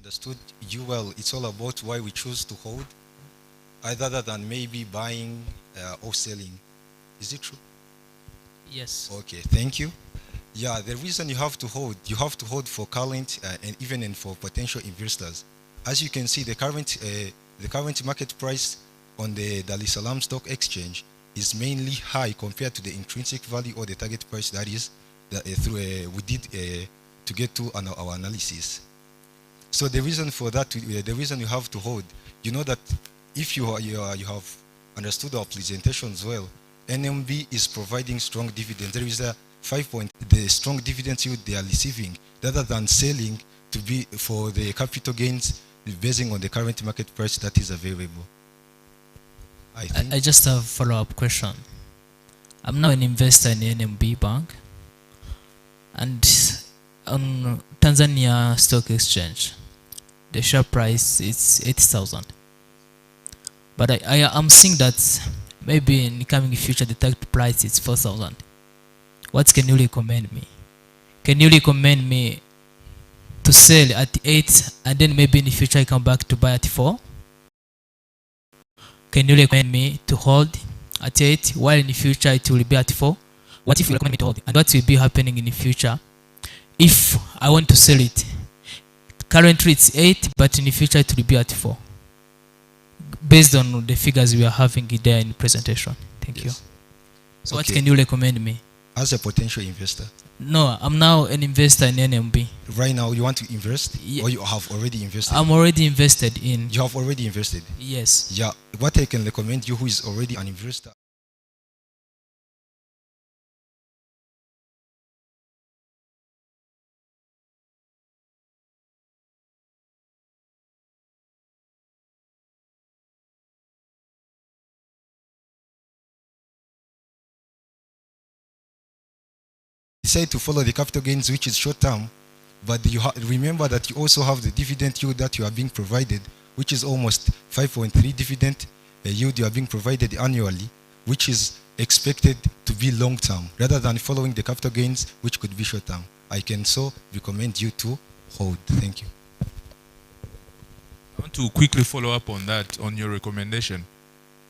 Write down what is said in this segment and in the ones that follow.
understood you well, it's all about why we choose to hold, other than maybe buying or selling. Is it true? Yes. Okay, thank you. Yeah, the reason you have to hold for current and even in for potential investors. As you can see, the current market price on the Dar es Salaam Stock Exchange is mainly high compared to the intrinsic value or the target price that is that through we did to get to our analysis. So the reason for that, the reason you have to hold, you know that if you have understood our presentations well, NMB is providing strong dividends. There is a 5 point the strong dividends yield they are receiving, rather than selling to be for the capital gains basing on the current market price that is available. I think. I just have a follow-up question. I'm now an investor in NMB Bank, and on Tanzania Stock Exchange, the share price is 8,000. But I'm seeing that maybe in the coming future the target price is 4,000. What can you recommend me? Can you recommend me to sell at 8 and then maybe in the future I come back to buy at 4? Can you recommend me to hold at 8 while in the future it will be at 4? What if you recommend me to hold? And what will be happening in the future if I want to sell it? Currently it's 8, but in the future it will be at 4. Based on the figures we are having there in the presentation. Thank you. So what can you recommend me? As a potential investor? No, I'm now an investor in NMB. Right now you want to invest? Or you have already invested? I'm already invested in. You have already invested? Yes. Yeah. What I can recommend you who is already an investor. Decide to follow the capital gains, which is short term, but you remember that you also have the dividend yield that you are being provided, which is almost 5.3 dividend yield you are being provided annually, which is expected to be long term rather than following the capital gains, which could be short term. I can so recommend you to hold. Thank you. I want to quickly follow up on that, on your recommendation.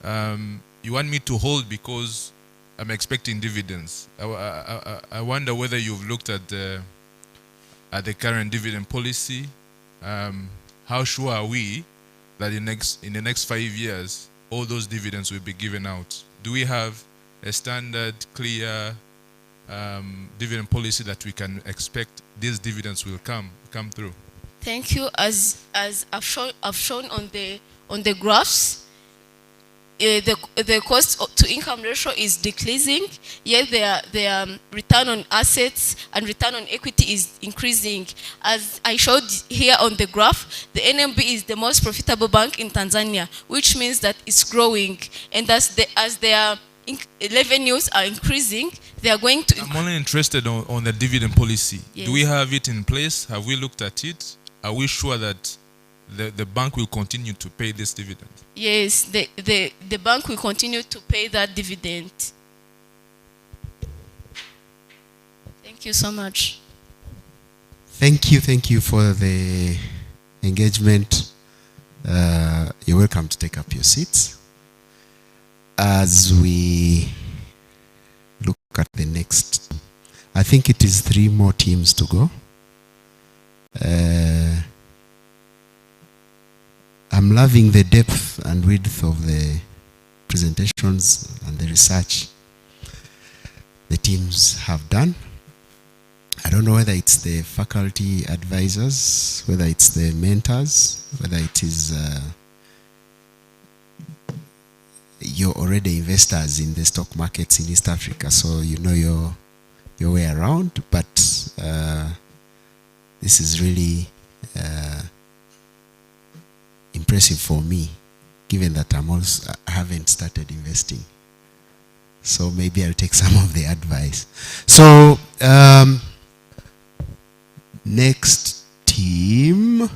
You want me to hold because I'm expecting dividends. I wonder whether you've looked at the current dividend policy. How sure are we that in the next 5 years all those dividends will be given out? Do we have a standard, clear dividend policy that we can expect these dividends will come through? Thank you. As I've shown on the graphs, the cost to income ratio is decreasing, yet their return on assets and return on equity is increasing. As I showed here on the graph, the NMB is the most profitable bank in Tanzania, which means that it's growing, and as their revenues are increasing, they are going to. I'm only interested on the dividend policy. Yes. Do we have it in place? Have we looked at it? Are we sure that the bank will continue to pay this dividend? Yes, the bank will continue to pay that dividend. Thank you so much. Thank you for the engagement. You're welcome to take up your seats. As we look at the next, I think it is 3 more teams to go. I'm loving the depth and width of the presentations and the research the teams have done. I don't know whether it's the faculty advisors, whether it's the mentors, whether it is you're already investors in the stock markets in East Africa, so you know your way around, but this is really impressive for me, given that I haven't started investing. So maybe I'll take some of the advice. So next team.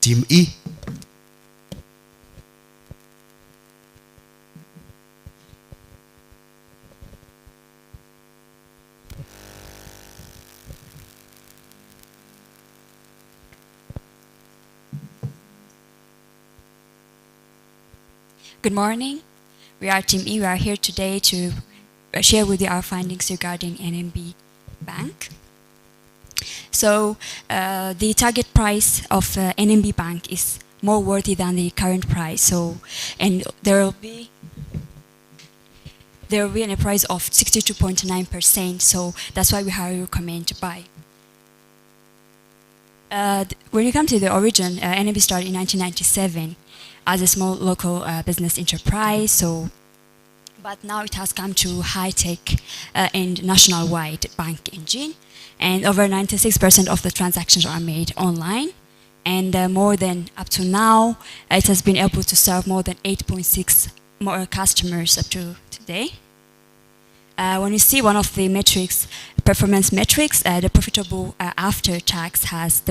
Team E. Good morning. We are Team E. We are here today to share with you our findings regarding NMB Bank. So the target price of NMB Bank is more worthy than the current price. So, and there will be a price of 62.9%. So that's why we highly recommend to buy. When you come to the origin, NMB started in 1997 as a small local business enterprise. So, but now it has come to high-tech and national-wide bank engine. And over 96% of the transactions are made online. And more than up to now, it has been able to serve more than 8.6 more customers up to today. When you see one of the metrics, performance metrics, the profitable after tax has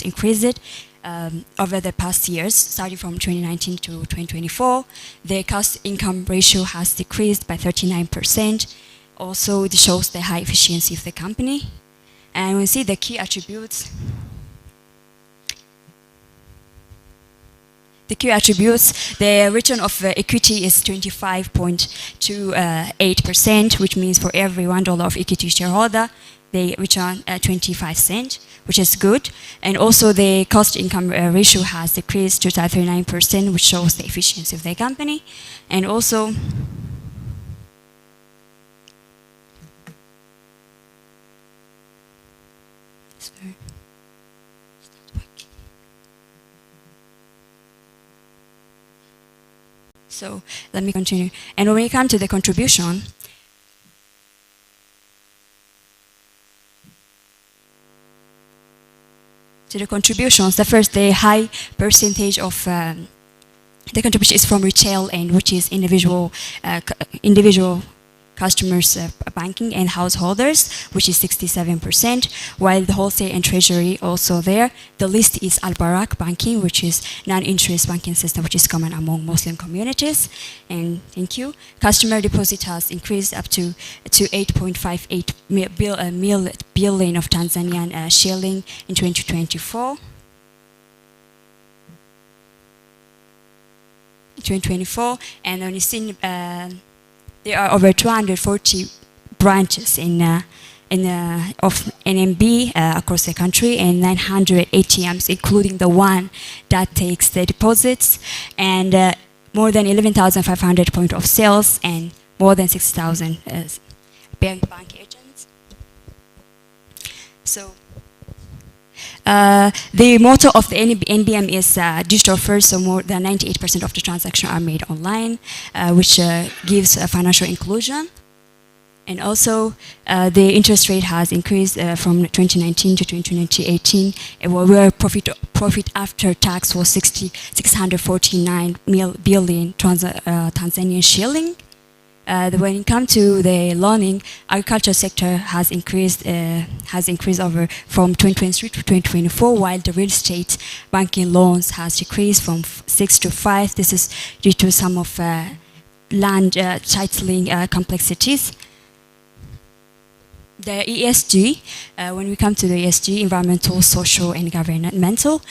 increased over the past years, starting from 2019 to 2024. The cost-income ratio has decreased by 39%. Also, it shows the high efficiency of the company. And we see the key attributes. The return of equity is 25.28%, which means for every $1 of equity shareholder, they return 25 cents, which is good. And also the cost-income ratio has decreased to 39%, which shows the efficiency of the company. And also, so let me continue. And when we come to the contribution, the first, the high percentage of the contribution is from retail, and which is individual customers banking and householders, which is 67%, while the wholesale and treasury also there. The list is Al-Barak banking, which is non-interest banking system, which is common among Muslim communities. And thank you. Customer deposit has increased up to 8.58 billion of Tanzanian shilling in 2024. And when you see there are over 240 branches of NMB across the country, and 900 ATMs, including the one that takes the deposits, and more than 11,500 point of sales, and more than 6,000 bank agents. So the motto of the NBM is digital first, so more than 98% of the transactions are made online, which gives financial inclusion. And also, the interest rate has increased from 2019 to 2018, where profit after tax was 649 billion Tanzanian shilling. When it comes to the loaning, agriculture sector has increased over from 2023 to 2024, while the real estate banking loans has decreased from 6 to 5. This is due to some of land titling complexities. The ESG, when we come to the ESG, environmental, social, and governmental,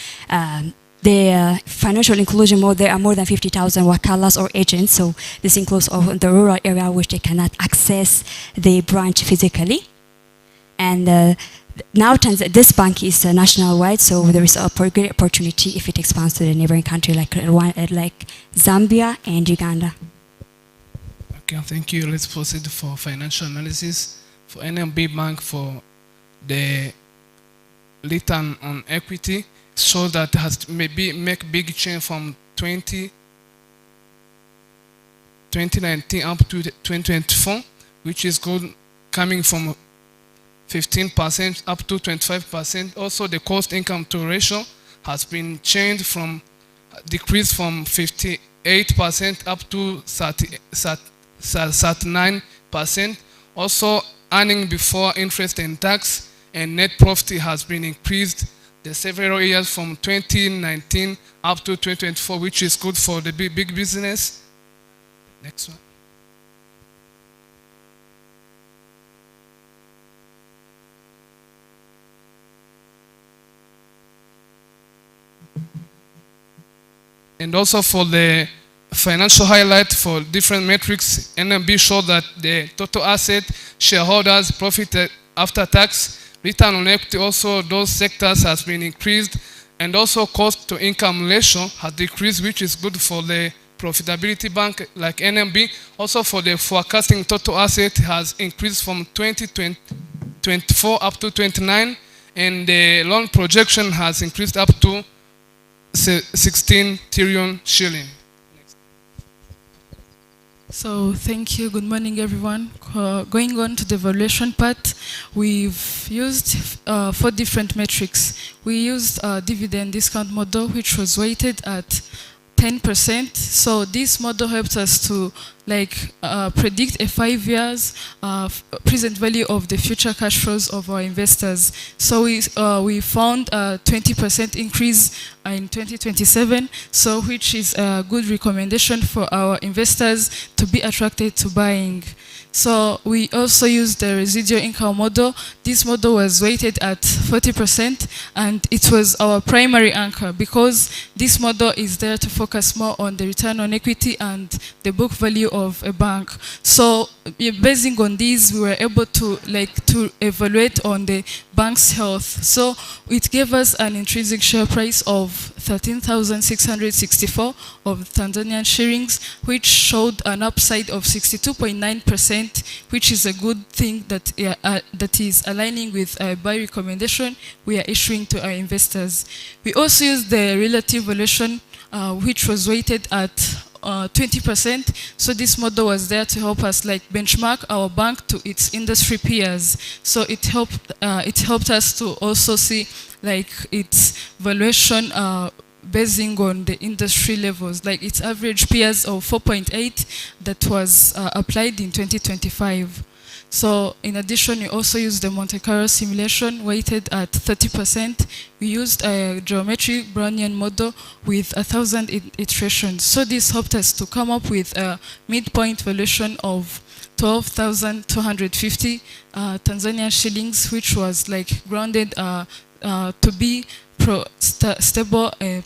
the financial inclusion, there are more than 50,000 wakalas or agents, so this includes all the rural area which they cannot access the branch physically. And now this bank is national-wide, so there is a great opportunity if it expands to the neighboring country like Zambia and Uganda. Okay, thank you. Let's proceed for financial analysis. For NMB Bank, for the return on equity, so that has maybe make big change from 2019 up to 2024, which is good, coming from 15% up to 25%. Also, the cost income to ratio has been changed from decreased from 58% up to 39%. Also, earning before interest and tax and net profit has been increased the several years from 2019 up to 2024, which is good for the big business. Next one. And also for the financial highlight for different metrics, NMB showed that the total asset, shareholders, profit after tax, return on equity, also those sectors has been increased, and also cost to income ratio has decreased, which is good for the profitability bank like NMB. Also for the forecasting total asset has increased from 2024 up to 29, and the loan projection has increased up to 16 trillion shilling. So thank you. Good morning, everyone. Going on to the valuation part, we've used 4 different metrics. We used a dividend discount model, which was weighted at 10%. So this model helps us to predict a 5 years present value of the future cash flows of our investors. So we found a 20% increase in 2027, so which is a good recommendation for our investors to be attracted to buying. So we also used the residual income model. This model was weighted at 40%, and it was our primary anchor because this model is there to focus more on the return on equity and the book value of a bank. So basing on these, we were able to evaluate on the bank's health. So it gave us an intrinsic share price of 13,664 of Tanzanian shillings, which showed an upside of 62.9%, which is a good thing that is aligning with a buy recommendation we are issuing to our investors. We also used the relative valuation, which was weighted at 20%. So this model was there to help us benchmark our bank to its industry peers. So it helped us to also see its valuation basing on the industry levels, like its average peers of 4.8 that was applied in 2025. So in addition, we also used the Monte Carlo simulation weighted at 30%. We used a geometric Brownian model with 1,000 iterations. So this helped us to come up with a midpoint valuation of 12,250 Tanzanian shillings, which was grounded to be stable in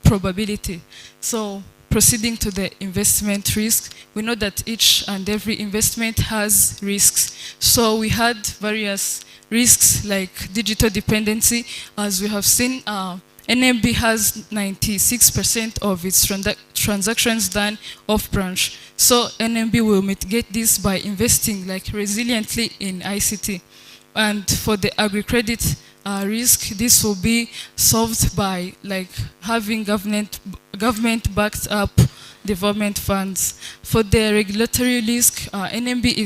probability. So proceeding to the investment risk, we know that each and every investment has risks. So we had various risks like digital dependency. As we have seen, NMB has 96% of its transactions done off-branch. So NMB will mitigate this by investing resiliently in ICT. And for the agri-credit risk, this will be solved by having government-backed up development funds. For the regulatory risk, NMB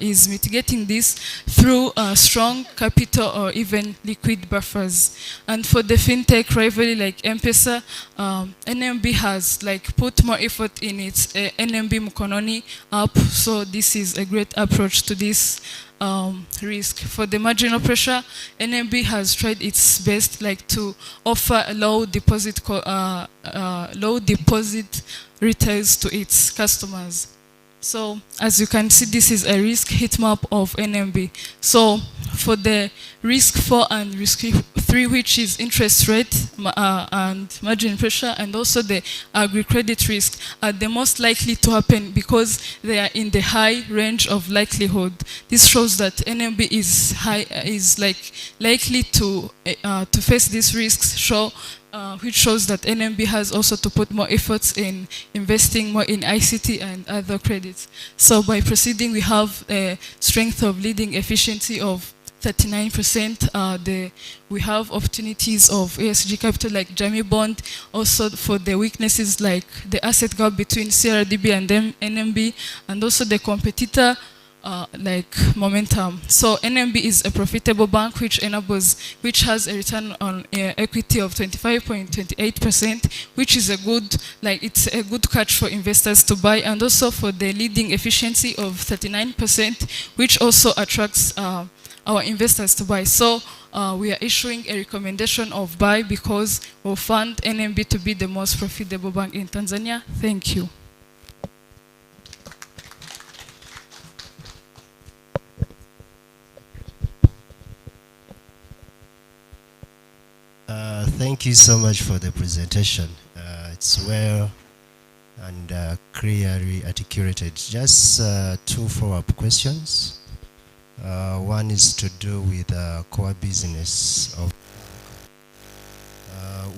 is mitigating this through strong capital or even liquid buffers. And for the fintech rivalry like M-Pesa, NMB has put more effort in its NMB Mkononi app. So this is a great approach to this risk. For the marginal pressure, NMB has tried its best to offer a low deposit retails to its customers. So as you can see, this is a risk heat map of NMB. So for the risk 4 and risk 3, which is interest rate and margin pressure, and also the agri-credit risk, are the most likely to happen because they are in the high range of likelihood. This shows that NMB is likely to face these risks, which shows that NMB has also to put more efforts in investing more in ICT and other credits. So by proceeding, we have a strength of leading efficiency of 39%. We have opportunities of ESG capital like Jamie Bond. Also for the weaknesses like the asset gap between CRDB and NMB, and also the competitor momentum. So NMB is a profitable bank which has a return on equity of 25.28%, which is it's a good catch for investors to buy, and also for the leading efficiency of 39%, which also attracts our investors to buy. So we are issuing a recommendation of buy because we found NMB to be the most profitable bank in Tanzania. Thank you. Thank you so much for the presentation. It's well and clearly articulated. Just two follow-up questions. One is to do with core business of.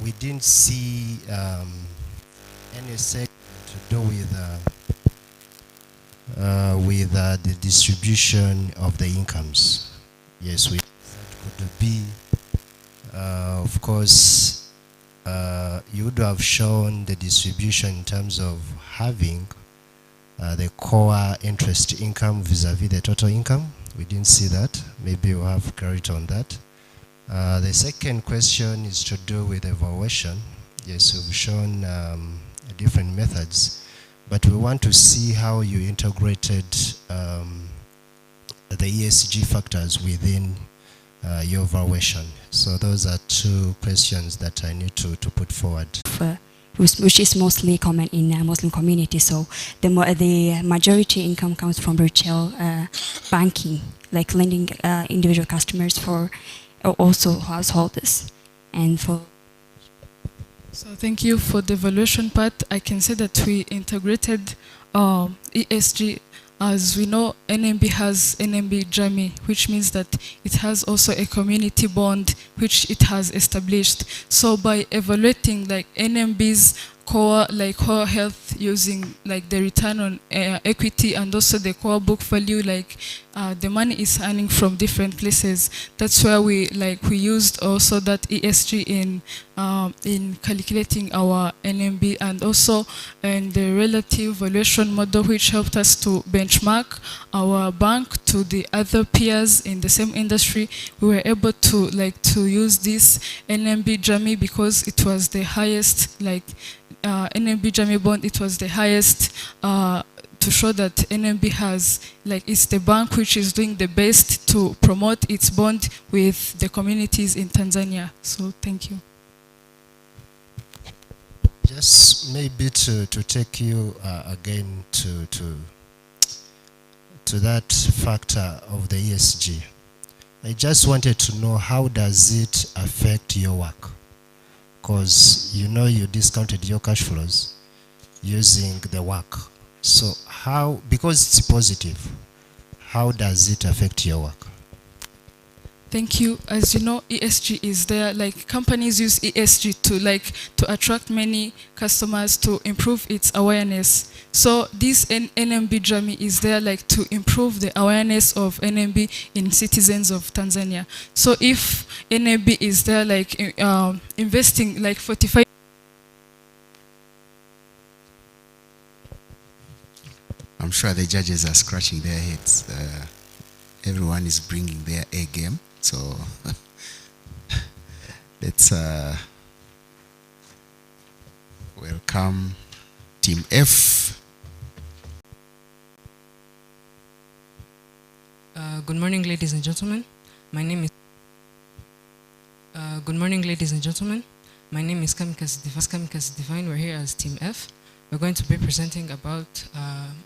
We didn't see any segment to do with the distribution of the incomes. Yes, we could be. Of course, you would have shown the distribution in terms of having the core interest income vis-a-vis the total income. We didn't see that. Maybe we'll have clarity on that. The second question is to do with evaluation. Yes, we've shown different methods, but we want to see how you integrated the ESG factors within your evaluation. So those are two questions that I need to put forward. Which is mostly common in Muslim community. So the majority income comes from retail banking, like lending individual customers for also householders. And for So thank you for the evaluation part. I can say that we integrated ESG. As we know, NMB has NMB Jamii, which means that it has also a community bond which it has established. So by evaluating like NMB's core health using like the return on equity and also the core book value, like the money is earning from different places. That's where we used also that ESG in calculating our NMB, and also in the relative valuation model, which helped us to benchmark our bank to the other peers in the same industry. We were able to use this NMB Jamii because it was the highest NMB Jamii bond. It was the highest to show that NMB has it's the bank which is doing the best to promote its bond with the communities in Tanzania. So thank you. Just maybe to take you again to that factor of the ESG. I just wanted to know, how does it affect your work? Because you discounted your cash flows using the work. So how, because it's positive, how does it affect your work? Thank you. As you know, ESG is there. Companies use ESG to attract many customers, to improve its awareness. So this NMB Jamii is there to improve the awareness of NMB in citizens of Tanzania. So if NMB is there investing 45. I'm sure the judges are scratching their heads. Everyone is bringing their A game. So let's welcome Team F. Good morning, ladies and gentlemen. My name is Kamikaze Divine. We're here as Team F. We're going to be presenting about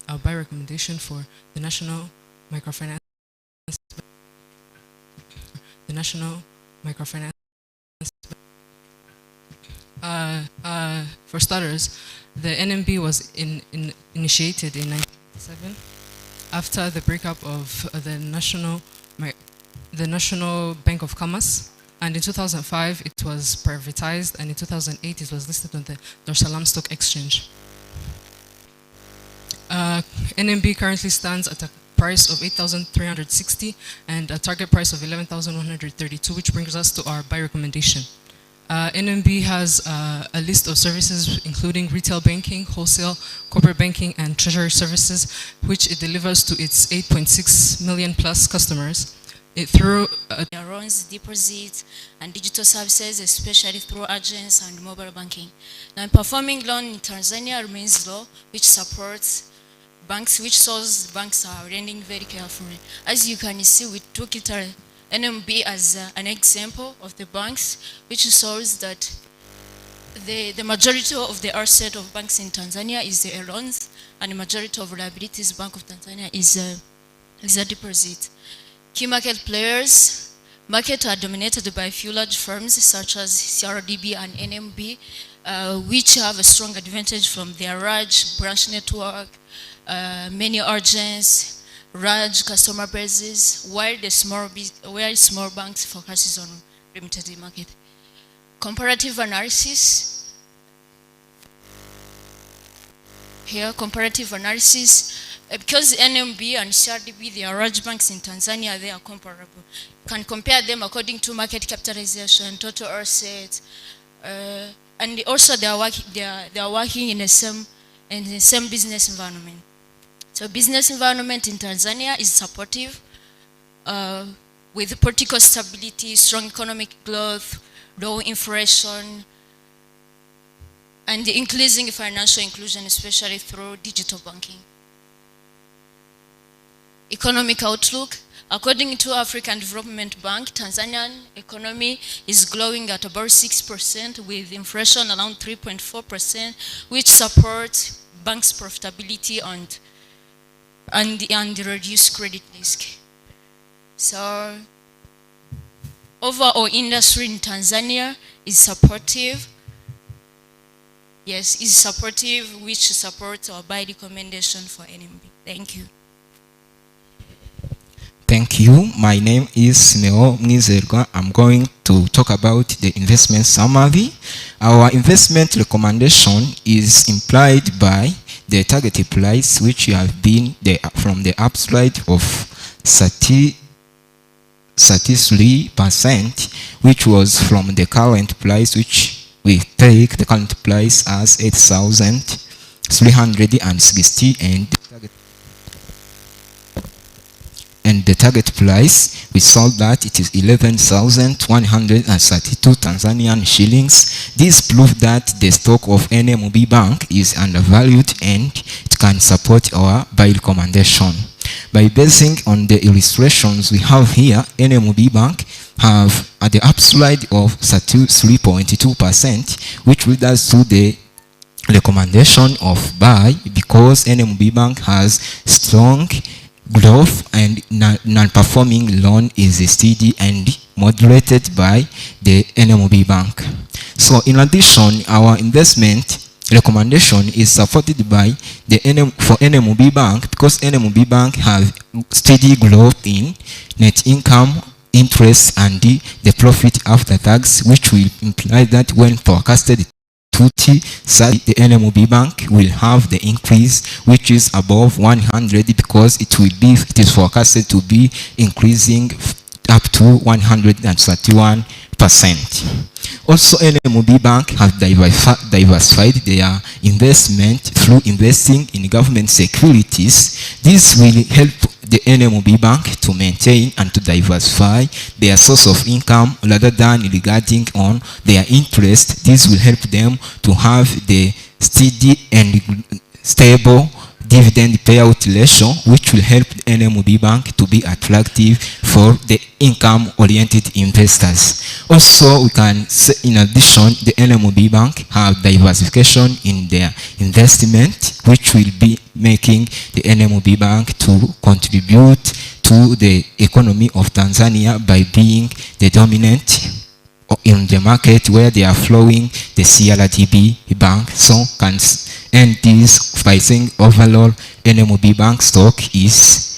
our buy recommendation for the National Microfinance. For starters, the NMB was initiated in 1997 after the breakup of the National Bank of Commerce, and in 2005 it was privatized, and in 2008 it was listed on the Dar es Salaam Stock Exchange. NMB currently stands at a price of 8,360 and a target price of 11,132, which brings us to our buy recommendation. NMB has a list of services including retail banking, wholesale, corporate banking, and treasury services, which it delivers to its 8.6 million plus customers. Through loans, deposits, and digital services, especially through agents and mobile banking. Non-performing loan in Tanzania remains low, which supports banks, which shows banks are lending very carefully. As you can see, we took it NMB as an example of the banks, which shows that the majority of the asset of banks in Tanzania is the loans, and the majority of liabilities Bank of Tanzania is a deposit. Key market players. Markets are dominated by a few large firms such as CRDB and NMB, which have a strong advantage from their large branch network, many agents, large customer bases, while small banks focuses on limited market. Comparative analysis. Here, comparative analysis. Because NMB and CRDB, they are large banks in Tanzania, they are comparable. Can compare them according to market capitalization, total assets, and also they are working in the same business environment. So business environment in Tanzania is supportive, with political stability, strong economic growth, low inflation, and increasing financial inclusion, especially through digital banking. Economic outlook. According to African Development Bank, Tanzanian economy is growing at about 6% with inflation around 3.4%, which supports banks' profitability and reduce credit risk. So overall industry in Tanzania is supportive. Yes, is supportive, which supports our buy recommendation for NMB. Thank you. Thank you. My name is Neo Mnizerwa. I'm going to talk about the investment summary. Our investment recommendation is implied by the target price, which have been from the upside of 33%, which was from the current price, which we take the current price as 8,360, and the target price, we saw that it is 11,132 Tanzanian shillings. This proves that the stock of NMB Bank is undervalued and it can support our buy recommendation. By basing on the illustrations we have here, NMB Bank have at the upside of 33.2%, which leads us to the recommendation of buy, because NMB Bank has strong growth and non-performing loan is steady and moderated by the NMB Bank. So in addition, our investment recommendation is supported by the for NMB Bank, because NMB Bank have steady growth in net income, interest, and the profit after tax, which will imply that when forecasted the NMB Bank will have the increase which is above 100, because it is forecasted to be increasing up to 131%. Also, NMB Bank has diversified their investment through investing in government securities. This will help the NMB Bank to maintain and to diversify their source of income rather than regarding on their interest. This will help them to have the steady and stable dividend payout ratio, which will help the NMB Bank to be attractive for the income-oriented investors. Also, we can say, in addition, the NMB Bank have diversification in their investment, which will be making the NMB Bank to contribute to the economy of Tanzania by being the dominant in the market where they are flowing the CRDB Bank. So can end this by saying overall NMB Bank stock is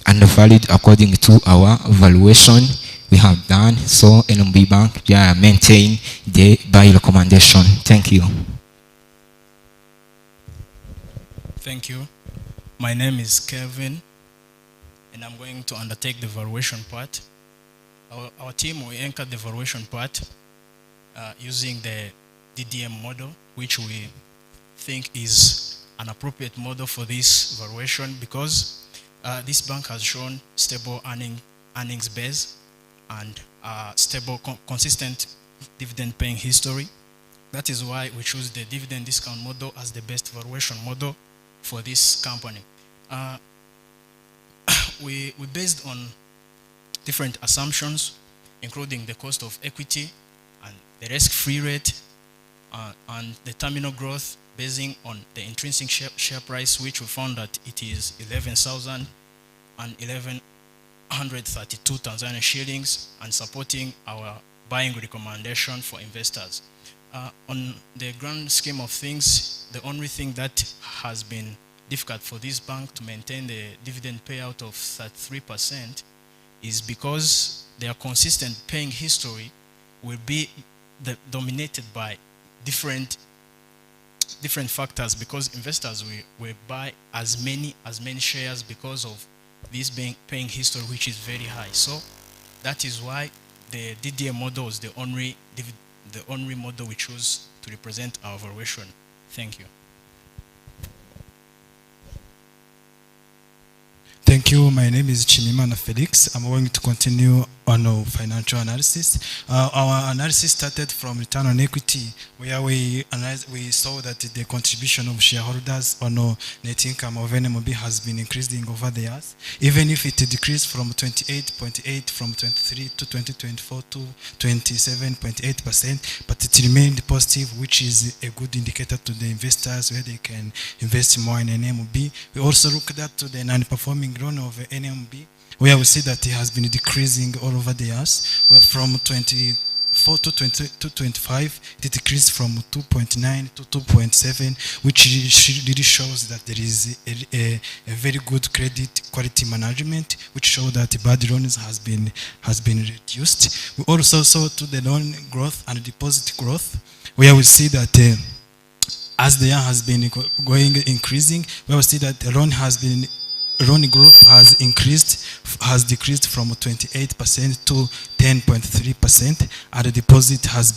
undervalued according to our valuation we have done. So NMB Bank, they maintain the buy recommendation. Thank you. Thank you. My name is Kevin, and I'm going to undertake the valuation part. Our team will anchor the valuation part using the DDM model, which we think is an appropriate model for this valuation, because this bank has shown stable earnings base and stable, consistent dividend paying history. That is why we choose the dividend discount model as the best valuation model for this company. We based on different assumptions, including the cost of equity and the risk-free rate and the terminal growth basing on the intrinsic share price, which we found that it is 11,132 Tanzanian shillings, and supporting our buying recommendation for investors. On the grand scheme of things, the only thing that has been difficult for this bank to maintain the dividend payout of 33% is because their consistent paying history will be dominated by different factors, because investors will buy as many shares because of this paying history, which is very high. So that is why the DDA model is the only model we choose to represent our valuation. Thank you. Thank you. My name is Chimimana Felix. I'm going to continue on our financial analysis. Our analysis started from return on equity, where we saw that the contribution of shareholders on net income of NMB has been increasing over the years, even if it decreased from 28.8 from 23 to 2024 to 27.8%, but it remained positive, which is a good indicator to the investors where they can invest more in NMB. We also looked at to the non-performing loan of NMB, where we see that it has been decreasing all over the years. Well, from 24 to 25, it decreased from 2.9 to 2.7, which really shows that there is a very good credit quality management, which shows that bad loans has been reduced. We also saw to the loan growth and deposit growth, where we see that as the year has been increasing, where we see that the loan growth has decreased from 28% to 10.3%, and the deposit has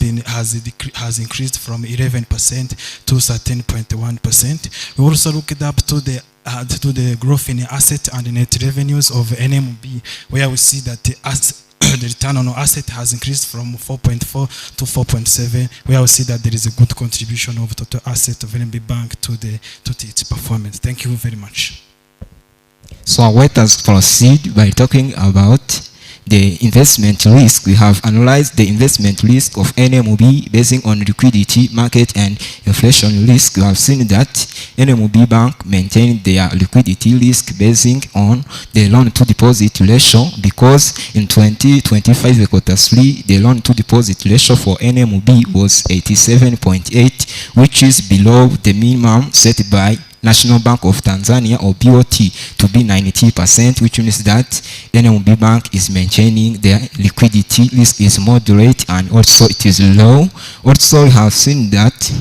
increased from 11% to 13.1%. We also looked up to the growth in asset and net revenues of NMB, where we see that the return on asset has increased from 4.4 to 4.7, where we see that there is a good contribution of total asset of NMB Bank to its performance. Thank you very much. So let us proceed by talking about the investment risk. We have analyzed the investment risk of NMB based on liquidity, market, and inflation risk. We have seen that NMB Bank maintained their liquidity risk based on the loan-to-deposit ratio, because in 2025 quarter 3, the loan-to-deposit ratio for NMB was 87.8, which is below the minimum set by National Bank of Tanzania, or BOT, to be 90%, which means that NMB Bank is maintaining their liquidity risk is moderate, and also it is low. Also, we have seen that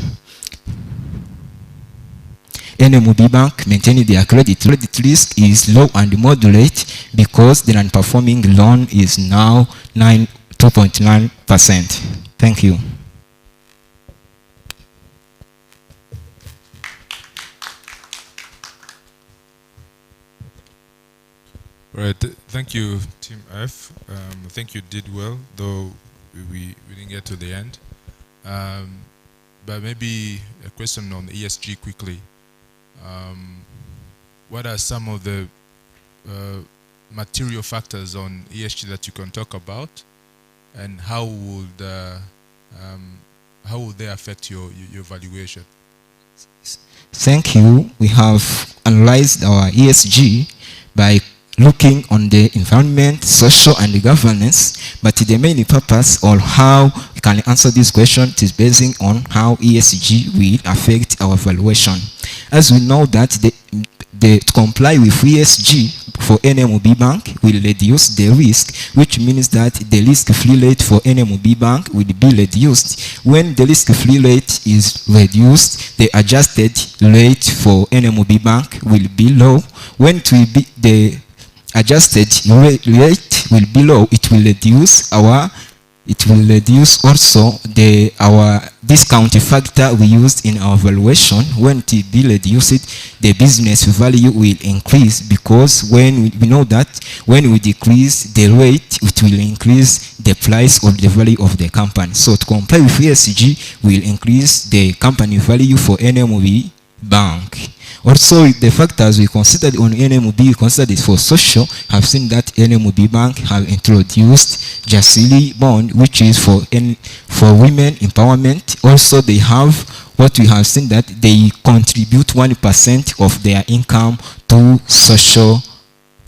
NMB Bank maintaining their credit risk is low and moderate, because the non-performing loan is now 2.9%. Thank you. Right, thank you, Team F. I think you did well, though we didn't get to the end. But maybe a question on ESG quickly. What are some of the material factors on ESG that you can talk about, and how would they affect your valuation? Thank you. We have analyzed our ESG by looking on the environment, social, and the governance, but the main purpose or how we can answer this question is based on how ESG will affect our valuation. As we know that to comply with ESG for NMB Bank will reduce the risk, which means that the risk-free rate for NMB Bank will be reduced. When the risk-free rate is reduced, the adjusted rate for NMB Bank will be low. When it will be the adjusted rate will be low, it will reduce also our discount factor we used in our valuation. When it will be reduced, the business value will increase, because when we know that when we decrease the rate, it will increase the price or the value of the company. So to comply with ESG will increase the company value for NMB Bank. Also, the factors we considered on NMB, we considered it for social, have seen that NMB Bank have introduced Jasili bond, which is for women empowerment. Also, they have what we have seen that they contribute 1% of their income to social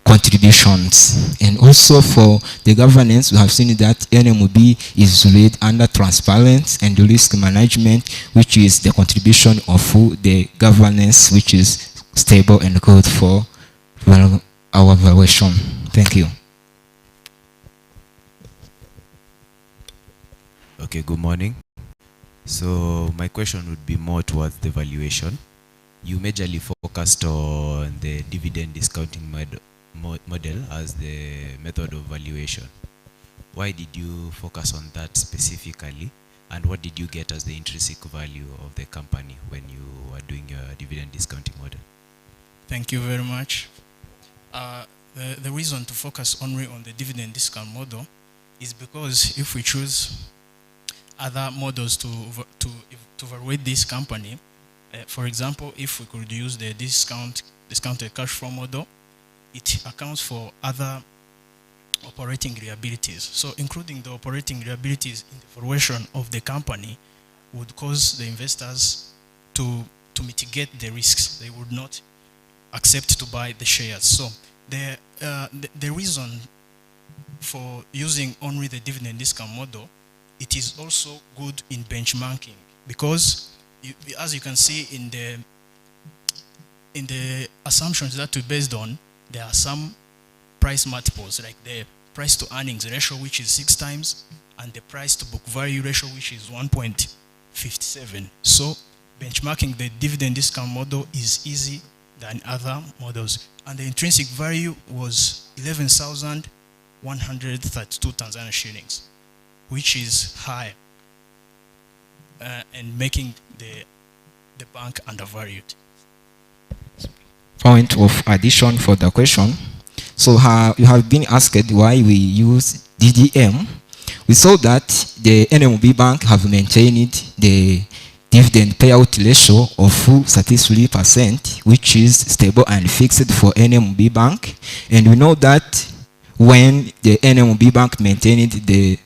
contributions. And also for the governance, we have seen that NMB is laid under transparency and risk management, which is the contribution of the governance, which is stable and good for our valuation. Thank you. Okay, good morning. So my question would be more towards the valuation. You majorly focused on the dividend discounting model as the method of valuation. Why did you focus on that specifically, and what did you get as the intrinsic value of the company when you were doing your dividend discounting model? Thank you very much. The reason to focus only on the dividend discount model is because if we choose other models to evaluate this company, for example, if we could use the discounted cash flow model, it accounts for other operating liabilities. So including the operating liabilities in the valuation of the company would cause the investors to mitigate the risks. They would not accept to buy the shares. So the reason for using only the dividend discount model, it is also good in benchmarking, because as you can see in the assumptions that we based on, there are some price multiples, like the price to earnings ratio, which is 6 times, and the price to book value ratio, which is 1.57. So benchmarking the dividend discount model is easy than other models. And the intrinsic value was 11,132 Tanzania shillings, which is high and making the bank undervalued. Point of addition for the question. So you have been asked why we use DDM. We saw that the NMB Bank have maintained the dividend payout ratio of 33%, which is stable and fixed for NMB Bank. And we know that when the NMB Bank maintained the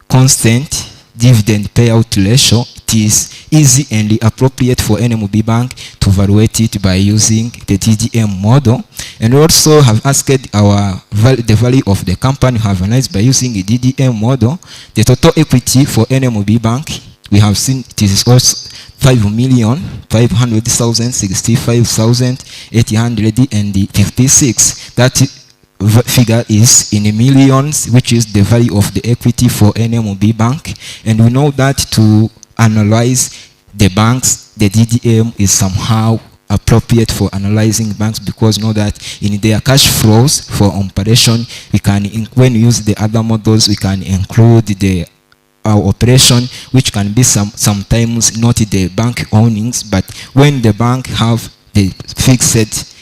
constant dividend payout ratio, it is easy and appropriate for NMB Bank to evaluate it by using the DDM model. And also have asked the value of the company have analyzed by using a DDM model. The total equity for NMB Bank, we have seen it is also 5,565,856. That figure is in millions, which is the value of the equity for NMB Bank. And we know that to analyze the banks, the DDM is somehow appropriate for analyzing banks, because we know that in their cash flows for operation, we can, when we use the other models, we can include our operation, which can be sometimes not the bank earnings, but when the bank have the fixed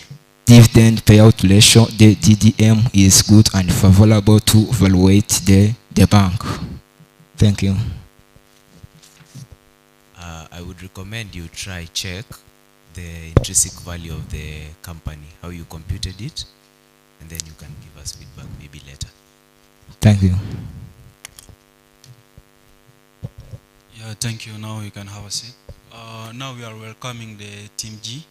dividend payout ratio, the DDM is good and favorable to evaluate the bank. Thank you. I would recommend you try check the intrinsic value of the company, how you computed it, and then you can give us feedback maybe later. Thank you. Yeah, thank you. Now you can have a seat. Now we are welcoming the Team G.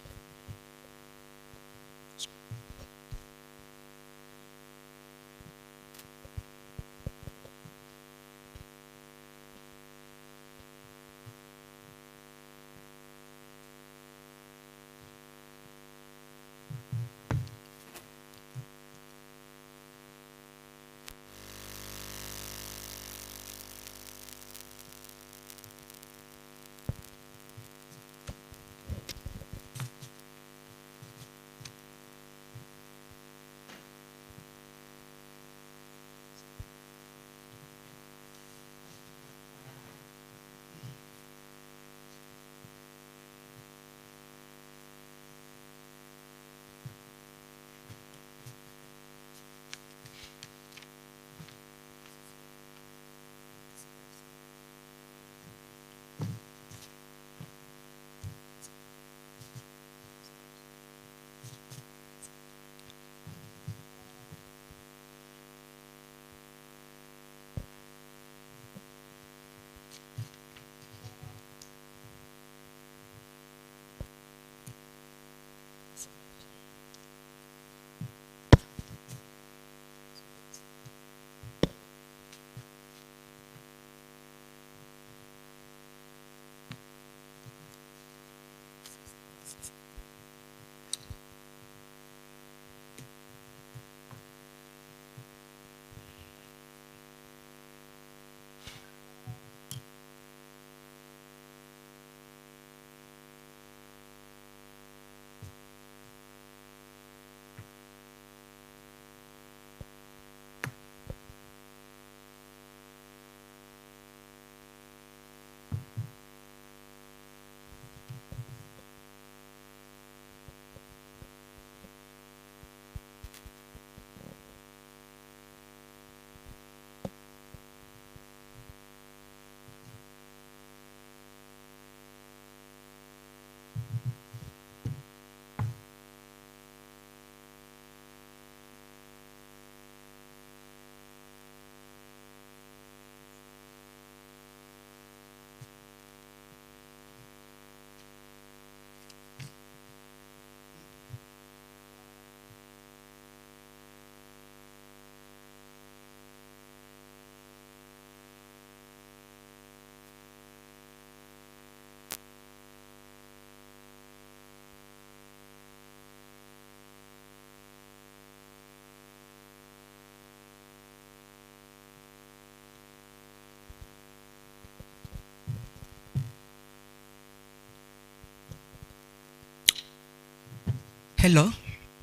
Hello,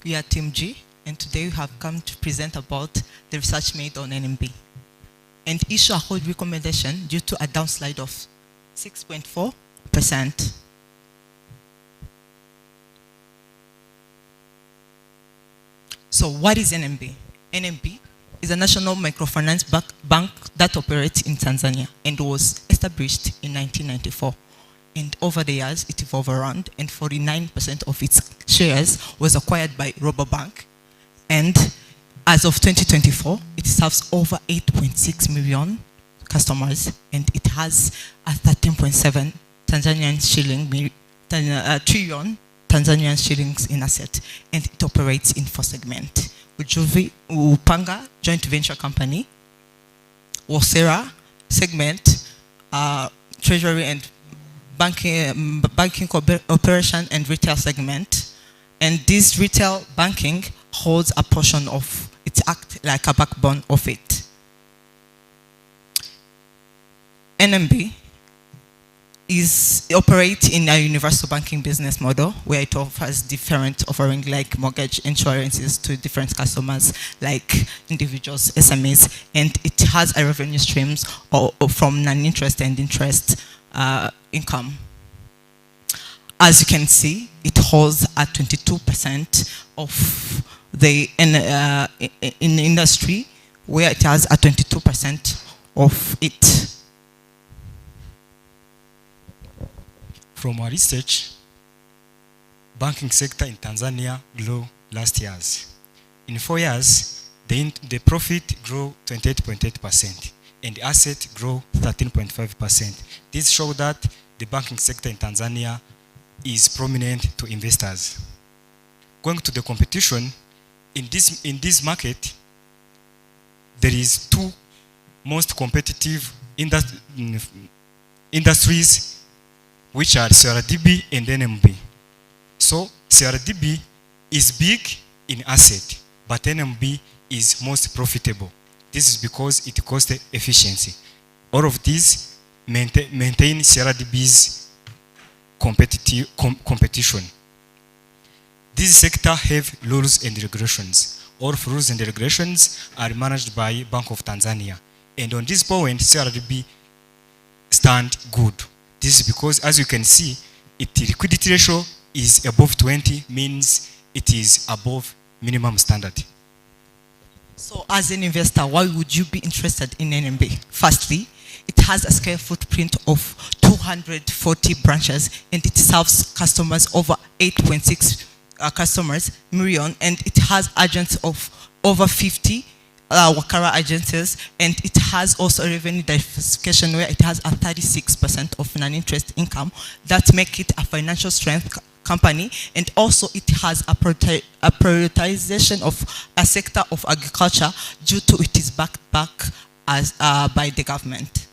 we are Team G, and today we have come to present about the research made on NMB and issue a hold recommendation due to a downslide of 6.4%. So what is NMB? NMB is a national microfinance bank that operates in Tanzania and was established in 1994. And over the years, it evolved around, and 49% of its shares was acquired by Robobank. And as of 2024, it serves over 8.6 million customers, and it has a 13.7 trillion Tanzanian shillings in asset, and it operates in 4 segments: Ujuvi, Upanga, joint venture company; Wasera segment, treasury and banking operation and retail segment. And this retail banking holds a portion of it, act like a backbone of it. NMB operates in a universal banking business model where it offers different offering like mortgage insurances to different customers like individuals, SMEs, and it has a revenue streams from non-interest and interest income. As you can see, it holds at 22% of the in industry, where it has a 22% of it. From our research, banking sector in Tanzania grew last years. In 4 years, the profit grew 28.8% and the asset grew 13.5%. This shows that the banking sector in Tanzania is prominent to investors. Going to the competition, in this market, there is 2 most competitive industries, which are CRDB and NMB. So CRDB is big in asset, but NMB is most profitable. This is because it costs efficiency. All of these maintain CRDB's competition. This sector have rules and regulations. All rules and regulations are managed by Bank of Tanzania. And on this point, CRDB stand good. This is because, as you can see, its liquidity ratio is above 20, means it is above minimum standard. So as an investor, why would you be interested in NMB? Firstly, it has a scale footprint of 240 branches, and it serves customers over 8.6 million, and it has agents of over 50 Wakara agencies, and it has also a revenue diversification where it has a 36% of non-interest income that make it a financial strength company, and also it has a prioritization of a sector of agriculture due to it is backed by the government.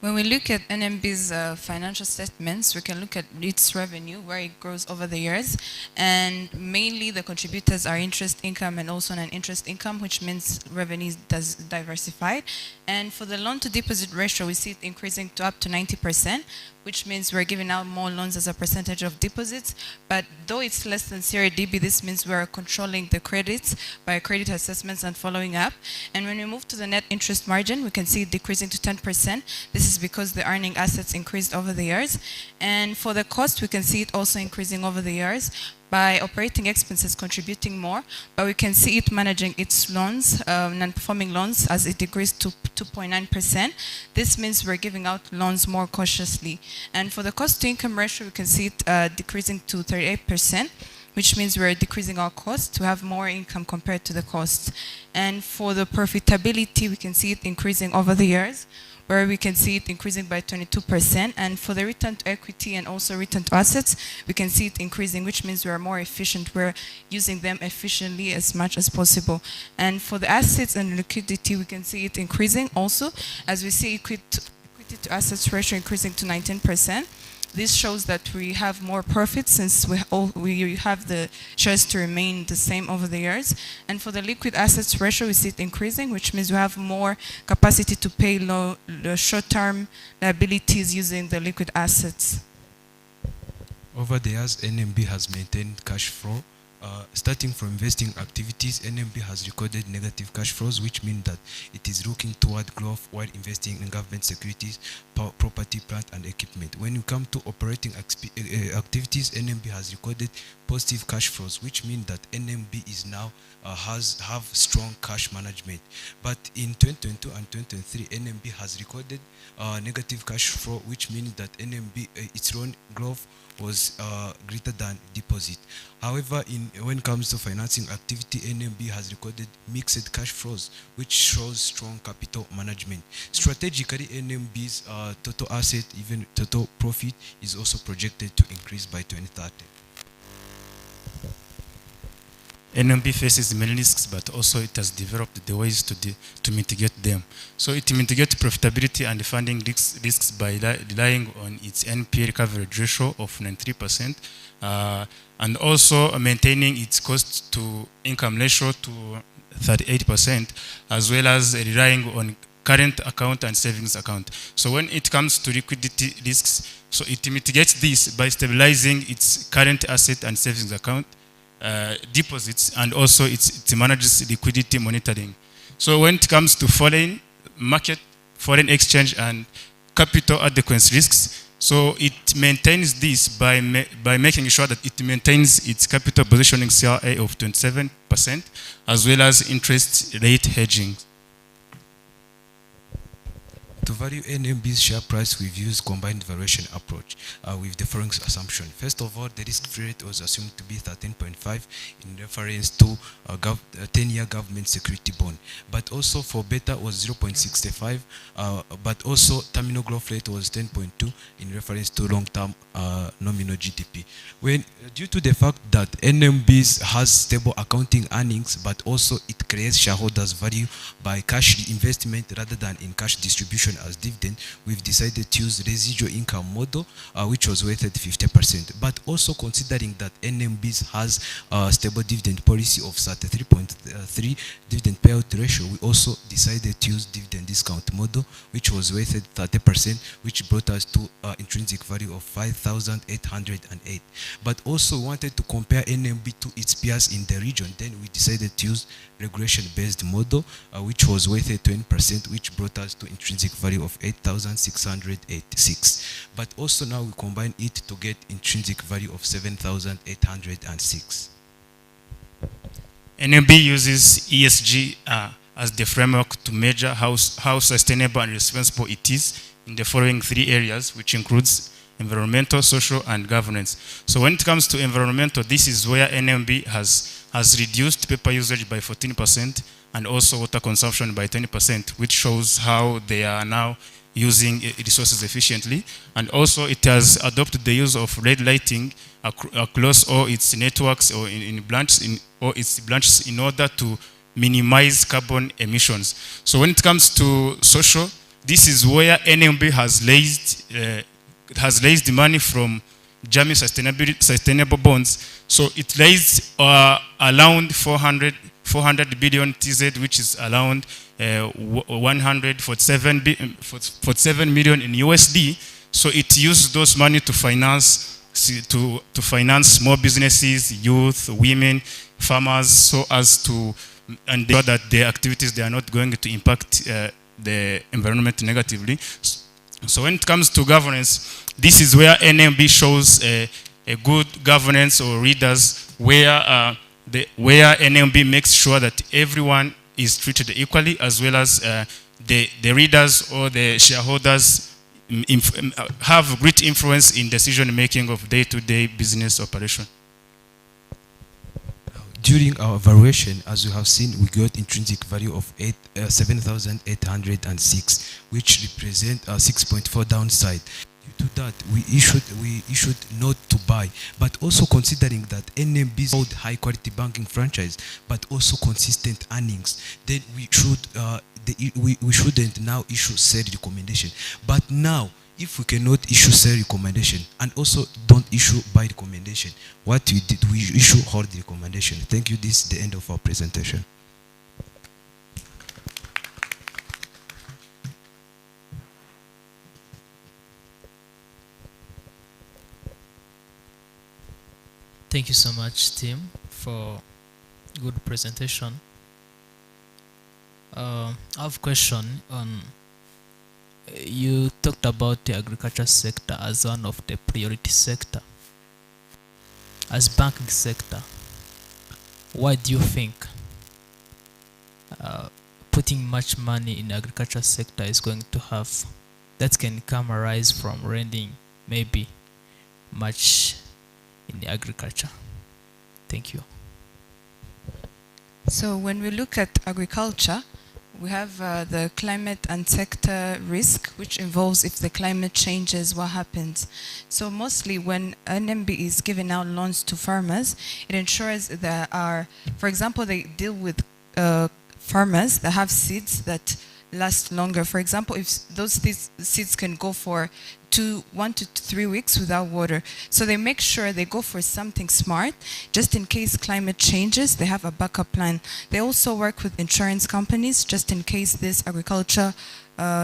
When we look at NMB's financial statements, we can look at its revenue, where it grows over the years. And mainly the contributors are interest income and also non-interest income, which means revenue is diversified. And for the loan to deposit ratio, we see it increasing to up to 90%, which means we're giving out more loans as a percentage of deposits. But though it's less than CRDB, this means we're controlling the credits by credit assessments and following up. And when we move to the net interest margin, we can see it decreasing to 10%. This is because the earning assets increased over the years. And for the cost, we can see it also increasing over the years by operating expenses contributing more, but we can see it managing its loans, non-performing loans, as it decreased to 2.9%. This means we're giving out loans more cautiously. And for the cost-to-income ratio, we can see it decreasing to 38%, which means we're decreasing our cost to have more income compared to the cost. And for the profitability, we can see it increasing over the years, where we can see it increasing by 22%. And for the return to equity and also return to assets, we can see it increasing, which means we are more efficient. We're using them efficiently as much as possible. And for the assets and liquidity, we can see it increasing also, as we see equity to assets ratio increasing to 19%. This shows that we have more profit since we have the shares to remain the same over the years. And for the liquid assets ratio, we see it increasing, which means we have more capacity to pay the short-term liabilities using the liquid assets. Over the years, NMB has maintained cash flow. Starting from investing activities, NMB has recorded negative cash flows, which means that it is looking toward growth while investing in government securities, property, plant, and equipment. When you come to operating activities, NMB has recorded positive cash flows, which means that NMB is now have strong cash management. But in 2022 and 2023, NMB has recorded negative cash flow, which means that NMB its loan growth was greater than deposit. However, when it comes to financing activity, NMB has recorded mixed cash flows, which shows strong capital management. Strategically, NMB's total asset, even total profit, is also projected to increase by 2030. NMB faces many risks, but also it has developed the ways to mitigate them. So it mitigates profitability and funding risks by relying on its NPL coverage ratio of 93%, and also maintaining its cost to income ratio to 38%, as well as relying on current account and savings account. So when it comes to liquidity risks, so it mitigates this by stabilizing its current asset and savings account, deposits, and also it manages liquidity monitoring. So when it comes to foreign market, foreign exchange, and capital adequacy risks, so it maintains this by making sure that it maintains its capital positioning CRA of 27%, as well as interest rate hedging. To value NMB's share price, we've used combined valuation approach with the following assumption. First of all, the risk-free rate was assumed to be 13.5 in reference to a 10-year government security bond. But also for beta was 0.65, but also terminal growth rate was 10.2 in reference to long-term nominal GDP. Due to the fact that NMB has stable accounting earnings, but also it creates shareholders value by cash investment rather than in cash distribution as dividend, we've decided to use residual income model, which was weighted 50%. But also considering that NMB has a stable dividend policy of 33.3 dividend payout ratio, we also decided to use dividend discount model, which was weighted 30%, which brought us to intrinsic value of 5,808. But also wanted to compare NMB to its peers in the region. Then we decided to use regulation-based model, which was weighted 20%, which brought us to intrinsic value of 8,686. But also now we combine it to get intrinsic value of 7,806. NMB uses ESG as the framework to measure how sustainable and responsible it is in the following 3 areas, which includes environmental, social, and governance. So when it comes to environmental, this is where NMB has reduced paper usage by 14% and also water consumption by 20%, which shows how they are now using resources efficiently. And also it has adopted the use of red lighting across all its networks or in its branches in order to minimize carbon emissions. So when it comes to social, this is where NMB has raised money from German sustainable bonds. So it raised around 400 billion TZ, which is around 147 million in USD. So it used those money to finance small businesses, youth, women, farmers, so as to ensure that their activities they are not going to impact the environment negatively. So when it comes to governance, this is where NMB shows a good governance or readers where NMB makes sure that everyone is treated equally, as well as the readers or the shareholders have great influence in decision making of day-to-day business operation. During our evaluation, as you have seen, we got intrinsic value of 7,806, which represent 6.4 downside. Due to that, we issued not to buy, but also considering that NMB hold high quality banking franchise, but also consistent earnings, then we shouldn't now issue sell recommendation. But now, if we cannot issue sell recommendation and also don't issue buy recommendation, what we did, we issue hold recommendation. Thank you. This is the end of our presentation. Thank you so much, Tim, for good presentation. I have a question on, you talked about the agriculture sector as one of the priority sector. As banking sector, why do you think putting much money in the agriculture sector is going to have, that can come arise from lending maybe much in the agriculture? Thank you. So when we look at agriculture, we have the climate and sector risk, which involves if the climate changes, what happens. So mostly when NMB is giving out loans to farmers, it ensures there are, for example, they deal with farmers that have seeds that last longer. For example, if those seeds can go for 1 to 3 weeks without water. So they make sure they go for something smart, just in case climate changes, they have a backup plan. They also work with insurance companies, just in case this agriculture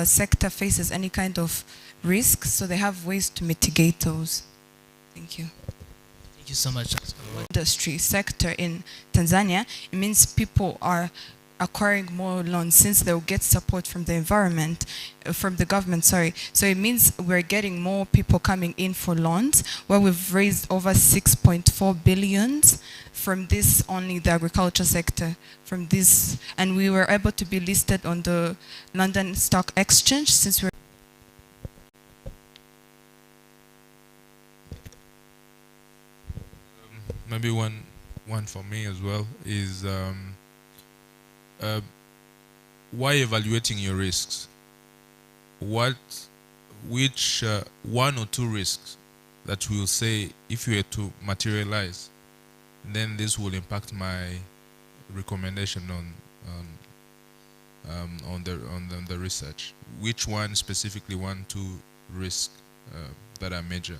sector faces any kind of risk, so they have ways to mitigate those. Thank you. Thank you so much. Industry sector in Tanzania, it means people are acquiring more loans since they'll get support from the environment, from the government, sorry. So it means we're getting more people coming in for loans, where we've raised over 6.4 billion from this, only the agriculture sector, from this, and we were able to be listed on the London Stock Exchange since we're maybe one for me as well is why evaluating your risks? Which 1 or 2 risks that will say, if you were to materialize, then this will impact my recommendation on the research? Which one specifically, 1, 2 risks that are major?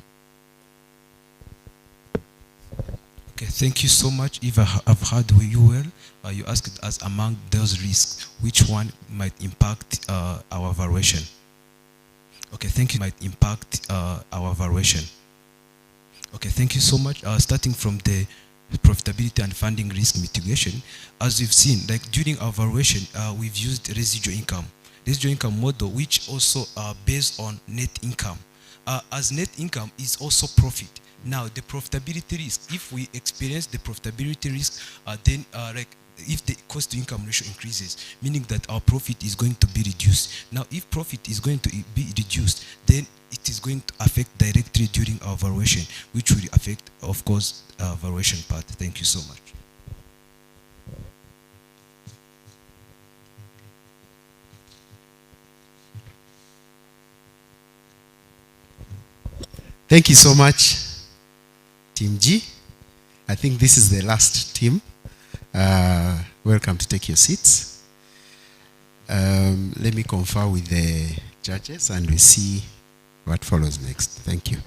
Okay, thank you so much. If I've heard you well, you asked us among those risks, which one might impact our valuation? Okay, thank you. Might impact our valuation. Okay, thank you so much. Starting from the profitability and funding risk mitigation, as we've seen, like during our valuation, we've used residual income model, which also based on net income. As net income is also profit. Now, the profitability risk, if we experience the profitability risk, then like if the cost to income ratio increases, meaning that our profit is going to be reduced. Now, if profit is going to be reduced, then it is going to affect directly during our valuation, which will affect, of course, our valuation part. Thank you so much. Thank you so much, Team G. I think this is the last team. Welcome to take your seats. Let me confer with the judges and we see what follows next. Thank you.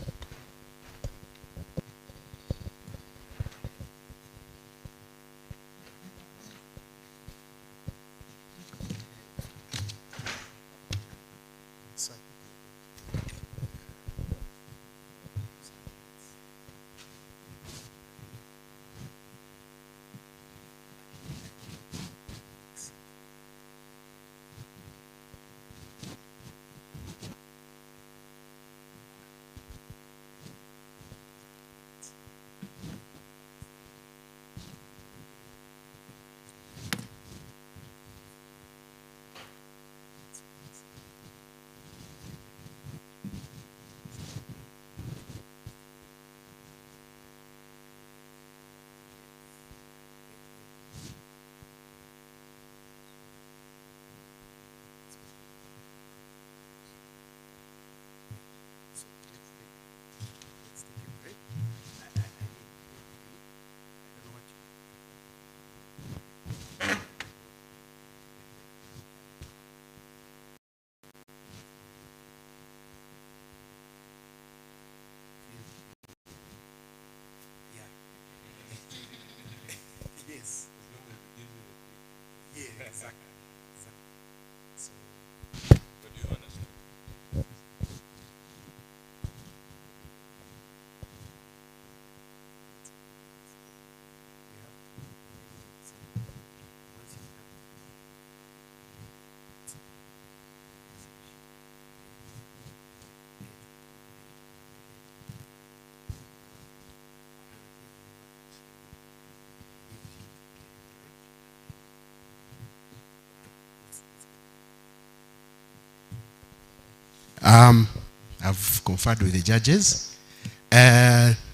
I've conferred with the judges.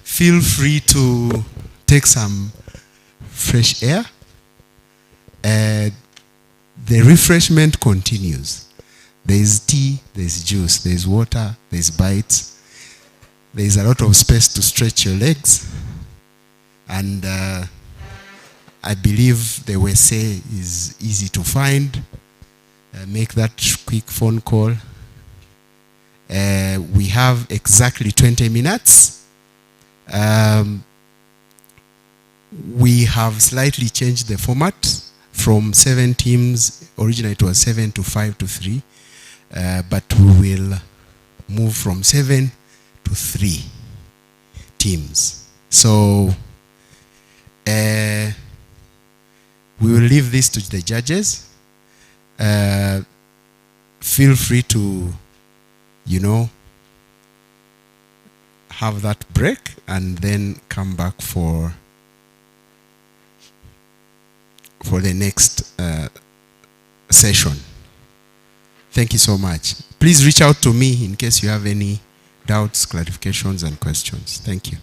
Feel free to take some fresh air. The refreshment continues. There is tea, there is juice, there is water, there is bites. There is a lot of space to stretch your legs. And I believe the USA is easy to find. Make that quick phone call. We have exactly 20 minutes. We have slightly changed the format from 7 teams. Originally it was 7 to 5 to 3. But we will move from 7 to 3 teams. So we will leave this to the judges. Feel free to, have that break and then come back for the next session. Thank you so much. Please reach out to me in case you have any doubts, clarifications, and questions. Thank you.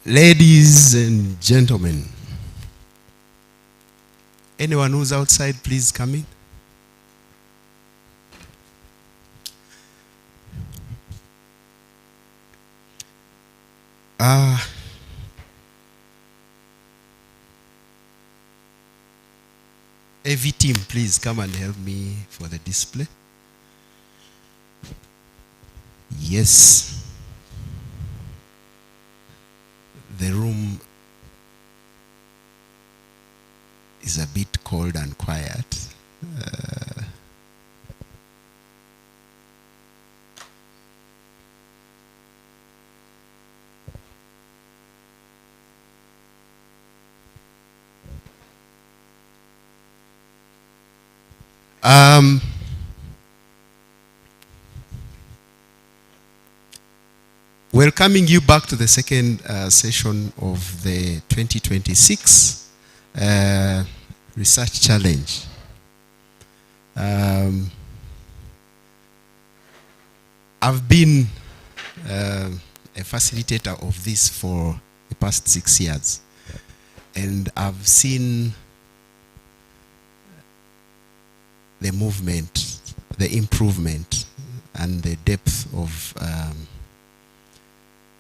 Ladies and gentlemen, anyone who's outside, please come in. AV team, please come and help me for the display. Yes. The room is a bit cold and quiet. Welcoming you back to the second session of the 2026 Research Challenge. I've been a facilitator of this for the past 6 years, and I've seen the movement, the improvement, and the depth of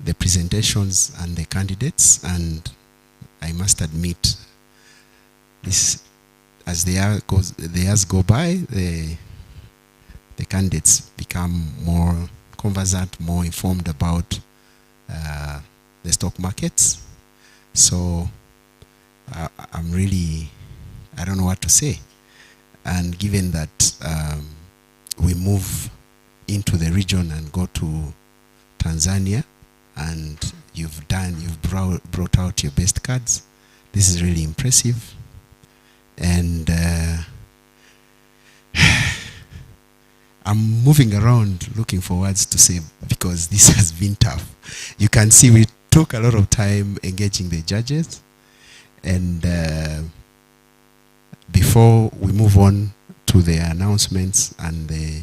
the presentations and the candidates, and I must admit, this, as the years go by, the candidates become more conversant, more informed about the stock markets. So I'm really, I don't know what to say. And given that we move into the region and go to Tanzania, and you've brought out your best cards, this is really impressive. And I'm moving around looking for words to say, because this has been tough. You can see we took a lot of time engaging the judges, and before we move on to the announcements and the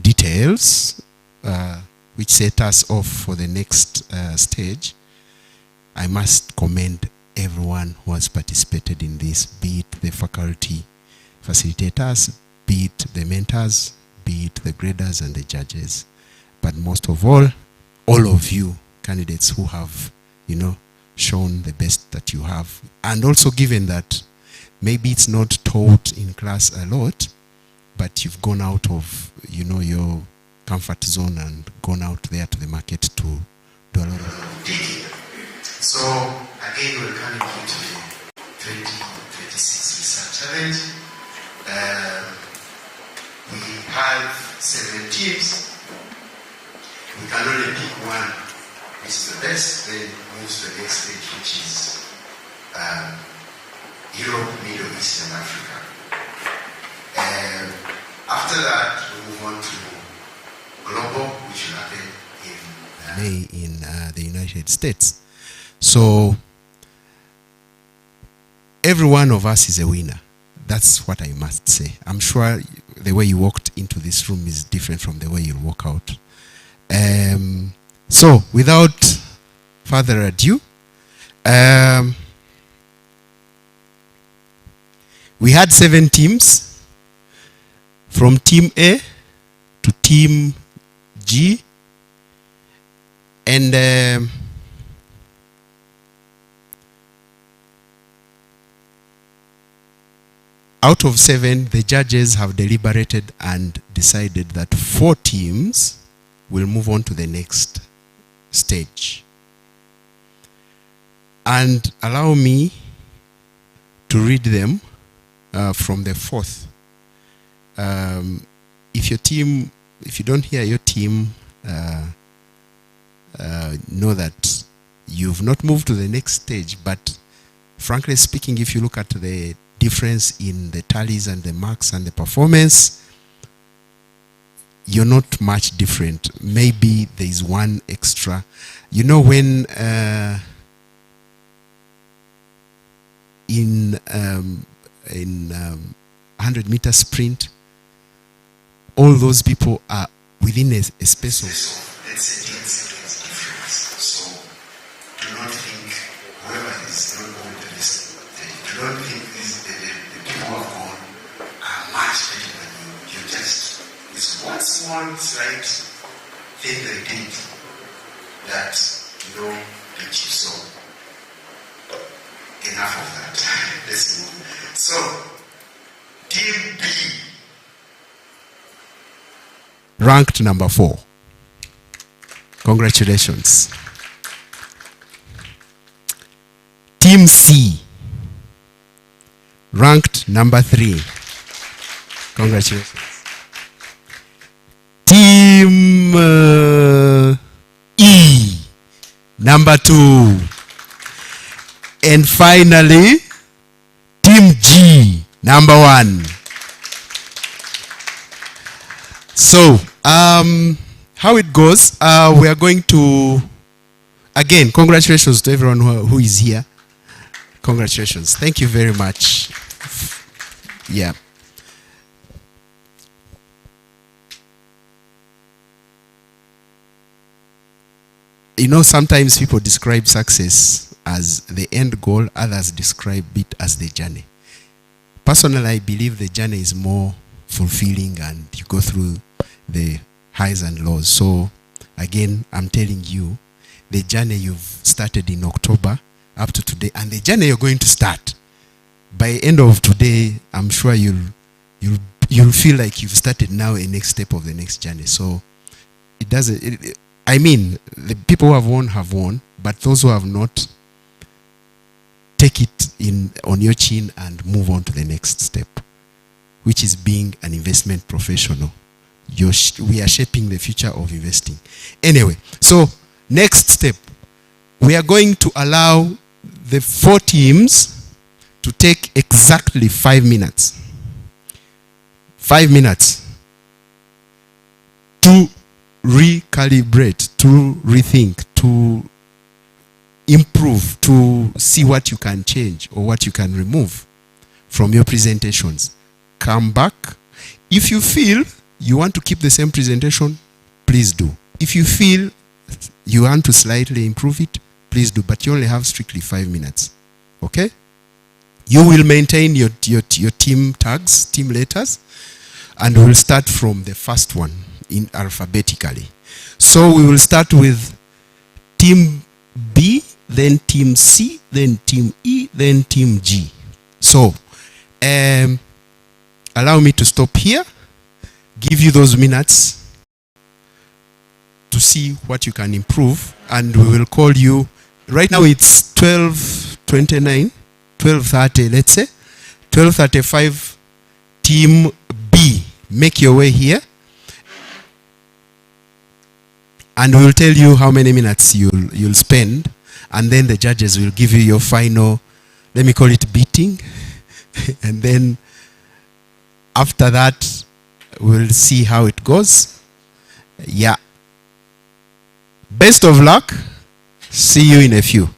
details which set us off for the next stage, I must commend everyone who has participated in this, be it the faculty facilitators, be it the mentors, be it the graders and the judges. But most of all of you candidates who have, shown the best that you have. And also, given that maybe it's not taught in class a lot, but you've gone out of, your comfort zone and gone out there to the market to do a lot of digging. So, again, we're coming into the 2026 Research Challenge. We have 7 teams. We can only pick one, which is the best, then move to the next stage, which is Europe, Middle East, and Africa. After that, we move on to global, which will happen in May in the United States. So every one of us is a winner. That's what I must say. I'm sure the way you walked into this room is different from the way you'll walk out. So without further ado, we had 7 teams, from Team A to Team G, and out of 7, the judges have deliberated and decided that 4 teams will move on to the next stage. And allow me to read them from the 4th. If you don't hear your team, know that you've not moved to the next stage. But frankly speaking, if you look at the difference in the tallies and the marks and the performance, you're not much different. Maybe there's one extra. When in 100-meter sprint, all those people are within a space of, let's say, 10 seconds difference. So small slight thing they did that that you saw. Enough of that. Let's move. So, Team B ranked number 4. Congratulations. Team C ranked number 3. Congratulations. Team E number 2. And finally, Team G number 1. So, how it goes, we are going to, again, congratulations to everyone who is here. Congratulations. Thank you very much. Yeah. Sometimes people describe success as the end goal, others describe it as the journey. Personally, I believe the journey is more fulfilling and you go through the highs and lows. So, again, I'm telling you, the journey you've started in October up to today, and the journey you're going to start, by end of today, I'm sure you'll feel like you've started now a next step of the next journey. So, it doesn't, I mean, the people who have won, but those who have not, take it on your chin and move on to the next step, which is being an investment professional. We are shaping the future of investing. Anyway, so next step, we are going to allow the 4 teams to take exactly 5 minutes. 5 minutes to recalibrate, to rethink, to improve, to see what you can change or what you can remove from your presentations. Come back. If you feel you want to keep the same presentation, please do. If you feel you want to slightly improve it, please do. But you only have strictly 5 minutes. Okay? You will maintain your team tags, team letters, and we'll start from the first one in alphabetically. So we will start with Team B, then Team C, then Team E, then Team G. So, allow me to stop here, give you those minutes to see what you can improve, and we will call you. Right now it's 12:29, 12:30, let's say. 12:35, Team B, make your way here. And we'll tell you how many minutes you'll spend, and then the judges will give you your final, let me call it beating, and then after that we'll see how it goes. Yeah. Best of luck. See you in a few.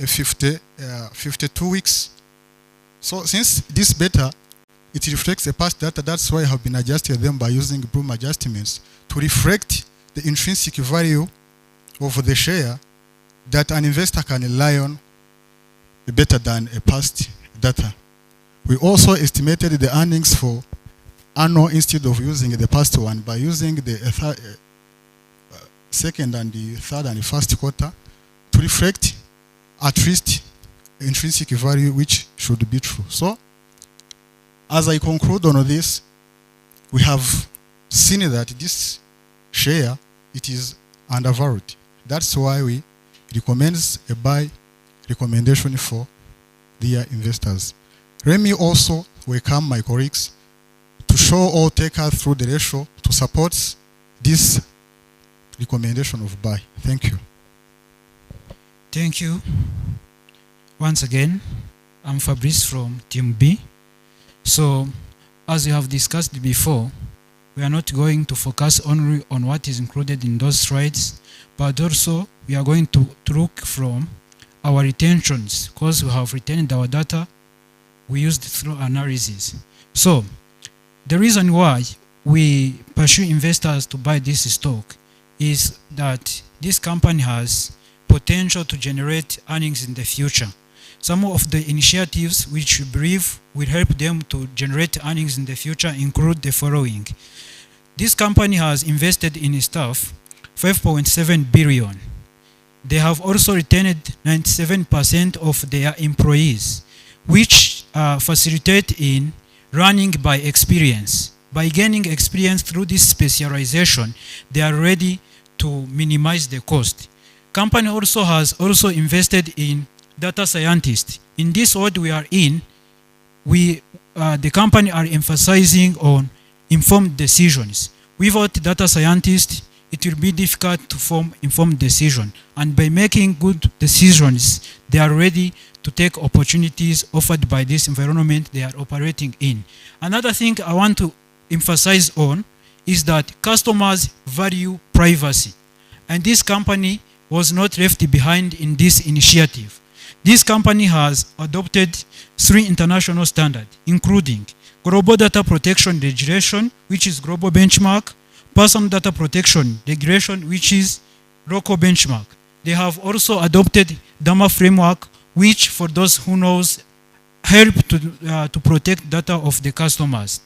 52 weeks. So since this beta, it reflects the past data, that's why I have been adjusting them by using Bloom adjustments to reflect the intrinsic value of the share that an investor can rely on better than a past data. We also estimated the earnings for annual instead of using the past one by using the second and the third and the first quarter to reflect at least intrinsic value, which should be true. So, as I conclude on this, we have seen that this share, it is undervalued. That's why we recommend a buy recommendation for their investors. Let me also welcome my colleagues to show or take us through the ratio to support this recommendation of buy. Thank you. Thank you. Once again, I'm Fabrice from Team B. So, as we have discussed before, we are not going to focus only on what is included in those slides, but also we are going to look from our retentions, because we have retained our data we used through analysis. So, the reason why we pursue investors to buy this stock is that this company has potential to generate earnings in the future. Some of the initiatives which we believe will help them to generate earnings in the future include the following. This company has invested in staff 5.7 billion. They have also retained 97% of their employees, which facilitate in running by experience. By gaining experience through this specialization, they are ready to minimize the cost. Company also has invested in data scientists. In this world we are in, the company are emphasizing on informed decisions. Without data scientists, it will be difficult to form informed decision. And by making good decisions, they are ready to take opportunities offered by this environment they are operating in. Another thing I want to emphasize on is that customers value privacy. And this company was not left behind in this initiative. This company has adopted 3 international standards, including Global Data Protection Regulation, which is global benchmark, Personal Data Protection Regulation, which is local benchmark. They have also adopted DAMA framework, which, for those who knows, help to protect data of the customers.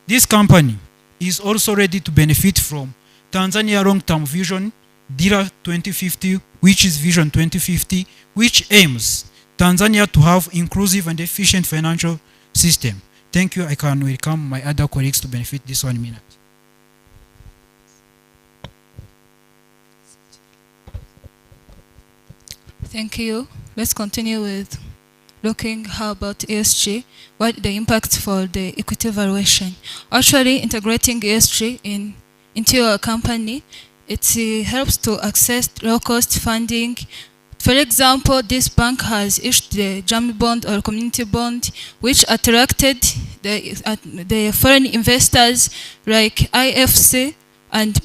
This company is also ready to benefit from Tanzania Long-Term Vision, DIRA 2050, which is Vision 2050, which aims Tanzania to have inclusive and efficient financial system. Thank you. I can welcome my other colleagues to benefit this 1 minute. Thank you. Let's continue with looking how about ESG, what the impact for the equity valuation. Actually, integrating ESG into your company, it helps to access low-cost funding. For example, this bank has issued the JAM bond or community bond, which attracted the foreign investors like IFC and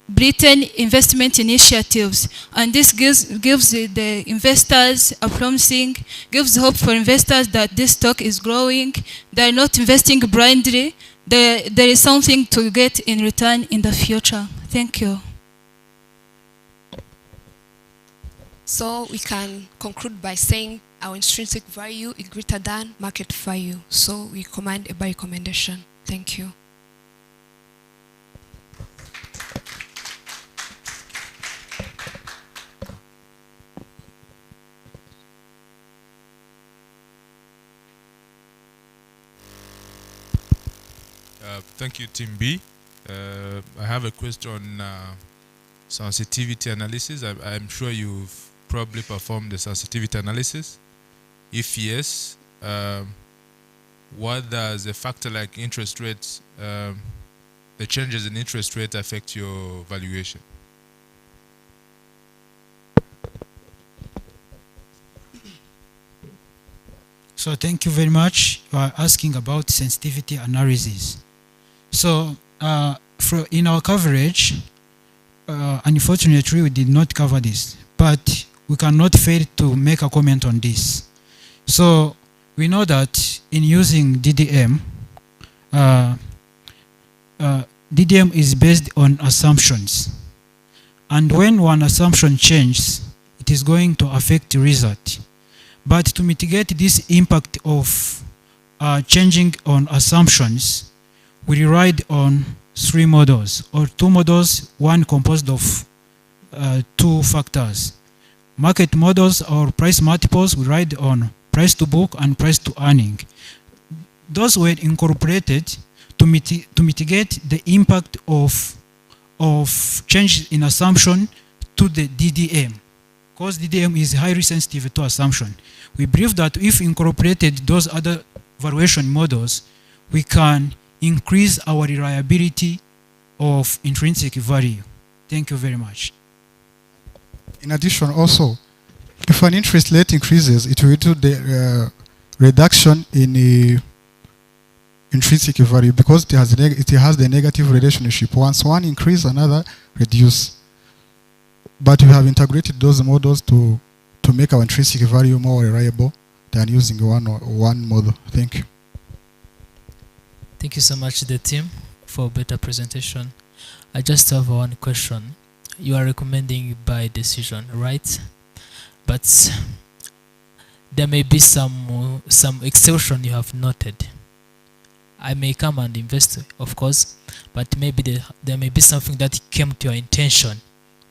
Britain investment initiatives, and this gives the investors a promising, gives hope for investors that this stock is growing. They're not investing blindly. There is something to get in return in the future. Thank you. So we can conclude by saying our intrinsic value is greater than market value. So we recommend a buy recommendation. Thank you. Thank you, Team B. I have a question on sensitivity analysis. I'm sure you've probably performed the sensitivity analysis. If yes, what does a factor like interest rates, the changes in interest rate affect your valuation? So thank you very much. You are asking about sensitivity analysis. So in our coverage, unfortunately we did not cover this, but we cannot fail to make a comment on this. So we know that in using DDM, DDM is based on assumptions. And when one assumption changes, it is going to affect the result. But to mitigate this impact of changing on assumptions, we relied on 3 models, or 2 models, one composed of 2 factors. Market models or price multiples, we relied on price to book and price to earning. Those were incorporated to mitigate the impact of change in assumption to the DDM, because DDM is highly sensitive to assumption. We believe that if incorporated those other valuation models, we can increase our reliability of intrinsic value. Thank you very much. In addition, also, if an interest rate increases, it will lead to the reduction in intrinsic value, because it has the negative relationship. Once one increase, another reduce. But we have integrated those models to make our intrinsic value more reliable than using one model. Thank you. Thank you so much, the team, for better presentation. I just have one question. You are recommending by decision, right? But there may be some exception you have noted. I may come and invest, of course, but maybe there may be something that came to your intention,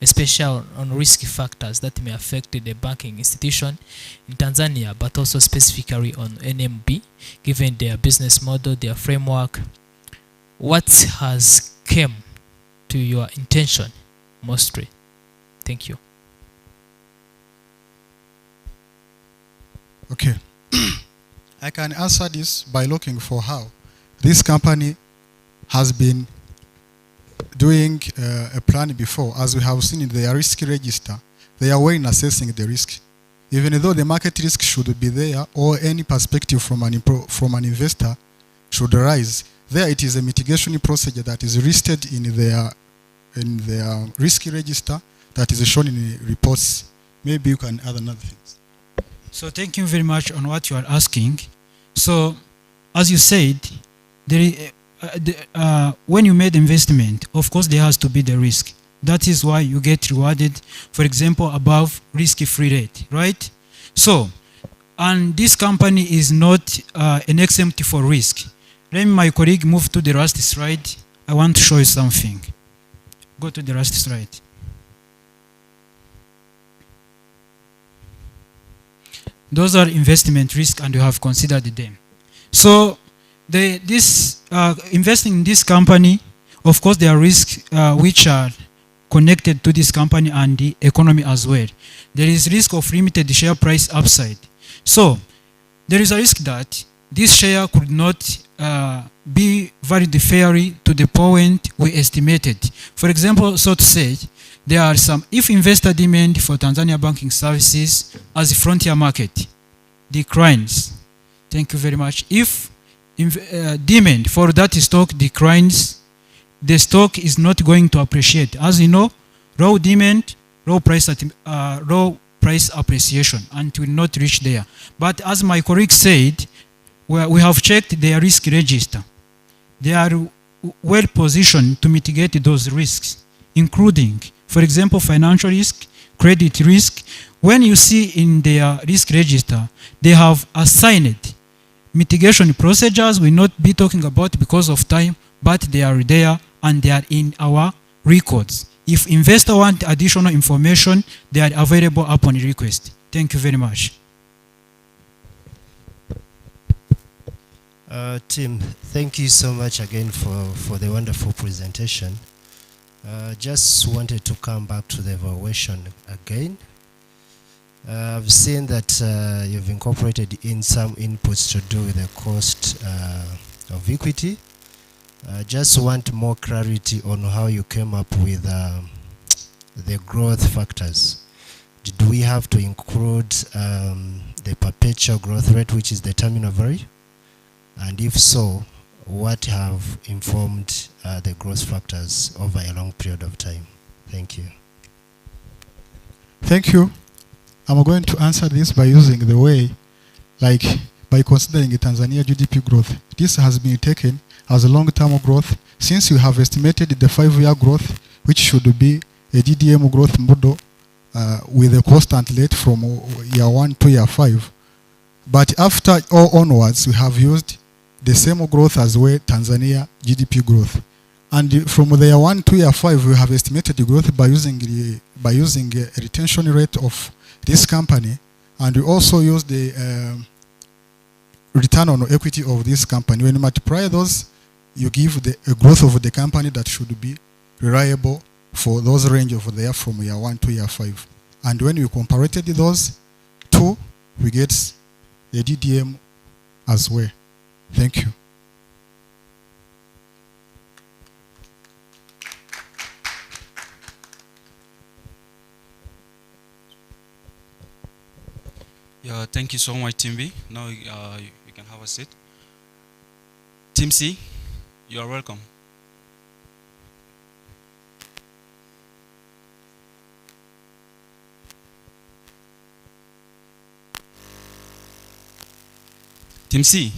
especially on risky factors that may affect the banking institution in Tanzania, but also specifically on NMB, given their business model, their framework. What has come to your intention mostly? Thank you. Okay. I can answer this by looking for how this company has been doing a plan before. As we have seen in their risk register, they are well in assessing the risk. Even though the market risk should be there, or any perspective from an investor should arise, there it is a mitigation procedure that is listed in their risk register that is shown in the reports. Maybe you can add another thing. So thank you very much on what you are asking. So as you said, when you made investment, of course there has to be the risk. That is why you get rewarded, for example, above risk-free rate, right? So, and this company is not an exempt for risk. Let my colleague move to the last slide. I want to show you something. Go to the last slide. Those are investment risk, and you have considered them. So investing in this company, of course there are risks which are connected to this company and the economy as well. There is risk of limited share price upside. So there is a risk that this share could not be valued fairly to the point we estimated. For example, so to say, there are some, if investor demand for Tanzania banking services as a frontier market declines, thank you very much. If demand for that stock declines, the stock is not going to appreciate. As you know, raw demand, raw price appreciation, and it will not reach there. But as my colleague said, we have checked their risk register. They are well positioned to mitigate those risks, including, for example, financial risk, credit risk. When you see in their risk register, they have assigned mitigation procedures. We'll not be talking about because of time, but they are there and they are in our records. If investor want additional information, they are available upon request. Thank you very much. Tim, thank you so much again for the wonderful presentation. Just wanted to come back to the evaluation again. I've seen that you've incorporated in some inputs to do with the cost of equity. Just want more clarity on how you came up with the growth factors. Did we have to include the perpetual growth rate, which is the terminal value? And if so, what have informed the growth factors over a long period of time? Thank you. Thank you. I'm going to answer this by using the way, like by considering Tanzania GDP growth. This has been taken as a long-term growth since we have estimated the 5-year growth, which should be a DDM growth model with a constant rate from year 1 to year 5. But after all onwards, we have used the same growth as well Tanzania GDP growth. And from the year 1 to year 5, we have estimated the growth by using a retention rate of this company, and we also use the return on equity of this company. When you multiply those, you give the growth of the company that should be reliable for those range of the year from year 1 to year 5. And when we comparated those two, we get the DDM as well. Thank you. Yeah, thank you so much, Team B. Now you can have a seat. Team C, you are welcome. Team C.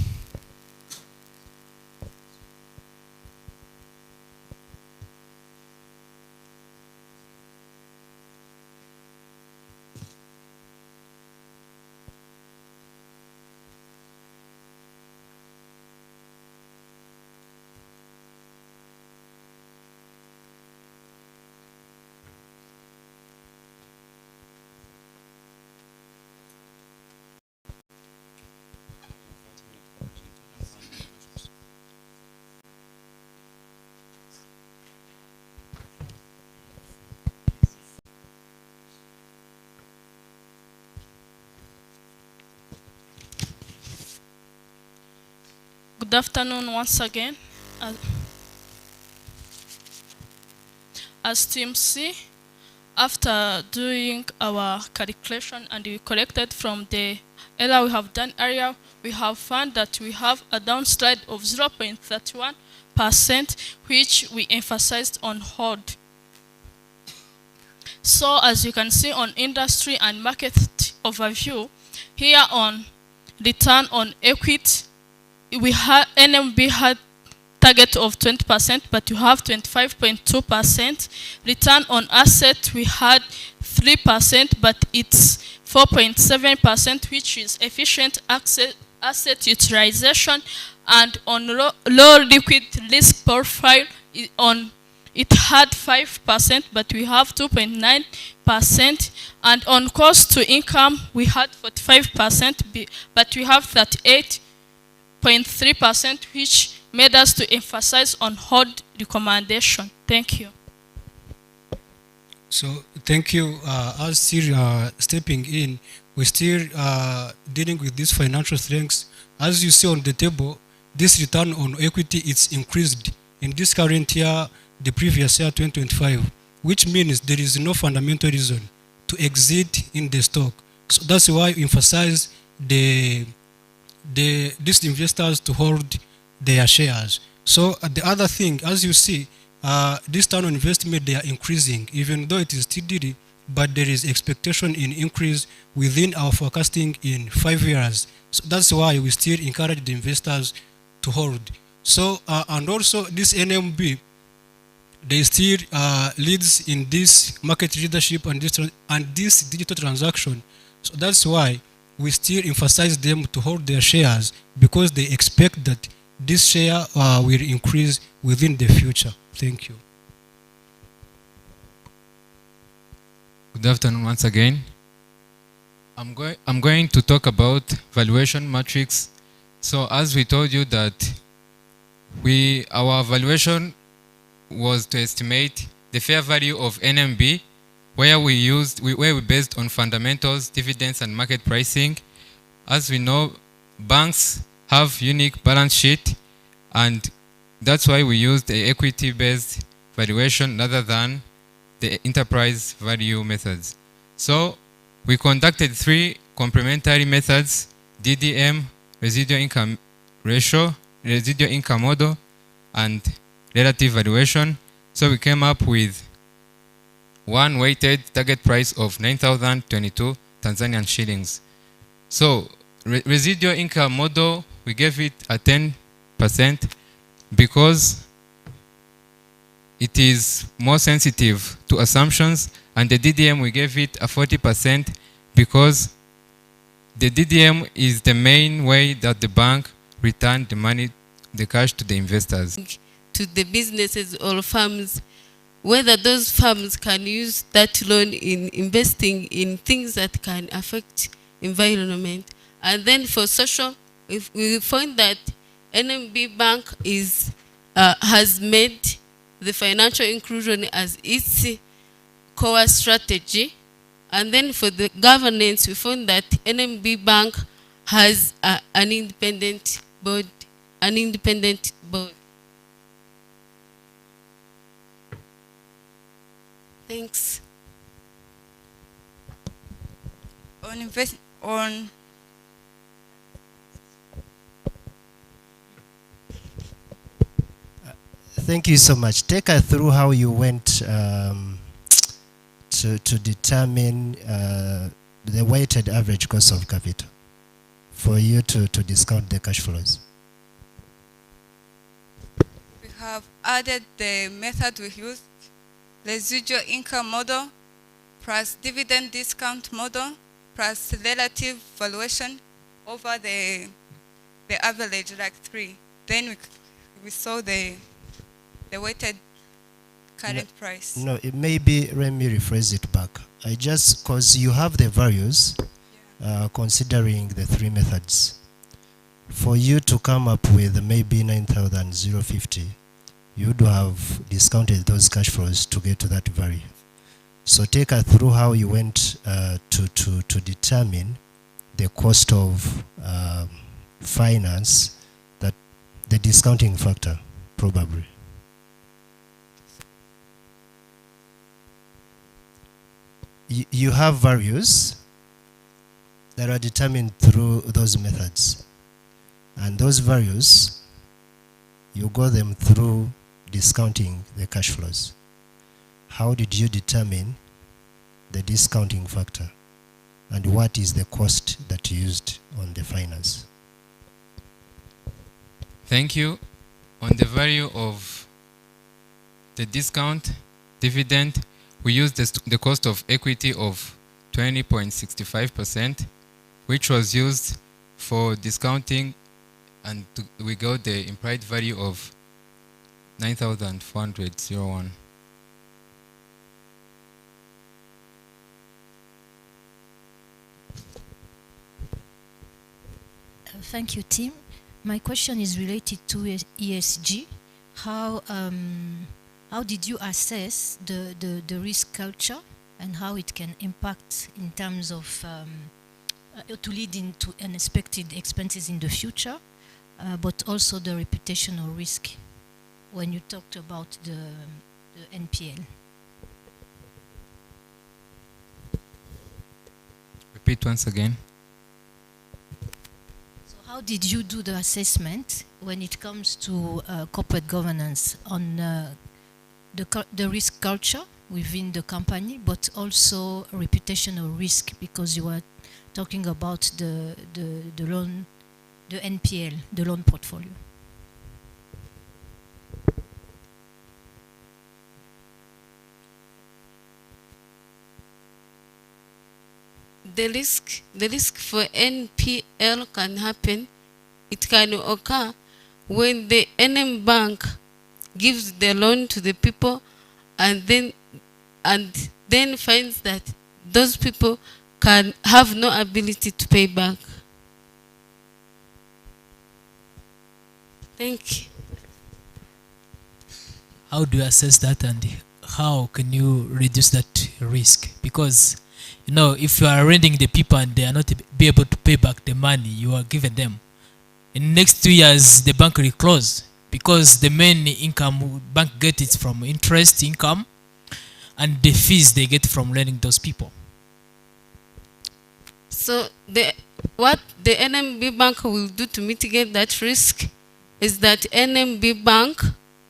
Good afternoon once again. As Team C, after doing our calculation and we collected from the error we have done earlier, we have found that we have a downslide of 0.31%, which we emphasized on hold. So as you can see on industry and market overview, here on return on equity, we had NMB had target of 20%, but you have 25.2%. Return on asset, we had 3%, but it's 4.7%, which is efficient asset utilization. And on low liquid risk profile, it had 5%, but we have 2.9%. And on cost to income, we had 45%, but we have 38.3%, which made us to emphasize on hold recommendation. Thank you. So thank you. As still stepping in, we're still dealing with these financial strengths. As you see on the table, this return on equity is increased in this current year, the previous year 2025, which means there is no fundamental reason to exit in the stock. So that's why we emphasize these investors to hold their shares. So the other thing, as you see, this return on investment, they are increasing, even though it is TDD, but there is expectation in increase within our forecasting in 5 years. So that's why we still encourage the investors to hold. So, and also this NMB, they still leads in this market leadership and this digital transaction. So that's why we still emphasize them to hold their shares, because they expect that this share will increase within the future. Thank you. Good afternoon once again. I'm going to talk about valuation matrix. So as we told you that our valuation was to estimate the fair value of NMB, where we based on fundamentals, dividends, and market pricing. As we know, banks have unique balance sheet, and that's why we used the equity-based valuation rather than the enterprise value methods. So we conducted 3 complementary methods: DDM, residual income ratio, residual income model, and relative valuation. So we came up with one weighted target price of 9,022 Tanzanian shillings. So residual income model, we gave it a 10% because it is more sensitive to assumptions, and the DDM we gave it a 40% because the DDM is the main way that the bank return the money, the cash to the investors. To the businesses or firms, whether those firms can use that loan in investing in things that can affect environment. And then for social, if we find that NMB Bank has made the financial inclusion as its core strategy. And then for the governance, we found that NMB Bank has an independent board. Thanks. Thank you so much. Take us through how you went to determine the weighted average cost of capital for you to discount the cash flows. We have added the method we used, residual income model, plus dividend discount model, plus relative valuation over the average, like 3. Then we saw the weighted current price. No, it may be, let me rephrase it back. Because you have the values, considering the 3 methods. For you to come up with maybe 9,050, you would have discounted those cash flows to get to that value. So take us through how you went to determine the cost of finance, that the discounting factor, probably. You have values that are determined through those methods. And those values, you got them through discounting the cash flows. How did you determine the discounting factor? And what is the cost that you used on the finance? Thank you. On the value of the discount, dividend, we used the cost of equity of 20.65%, which was used for discounting, and we got the implied value of 9,401. Thank you, Tim. My question is related to ESG. How did you assess the risk culture and how it can impact in terms of to lead into unexpected expenses in the future, but also the reputational risk when you talked about the NPL? Repeat once again. How did you do the assessment when it comes to corporate governance on the risk culture within the company, but also reputational risk, because you were talking about the loan, the NPL, the loan portfolio? The risk for NPL can happen. It can occur when the NM Bank gives the loan to the people and then finds that those people can have no ability to pay back. Thank you. How do you assess that, and how can you reduce that risk? Because if you are renting the people and they are not be able to pay back the money you are giving them, in the next 2 years the bank will close, because the main income bank gets it from interest income and the fees they get from lending those people. So what the NMB Bank will do to mitigate that risk is that NMB Bank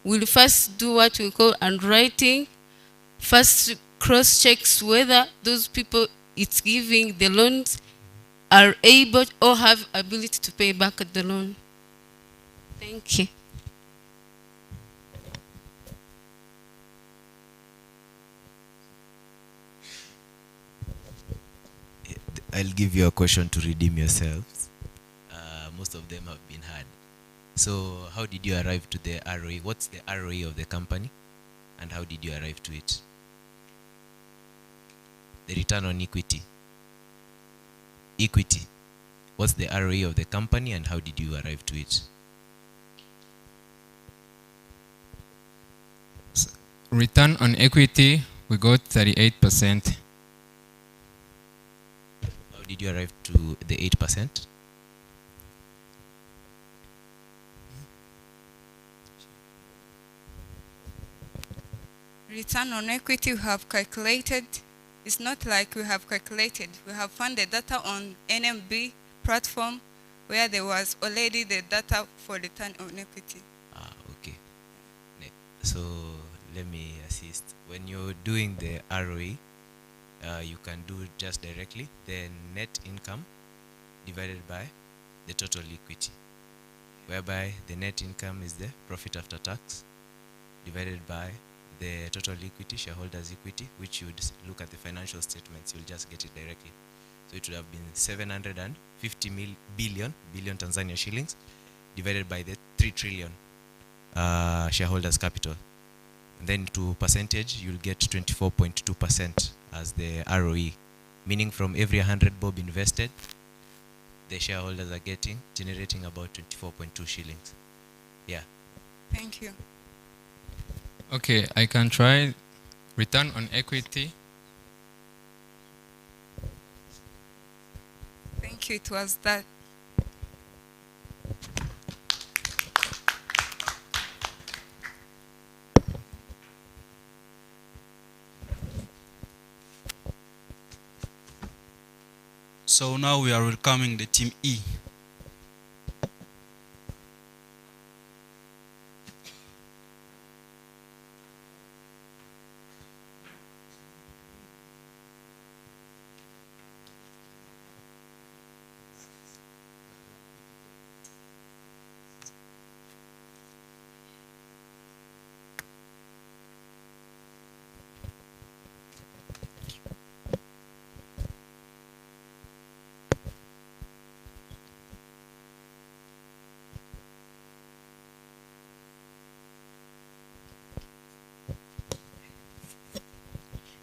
will first do what we call underwriting, first cross-checks whether those people it's giving the loans are able or have ability to pay back the loan. Thank you. I'll give you a question to redeem yourselves. Most of them have been had. So how did you arrive to the ROE? What's the ROE of the company? And how did you arrive to it? The return on equity. Equity. What's the ROE of the company and how did you arrive to it? Return on equity, we got 38%. How did you arrive to the 8%? Return on equity we have calculated. It's not like we have calculated. We have found the data on NMB platform where there was already the data for return on equity. Okay. So let me assist. When you're doing the ROE, you can do just directly the net income divided by the total equity, whereby the net income is the profit after tax divided by the total equity, shareholders' equity, which you would look at the financial statements, you'll just get it directly. So it would have been 750 billion Tanzania shillings divided by the 3 trillion shareholders' capital. And then to percentage, you'll get 24.2% as the ROE, meaning from every 100 bob invested, the shareholders are generating about 24.2 shillings. Yeah. Thank you. Okay, I can try return on equity. Thank you, it was that. So now we are welcoming the team E.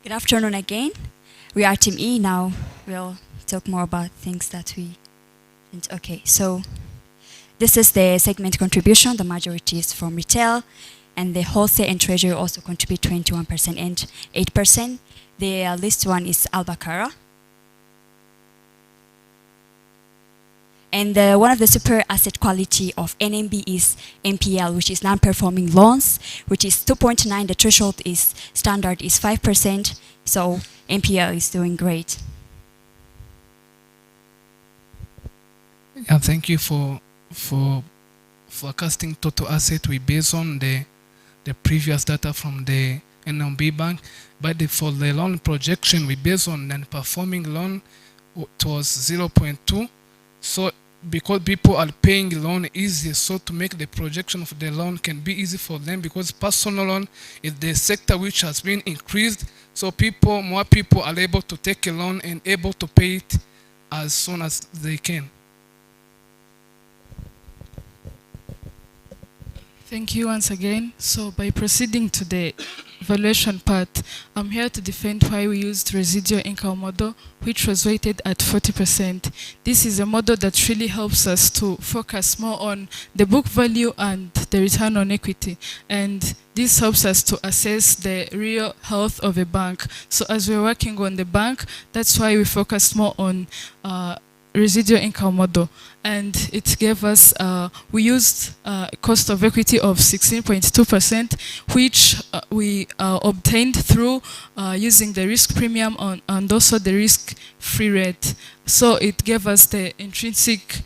Good afternoon again. We are Team E now. We'll talk more about things that we... Okay, so this is the segment contribution. The majority is from retail, and the wholesale and treasury also contribute 21% and 8%. The least one is Albacara. And one of the super asset quality of NMB is NPL, which is non-performing loans, which is 2.9. The threshold is standard is 5%. So NPL is doing great. Yeah, thank you for forecasting total asset. We base on the previous data from the NMB bank, but for the loan projection, we base on non-performing loan. It was 0.2. So because people are paying loan easy, so to make the projection of the loan can be easy for them, because personal loan is the sector which has been increased. So more people are able to take a loan and able to pay it as soon as they can. Thank you once again. So by proceeding to the valuation part, I'm here to defend why we used residual income model, which was weighted at 40%. This is a model that really helps us to focus more on the book value and the return on equity. And this helps us to assess the real health of a bank. So as we're working on the bank, that's why we focus more on residual income model, and it gave us, we used cost of equity of 16.2%, which we obtained through using the risk premium and also the risk-free rate. So it gave us the intrinsic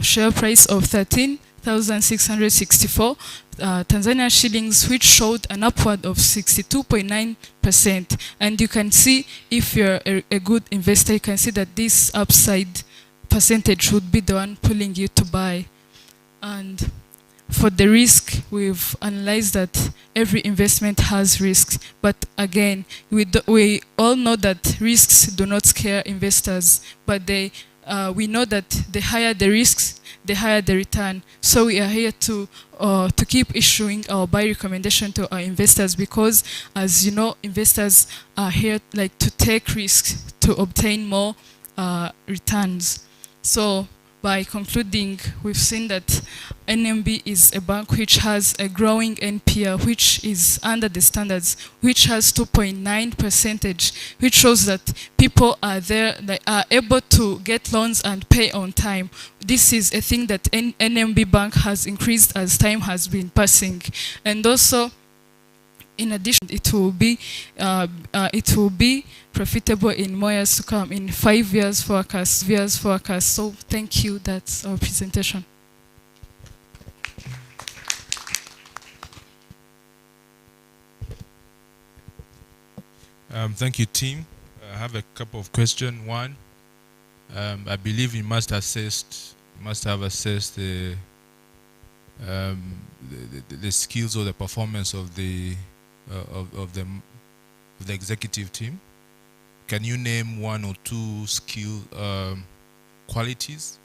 share price of 13 1,664 Tanzanian shillings, which showed an upward of 62.9%. And you can see, if you're a good investor, you can see that this upside percentage would be the one pulling you to buy. And for the risk, we've analyzed that every investment has risks, but again, we all know that risks do not scare investors, but we know that the higher the risks, the higher the return. So we are here to keep issuing our buy recommendation to our investors, because, as you know, investors are here like to take risks to obtain more returns. So by concluding, we've seen that NMB is a bank which has a growing NPL, which is under the standards, which has 2.9%, which shows that people are there, they are able to get loans and pay on time. This is a thing that NMB Bank has increased as time has been passing. And also, in addition, it will be profitable in more years to come, in 5 years forecast, So thank you. That's our presentation. Thank you, team. I have a couple of questions. One, I believe you must have assessed the skills or the performance of the executive team. Can you name one or two skill qualities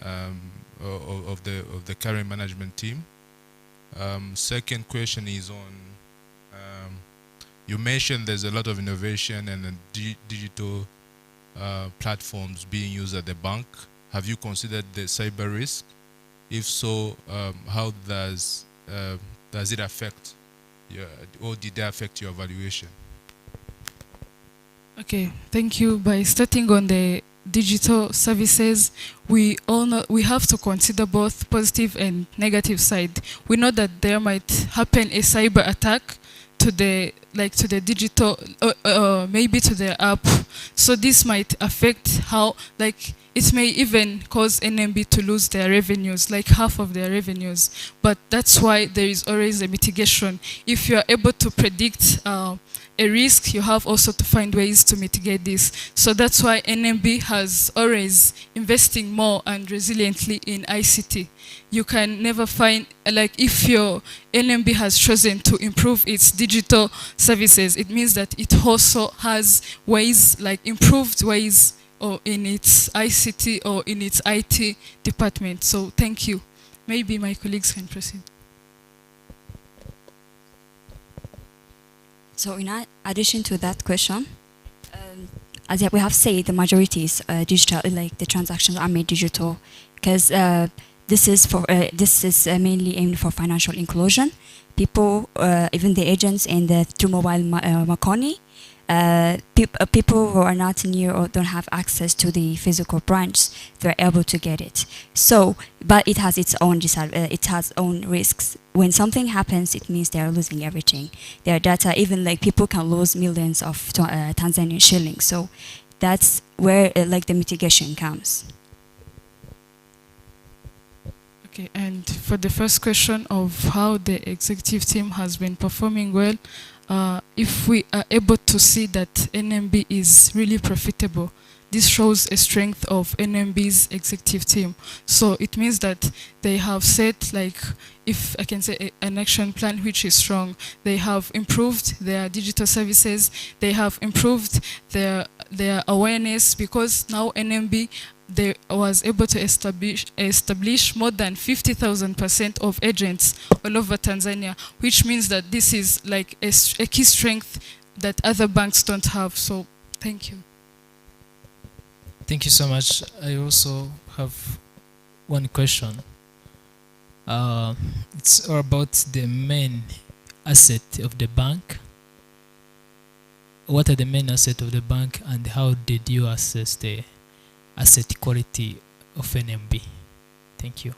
of the current management team? Second question is on, you mentioned there's a lot of innovation and digital platforms being used at the bank. Have you considered the cyber risk? If so, how does it affect or did that affect your evaluation? Okay, thank you. By starting on the digital services, we all know we have to consider both positive and negative side. We know that there might happen a cyber attack to the digital, maybe to the app. So this might affect how, it may even cause NMB to lose their revenues, like half of their revenues. But that's why there is always a mitigation. If you are able to predict a risk, you have also to find ways to mitigate this. So that's why NMB has always investing more and resiliently in ICT. You can never find, if your NMB has chosen to improve its digital services, it means that it also has ways, improved ways, or in its ICT or in its IT department. So thank you. Maybe my colleagues can proceed. So in addition to that question, as we have said, the majority is digital, the transactions are made digital, because this is mainly aimed for financial inclusion. People, even the agents and the through mobile money, people who are not near or don't have access to the physical branch, they're able to get it. So, but it has its own risks. When something happens, it means they are losing everything. Their data, even people can lose millions of Tanzanian shillings. So that's where the mitigation comes. Okay, and for the first question of how the executive team has been performing well, if we are able to see that NMB is really profitable, this shows a strength of NMB's executive team. So it means that they have set, if I can say, an action plan which is strong. They have improved their digital services. They have improved their awareness, because now NMB, they was able to establish more than 50,000% of agents all over Tanzania, which means that this is a key strength that other banks don't have. So thank you. Thank you so much. I also have one question. It's all about the main asset of the bank. What are the main assets of the bank, and how did you assess the asset quality of NMB? Thank you.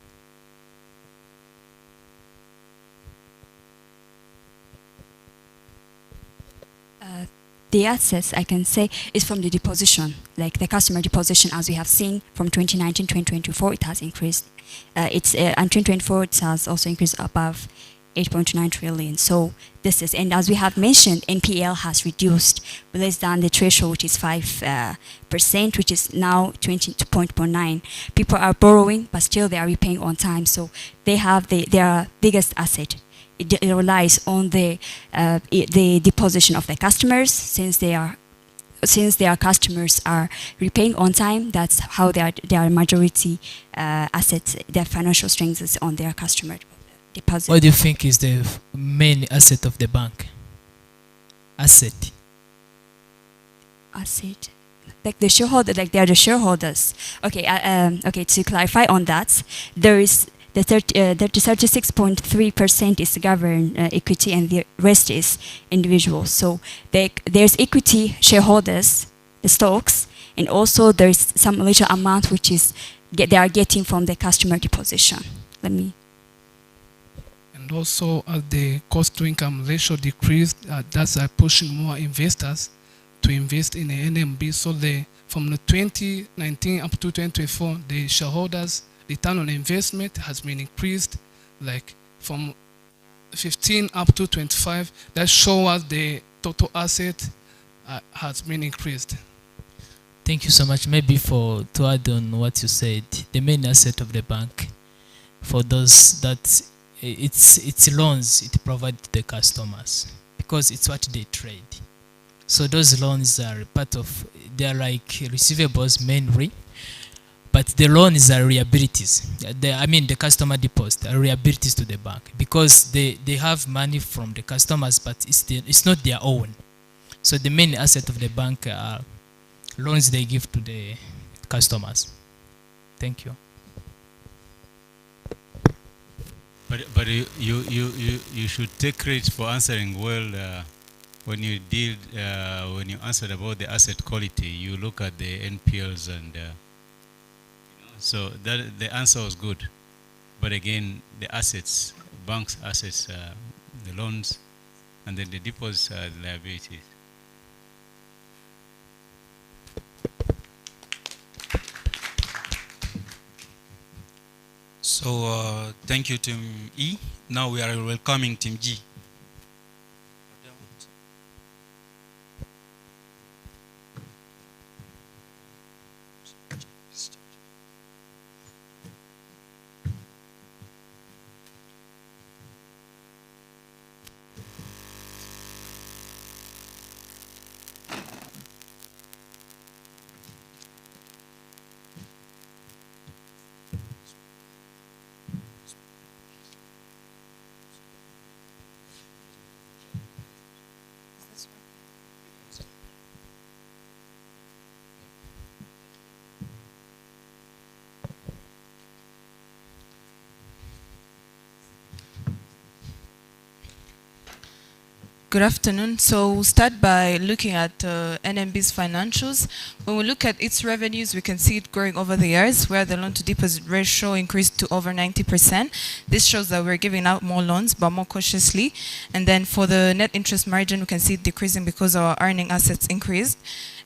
the assets, I can say, is from the deposition, like the customer deposition, as we have seen from 2019 to 2024, it has increased. And 2024, it has also increased above 8.9 trillion. So this is, and as we have mentioned, NPL has reduced less than the threshold, which is 5%, which is now 20.9. People are borrowing, but still they are repaying on time. So they have their biggest asset. It relies on the deposition of the customers. Since their customers are repaying on time, that's how their majority assets, their financial strength is on their customer deposit. What do you think is the main asset of the bank? Asset. Like the shareholder, like they are the shareholders. Okay. Okay. To clarify on that, there is the 36.3% is governed equity, and the rest is individuals. So there's equity shareholders, the stocks, and also there's some little amount which is they are getting from the customer deposition. And also, as the cost-to-income ratio decreased, that's pushing more investors to invest in the NMB. So from the 2019 up to 2024, the shareholders' return on investment has been increased, like from 15 up to 25. That shows us the total asset has been increased. Thank you so much. Maybe to add on what you said, the main asset of the bank, for those that it's loans it provides to the customers, because it's what they trade. So those loans are they are like receivables mainly, but the loans are liabilities. The customer deposit are liabilities to the bank, because they have money from the customers, but it's not their own. So the main asset of the bank are loans they give to the customers. Thank you. But you should take credit for answering well. When you answered about the asset quality, you look at the NPLs, and so that the answer was good. But again, the assets, banks' assets, the loans, and then the deposits are the liabilities. So thank you, Team E. Now we are welcoming Team G. Good afternoon. So we'll start by looking at NMB's financials. When we look at its revenues, we can see it growing over the years, where the loan-to-deposit ratio increased to over 90%. This shows that we're giving out more loans, but more cautiously. And then for the net interest margin, we can see it decreasing because our earning assets increased.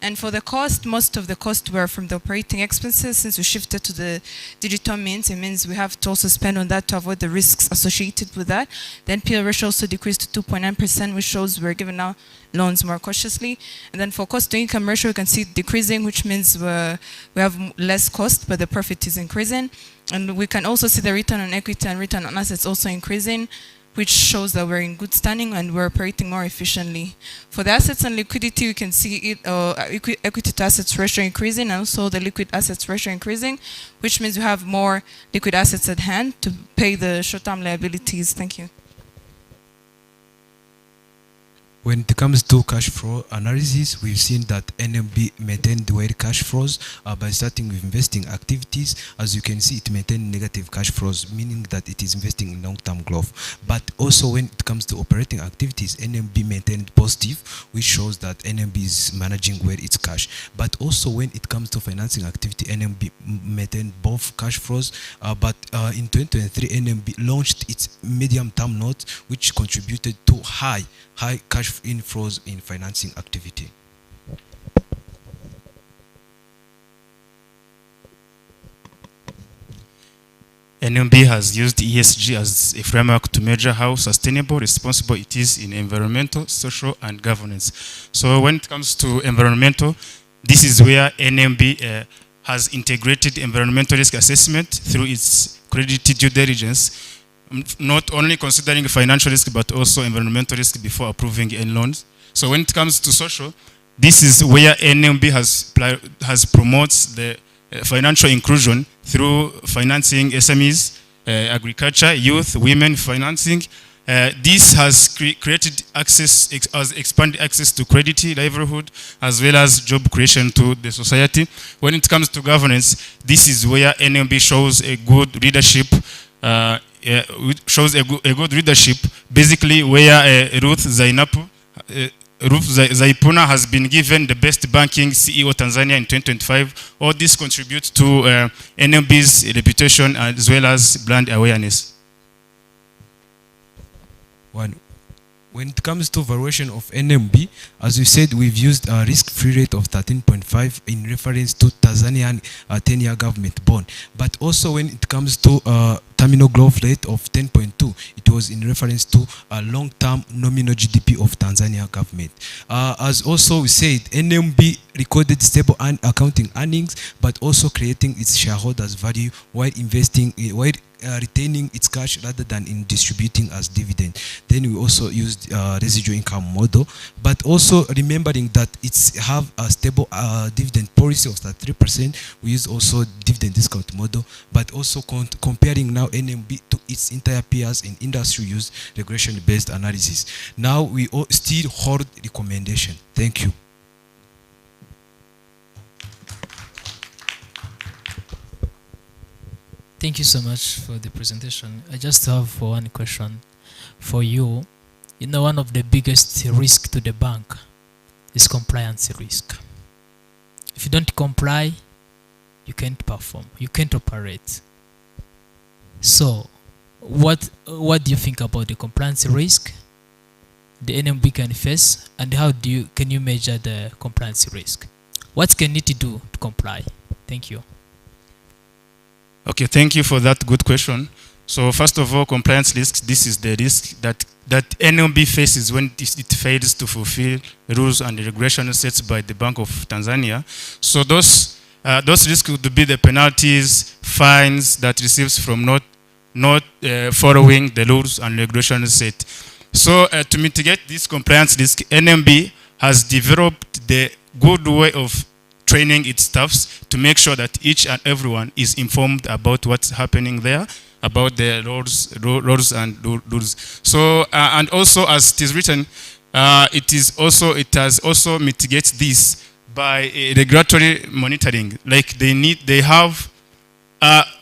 And for the cost, most of the costs were from the operating expenses. Since we shifted to the digital means, it means we have to also spend on that to avoid the risks associated with that. The NPL ratio also decreased to 2.9%, which shows we're giving out loans more cautiously. And then for cost-to-income ratio, we can see it decreasing, which means we have less cost, but the profit is increasing. And we can also see the return on equity and return on assets also increasing, which shows that we're in good standing and we're operating more efficiently. For the assets and liquidity, we can see it equity to assets ratio increasing, and also the liquid assets ratio increasing, which means we have more liquid assets at hand to pay the short-term liabilities. Thank you. When it comes to cash flow analysis, we've seen that NMB maintained well cash flows by starting with investing activities. As you can see, it maintained negative cash flows, meaning that it is investing in long-term growth. But also when it comes to operating activities, NMB maintained positive, which shows that NMB is managing well its cash. But also when it comes to financing activity, NMB maintained both cash flows. But in 2023, NMB launched its medium-term note, which contributed to high cash of inflows in financing activity. NMB has used ESG as a framework to measure how sustainable, responsible it is in environmental, social, and governance. So when it comes to environmental, this is where NMB has integrated environmental risk assessment through its credit due diligence, not only considering financial risk, but also environmental risk before approving any loans. So when it comes to social, this is where NMB has promotes the financial inclusion through financing SMEs, agriculture, youth, women financing. This has created access, has expanded access to credit, livelihood, as well as job creation to the society. When it comes to governance, this is where NMB shows a good leadership, basically where Ruth Zaipuna has been given the best banking CEO Tanzania in 2025. All this contributes to NMB's reputation as well as brand awareness. When it comes to valuation of NMB, as we said, we've used a risk-free rate of 13.5 in reference to Tanzanian 10-year government bond. But also when it comes to terminal growth rate of 10.2, it was in reference to a long-term nominal GDP of Tanzania government. As also we said, NMB recorded stable accounting earnings, but also creating its shareholders' value while investing, while retaining its cash rather than in distributing as dividend. Then we also used residual income model, but also remembering that it's have a stable dividend policy of 3%. We use also dividend discount model, but also comparing now NMB to its entire peers in industry use regulation-based analysis. Now we still hold recommendation. Thank you. Thank you so much for the presentation. I just have one question for you. You know, one of the biggest risks to the bank is compliance risk. If you don't comply, you can't perform, you can't operate. So, what do you think about the compliance risk the NMB can face, and how can you measure the compliance risk? What can it do to comply? Thank you. Okay, thank you for that good question. So first of all, compliance risks, this is the risk that NMB faces when it fails to fulfill rules and regulations set by the Bank of Tanzania. So those risks could be the penalties, fines that receives from not following the rules and regulations set. So to mitigate this compliance risk, NMB has developed the good way of training its staffs to make sure that each and everyone is informed about what's happening there, about the rules and rules. So and also, as it is written, it has also mitigates this by regulatory monitoring. Like they have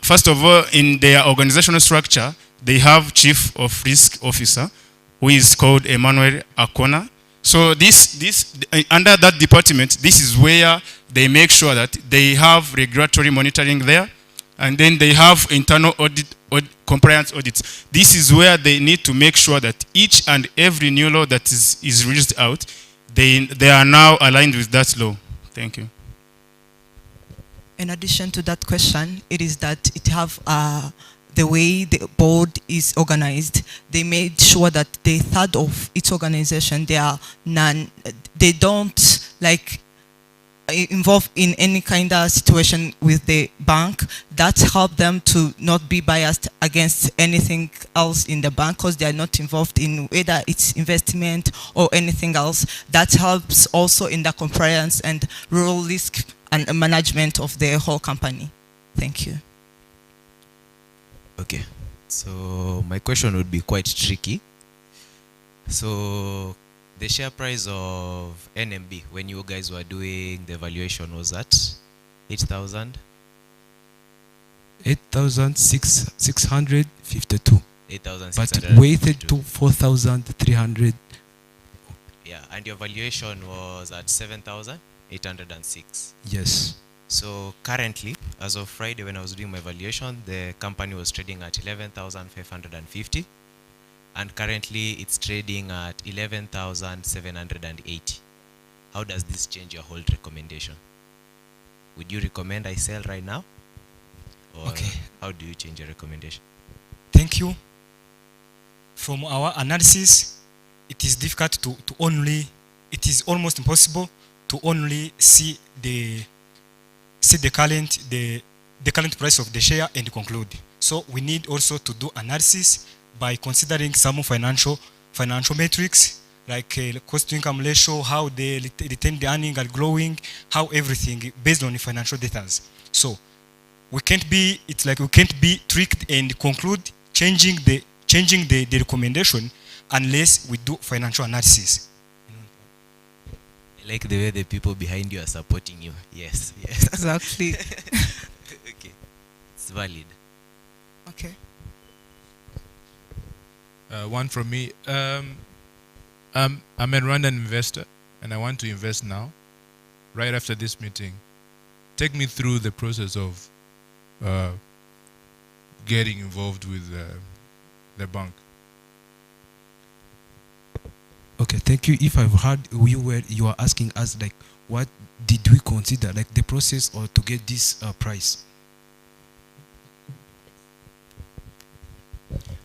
first of all, in their organizational structure, they have chief of risk officer, who is called Emmanuel Akona. So under that department, this is where they make sure that they have regulatory monitoring there, and then they have internal compliance audits. This is where they need to make sure that each and every new law that is released out, they are now aligned with that law. Thank you. In addition to that question, it is that it have the way the board is organized. They made sure that the third of its organization, they don't like involved in any kind of situation with the bank. That helped them to not be biased against anything else in the bank, because they are not involved in whether it's investment or anything else. That helps also in the compliance and rule risk and management of the whole company. Thank you. Okay, so my question would be quite tricky. So the share price of NMB when you guys were doing the valuation was at 8,000? 8,652. 8,652. But weighted to 4,300. Yeah, and your valuation was at 7,806. Yes. So currently, as of Friday when I was doing my valuation, the company was trading at 11,550. and currently it's trading at 11,780. How does this change your hold recommendation? Would you recommend I sell right now? Or how do you change your recommendation? Thank you. From our analysis, it is difficult to only, it is almost impossible to only see the current price of the share and conclude. So we need also to do analysis by considering some financial metrics like cost to income ratio, how the retained earnings are growing, how everything based on the financial data. So we can't be, it's like we can't be tricked and conclude changing the recommendation unless we do financial analysis. I like the way the people behind you are supporting you. Yes, yes. Exactly. Okay, it's valid. Okay. One from me. I'm a Rwandan investor and I want to invest now, right after this meeting. Take me through the process of getting involved with the bank. Okay, thank you. If I've heard you are asking us like what did we consider, like the process or to get this price.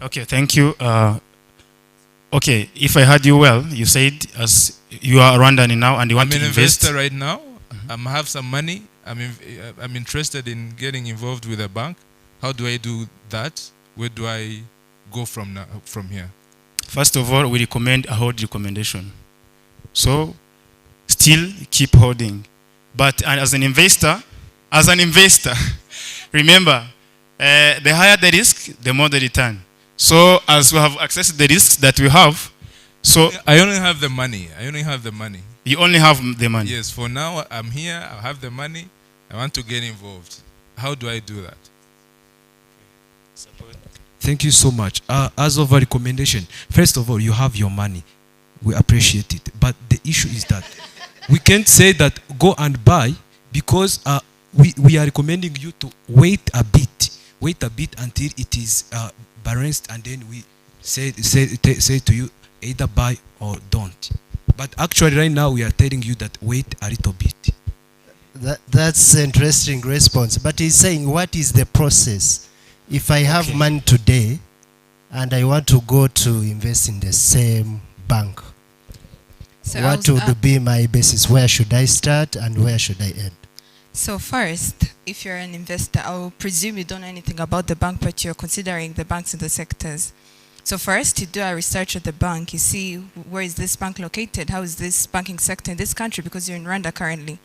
Okay, thank you. Okay, if I heard you well, you said as you are Rwandan now and you want to invest. I'm an investor right now. I have some money. I'm interested in getting involved with a bank. How do I do that? Where do I go from here? First of all, we recommend a hold recommendation. So, still keep holding. But as an investor, remember, the higher the risk, the more the return. So, as we have accessed the risks that we have, so I only have the money. You only have the money. Yes, for now I'm here. I have the money. I want to get involved. How do I do that? Thank you so much. As of a recommendation, first of all, you have your money. We appreciate it. But the issue is that we can't say that go and buy because we are recommending you to wait a bit. Wait a bit until it is balanced, and then we say to you either buy or don't. But actually right now we are telling you that wait a little bit. That's an interesting response. But he's saying what is the process? If I have money today and I want to go to invest in the same bank, So what would be my basis? Where should I start and where should I end? So first, if you're an investor, I will presume you don't know anything about the bank, but you're considering the banks in the sectors. So first, you do a research at the bank. You see where is this bank located? How is this banking sector in this country? Because you're in Rwanda currently.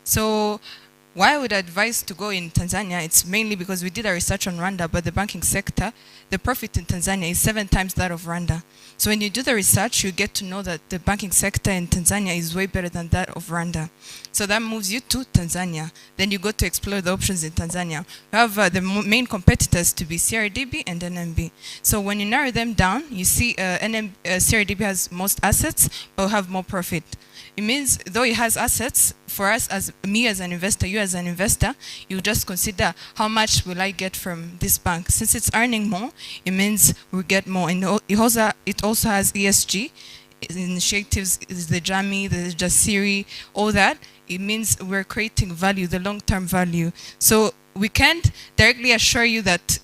So why I would advise to go in Tanzania, it's mainly because we did a research on Rwanda, but the banking sector, the profit in Tanzania is 7 times that of Rwanda. So when you do the research, you get to know that the banking sector in Tanzania is way better than that of Rwanda. So that moves you to Tanzania. Then you go to explore the options in Tanzania. We have the main competitors to be CRDB and NMB. So when you narrow them down, you see CRDB has most assets, but will have more profit. It means though it has assets, for us as me as an investor, you as an investor, you just consider how much will I get from this bank. Since it's earning more, it means we get more. And it also has ESG initiatives, the JAMI, the Jasiri, all that. It means we're creating value, the long-term value. So we can't directly assure you that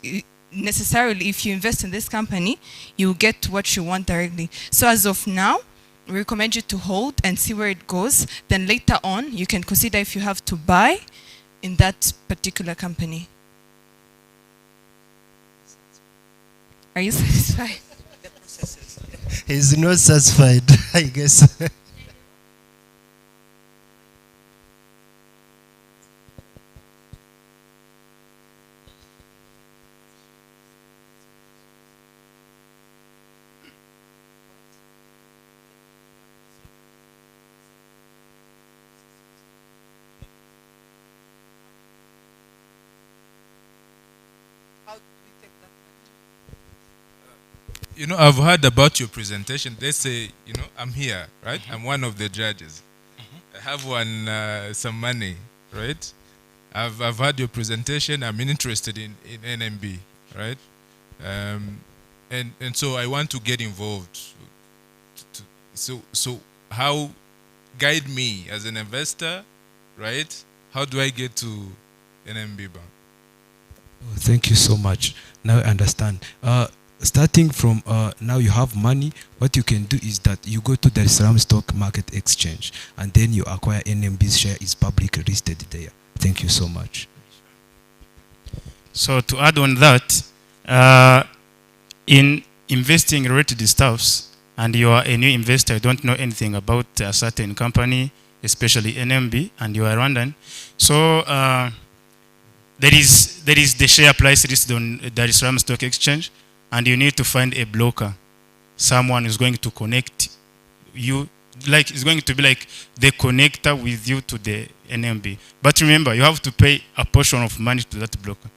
necessarily if you invest in this company, you get what you want directly. So as of now, we recommend you to hold and see where it goes. Then later on, you can consider if you have to buy in that particular company. Are you satisfied? He's not satisfied, I guess. You know, I've heard about your presentation. They say, you know, I'm here, right? I'm one of the judges. I have some money, right? I've heard your presentation. I'm interested in NMB, right? and so I want to get involved. So how, guide me as an investor, right? How do I get to NMB Bank? Oh, thank you so much. Now I understand. Starting from now you have money, what you can do is that you go to the Dar Stock Market Exchange and then you acquire NMB's share is publicly listed there. Thank you so much. So to add on that, in investing related stuffs, and you are a new investor, you don't know anything about a certain company, especially NMB, and you are Rwandan. So there is the share price listed on Dar es Salaam Stock Exchange, and you need to find a broker, someone who's going to connect you, like it's going to be like the connector with you to the NMB. But remember, you have to pay a portion of money to that broker.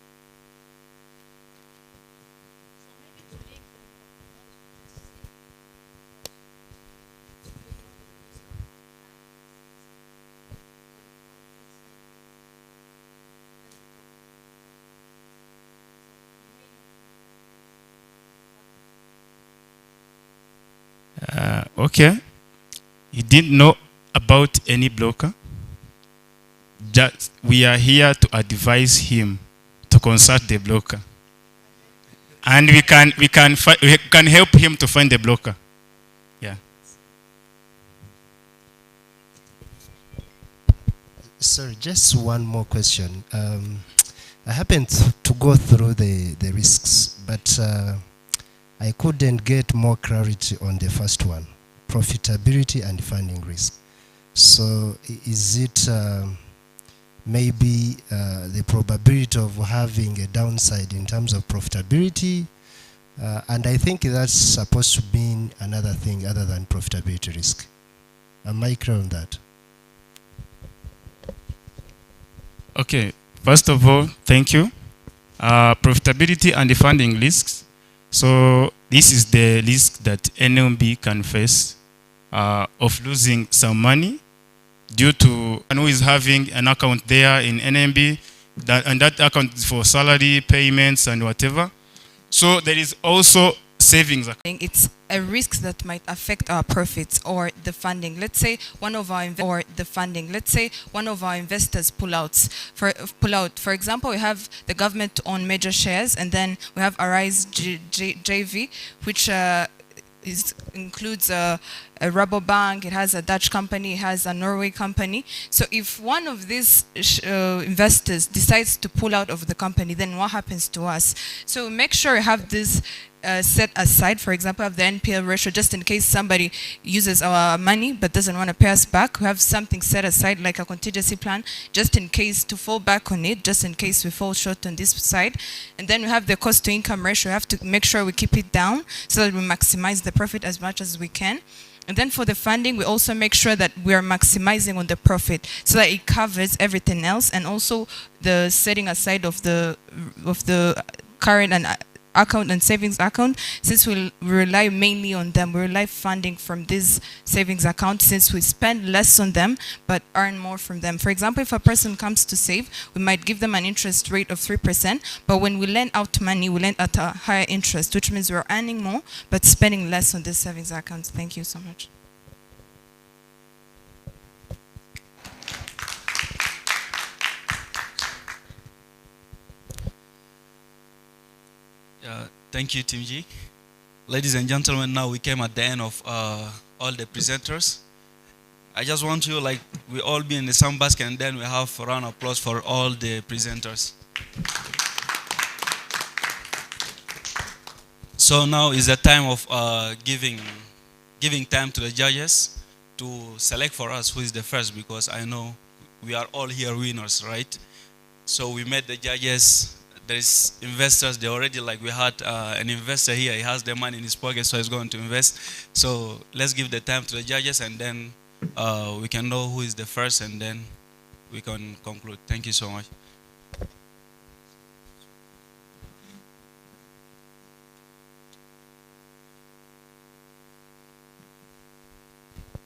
Okay, you didn't know about any broker. Just, we are here to advise him to consult the broker, and we can help him to find the broker. Yeah. Sorry, just one more question. I happened to go through the risks, but I couldn't get more clarity on the first one, profitability and funding risk. So is it maybe the probability of having a downside in terms of profitability? And I think that's supposed to mean another thing other than profitability risk. Am I clear on that? Okay, first of all, thank you. Profitability and the funding risks. So this is the risk that NMB can face of losing some money due to and who is having an account there in NMB, and that account is for salary payments and whatever. So there is also savings account. It's a risk that might affect our profits or the funding. Let's say one of our investors pull out. For example, we have the government to own major shares, and then we have Arise JV, which includes a Rabobank, it has a Dutch company, it has a Norway company. So if one of these investors decides to pull out of the company, then what happens to us? So make sure you have this set aside. For example, have the NPL ratio just in case somebody uses our money but doesn't want to pay us back. We have something set aside like a contingency plan just in case to fall back on it, just in case we fall short on this side. And then we have the cost to income ratio. We have to make sure we keep it down so that we maximize the profit as much as we can. And then for the funding, we also make sure that we are maximizing on the profit so that it covers everything else, and also the setting aside of the current and account and savings account. Since we rely mainly on them, we rely funding from this savings account since we spend less on them but earn more from them. For example, if a person comes to save, we might give them an interest rate of 3%, but when we lend out money, we lend at a higher interest, which means we're earning more but spending less on this savings account. Thank you so much. Thank you, Tim G. Ladies and gentlemen, now we came at the end of all the presenters. I just want you, like, we all be in the same basket, and then we have a round of applause for all the presenters. So now is the time of giving time to the judges to select for us who is the first, because I know we are all here winners, right? So we met the judges. There is investors, they already, like we had an investor here, he has the money in his pocket, so he's going to invest. So let's give the time to the judges, and then we can know who is the first, and then we can conclude. Thank you so much.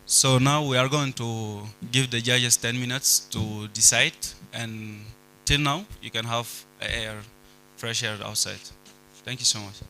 So now we are going to give the judges 10 minutes to decide, and till now you can have air, fresh air outside. Thank you so much.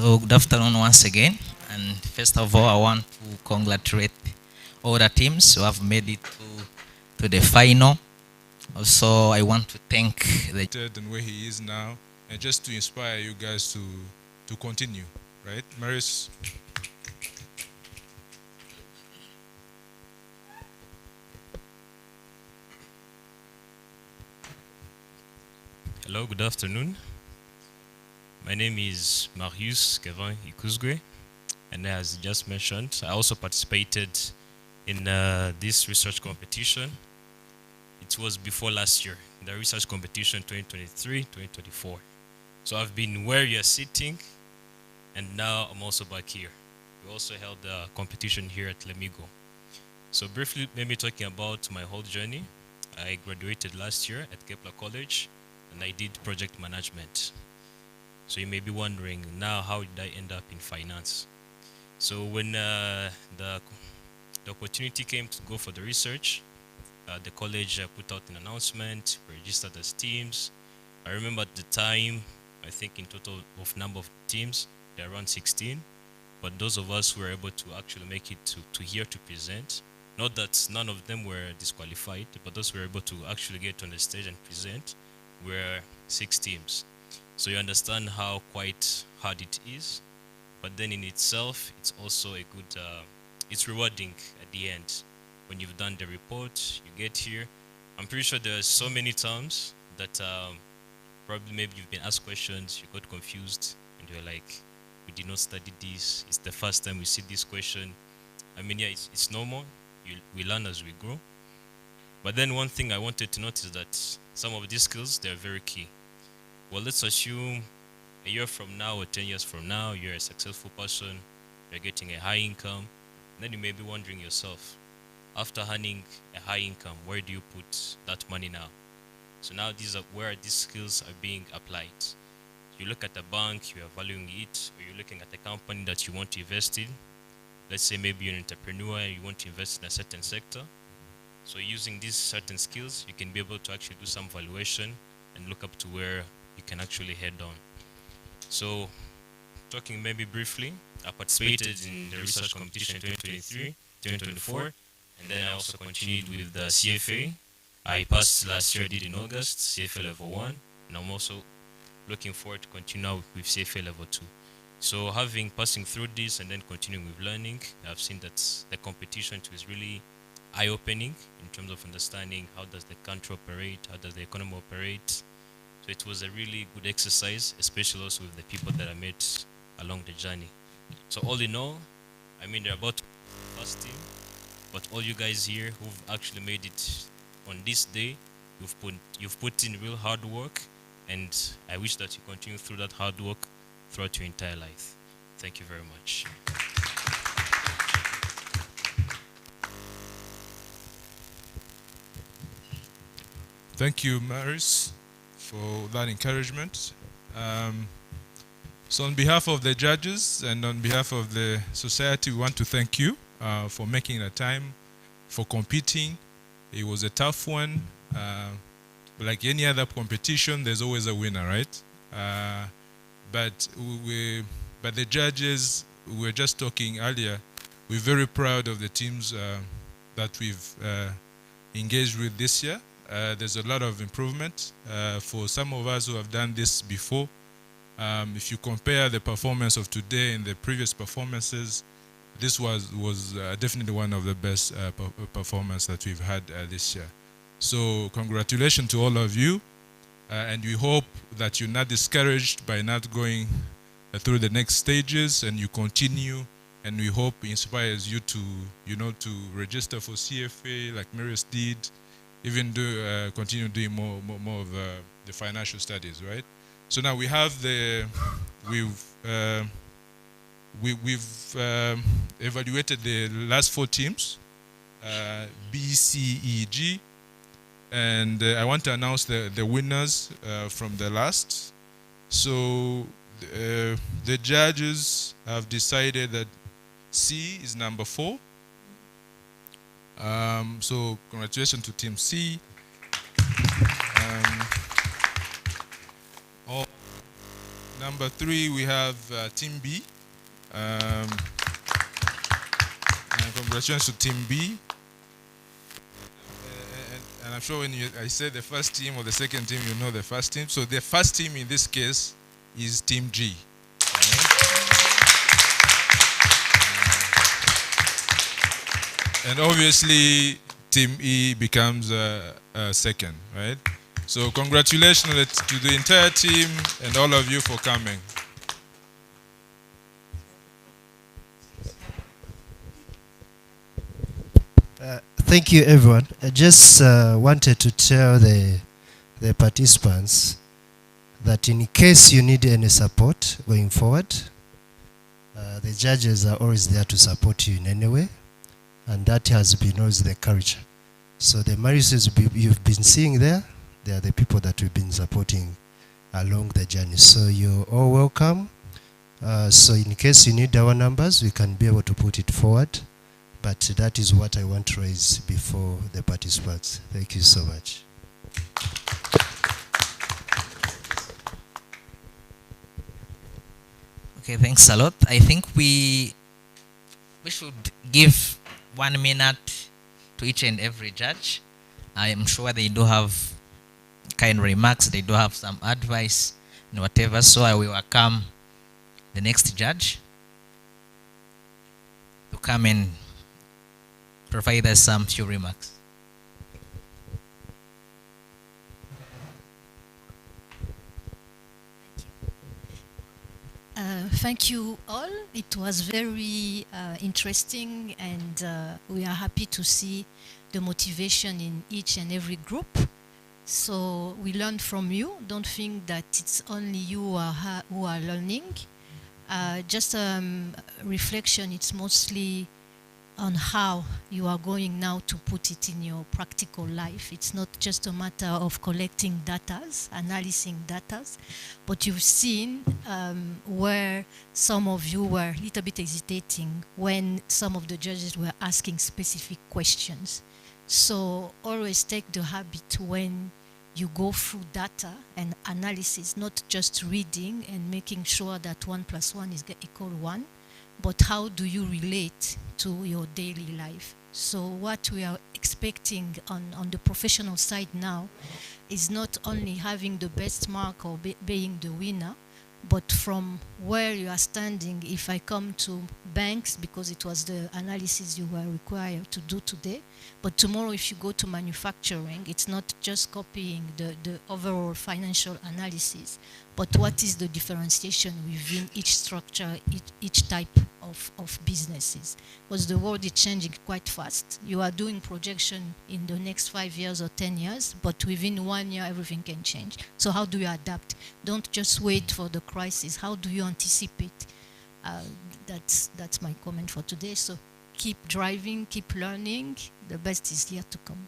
So good afternoon once again. And first of all, I want to congratulate all the teams who have made it to the final. Also, I want to thank the and where he is now, and just to inspire you guys to continue, right, Marius? Hello, good afternoon. My name is Marius Kevin Ikuzgwe, and as just mentioned, I also participated in this research competition. It was before last year, the research competition 2023-2024. So I've been where you're sitting, and now I'm also back here. We also held a competition here at Lemigo. So briefly, maybe talking about my whole journey. I graduated last year at Kepler College, and I did project management. So you may be wondering, now how did I end up in finance? So when the opportunity came to go for the research, the college put out an announcement, registered as teams. I remember at the time, I think in total of number of teams, there are around 16. But those of us who were able to actually make it to here to present, not that none of them were disqualified, but those who were able to actually get on the stage and present were 6 teams. So you understand how quite hard it is, but then in itself, it's also a good, it's rewarding at the end. When you've done the report, you get here. I'm pretty sure there are so many times that probably maybe you've been asked questions, you got confused, and you're like, we did not study this. It's the first time we see this question. I mean, yeah, it's normal. We learn as we grow. But then one thing I wanted to notice that some of these skills, they're very key. Well, let's assume a year from now or 10 years from now, you're a successful person, you're getting a high income. Then you may be wondering yourself, after earning a high income, where do you put that money now? So now these are where these skills are being applied. You look at the bank, you are valuing it, or you're looking at the company that you want to invest in. Let's say maybe you're an entrepreneur and you want to invest in a certain sector. So using these certain skills, you can be able to actually do some valuation and look up to where you can actually head on. So talking maybe briefly, I participated in the research competition 2023, 2024, and then I also continued with the CFA. I passed last year, I did in August, CFA level 1, and I'm also looking forward to continue with CFA level 2. So passing through this and then continuing with learning, I've seen that the competition is really eye-opening in terms of understanding how does the country operate, how does the economy operate. So it was a really good exercise, especially also with the people that I met along the journey. So all in all, I mean, they're about first team, but all you guys here who've actually made it on this day, you've put in real hard work, and I wish that you continue through that hard work throughout your entire life. Thank you very much. Thank you, Marius, for that encouragement. So on behalf of the judges and on behalf of the society, we want to thank you for making the time, for competing. It was a tough one. Like any other competition, there's always a winner, right? But the judges, we were just talking earlier, we're very proud of the teams that we've engaged with this year. There's a lot of improvement for some of us who have done this before. If you compare the performance of today and the previous performances, this was definitely one of the best performances that we've had this year. So congratulations to all of you, and we hope that you're not discouraged by not going through the next stages, and you continue, and we hope it inspires you to, to register for CFA like Marius did, even continue doing more of the financial studies, right? So now we have we've evaluated the last 4 teams, B, C, E, G, and I want to announce the winners from the last. So the judges have decided that C is number 4. So congratulations to Team C. Number number 3, we have Team B. And congratulations to Team B. And I'm sure when I say the first team or the second team, you know the first team. So the first team in this case is Team G. And obviously, Team E becomes second, right? So congratulations to the entire team and all of you for coming. Thank you, everyone. I just wanted to tell the participants that in case you need any support going forward, the judges are always there to support you in any way, and that has been always the culture. So the marriages you've been seeing there, they are the people that we've been supporting along the journey. So you're all welcome. So in case you need our numbers, we can be able to put it forward. But that is what I want to raise before the participants. Thank you so much. Okay, thanks a lot. I think we should give 1 minute to each and every judge. I am sure they do have kind remarks, they do have some advice and whatever. So I will welcome the next judge to come and provide us some few remarks. Thank you all. It was very interesting, and we are happy to see the motivation in each and every group. So we learned from you. Don't think that it's only you who are learning. Just reflection, it's mostly on how you are going now to put it in your practical life. It's not just a matter of collecting data, analyzing data, but you've seen where some of you were a little bit hesitating when some of the judges were asking specific questions. So always take the habit when you go through data and analysis, not just reading and making sure that 1 + 1 is equal 1, but how do you relate to your daily life? So what we are expecting on the professional side now is not only having the best mark or being the winner, but from where you are standing. If I come to banks, because it was the analysis you were required to do today, but tomorrow if you go to manufacturing, it's not just copying the overall financial analysis, but what is the differentiation within each structure, each type of businesses? Because the world is changing quite fast. You are doing projection in the next 5 years or 10 years, but within 1 year, everything can change. So how do you adapt? Don't just wait for the crisis. How do you anticipate? That's my comment for today. So keep driving, keep learning. The best is yet to come.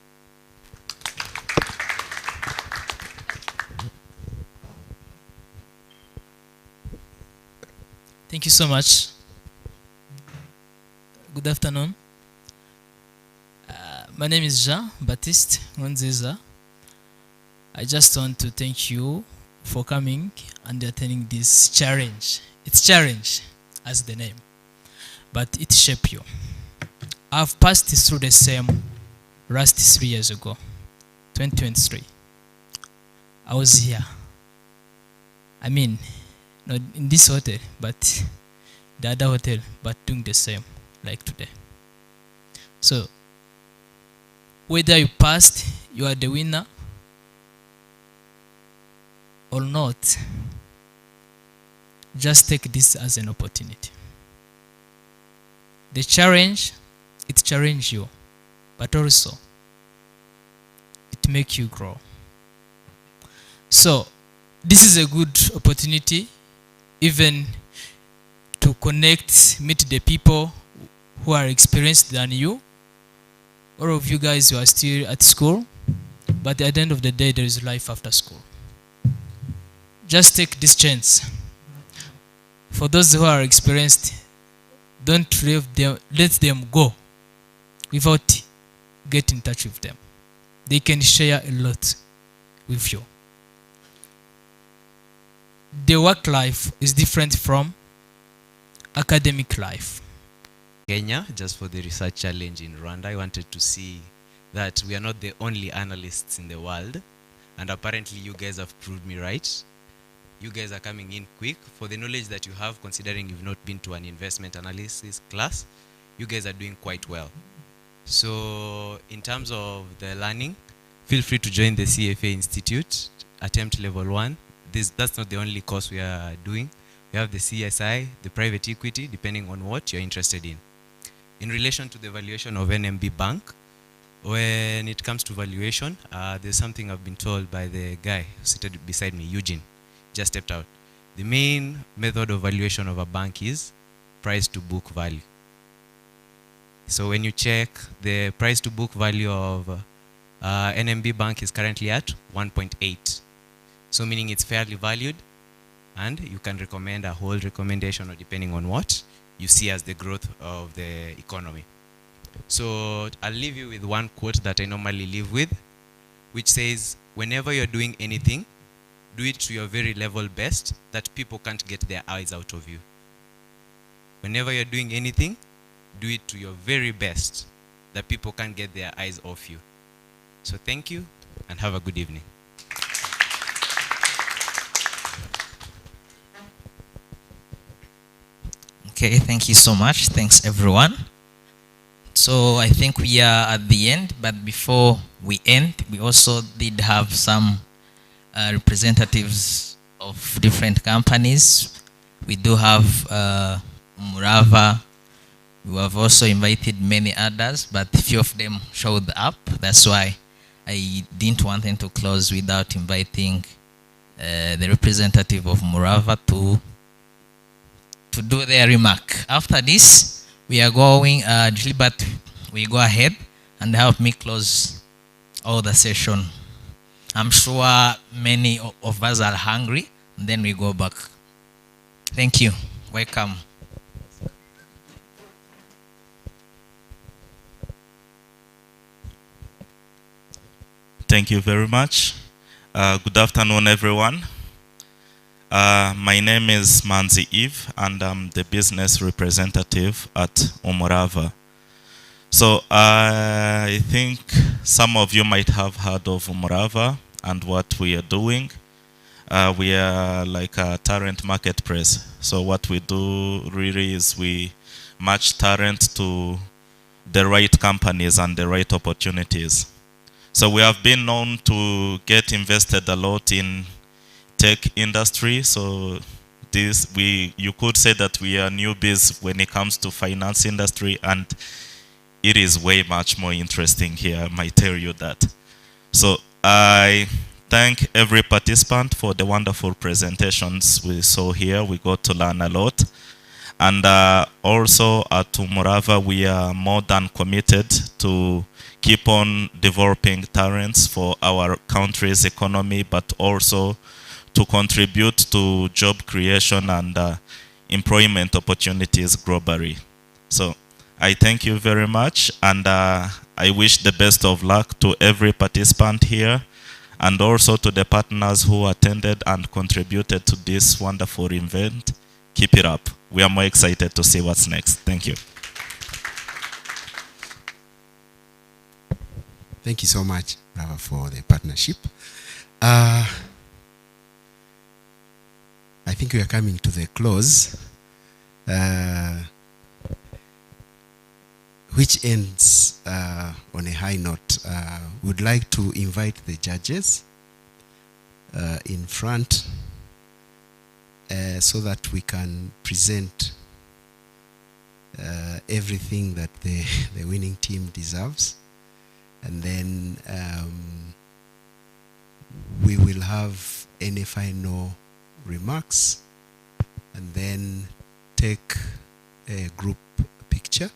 Thank you so much. Good afternoon. My name is Jean-Baptiste Ngonziza. I just want to thank you for coming and attending this challenge. It's challenge, as the name, but it shaped you. I've passed through the same last 3 years ago, 2023. I was here. I mean, not in this hotel, but the other hotel, but doing the same like today. So whether you passed, you are the winner or not, just take this as an opportunity. The challenge, it challenges you, but also it makes you grow. So this is a good opportunity even to connect, meet the people who are experienced than you. All of you guys who are still at school, but at the end of the day, there is life after school. Just take this chance. For those who are experienced, don't leave them, let them go without getting in touch with them. They can share a lot with you. the work life is different from academic life. Kenya, just for the research challenge in Rwanda, I wanted to see that we are not the only analysts in the world, and apparently you guys have proved me right. You guys are coming in quick. For the knowledge that you have, considering you've not been to an investment analysis class, you guys are doing quite well. So in terms of the learning, feel free to join the CFA Institute, attempt level 1. That's not the only course we are doing. We have the CSI, the private equity, depending on what you're interested in. In relation to the valuation of NMB Bank, when it comes to valuation, there's something I've been told by the guy seated beside me, Eugene, just stepped out. The main method of valuation of a bank is price to book value. So when you check the price to book value of NMB Bank is currently at 1.8. So meaning it's fairly valued, and you can recommend a whole recommendation, or depending on what you see as the growth of the economy. So I'll leave you with one quote that I normally live with, which says, whenever you're doing anything, do it to your very level best that people can't get their eyes out of you. Whenever you're doing anything, do it to your very best that people can't get their eyes off you. So thank you and have a good evening. Okay, thank you so much. Thanks, everyone. So I think we are at the end, but before we end, we also did have some representatives of different companies. We do have Murava. We have also invited many others, but few of them showed up. That's why I didn't want them to close without inviting the representative of Murava to do their remark. After this, we are going, Gilbert, we go ahead and help me close all the session. I'm sure many of us are hungry, and then we go back. Thank you. Welcome. Thank you very much. Good afternoon, everyone. My name is Manzi Eve, and I'm the business representative at Umurava. So I think some of you might have heard of Umurava and what we are doing. We are like a talent marketplace. So what we do really is we match talent to the right companies and the right opportunities. So we have been known to get invested a lot in tech industry. So you could say that we are newbies when it comes to finance industry, and it is way much more interesting here, I might tell you that. So I thank every participant for the wonderful presentations we saw here. We got to learn a lot. And also at Umurava, we are more than committed to keep on developing talents for our country's economy, but also to contribute to job creation and employment opportunities globally. So I thank you very much, and I wish the best of luck to every participant here, and also to the partners who attended and contributed to this wonderful event. Keep it up. We are more excited to see what's next. Thank you. Thank you so much, Brava, for the partnership. I think we are coming to the close, which ends on a high note. Would like to invite the judges in front so that we can present everything that the winning team deserves. And then we will have any final remarks, and then take a group picture,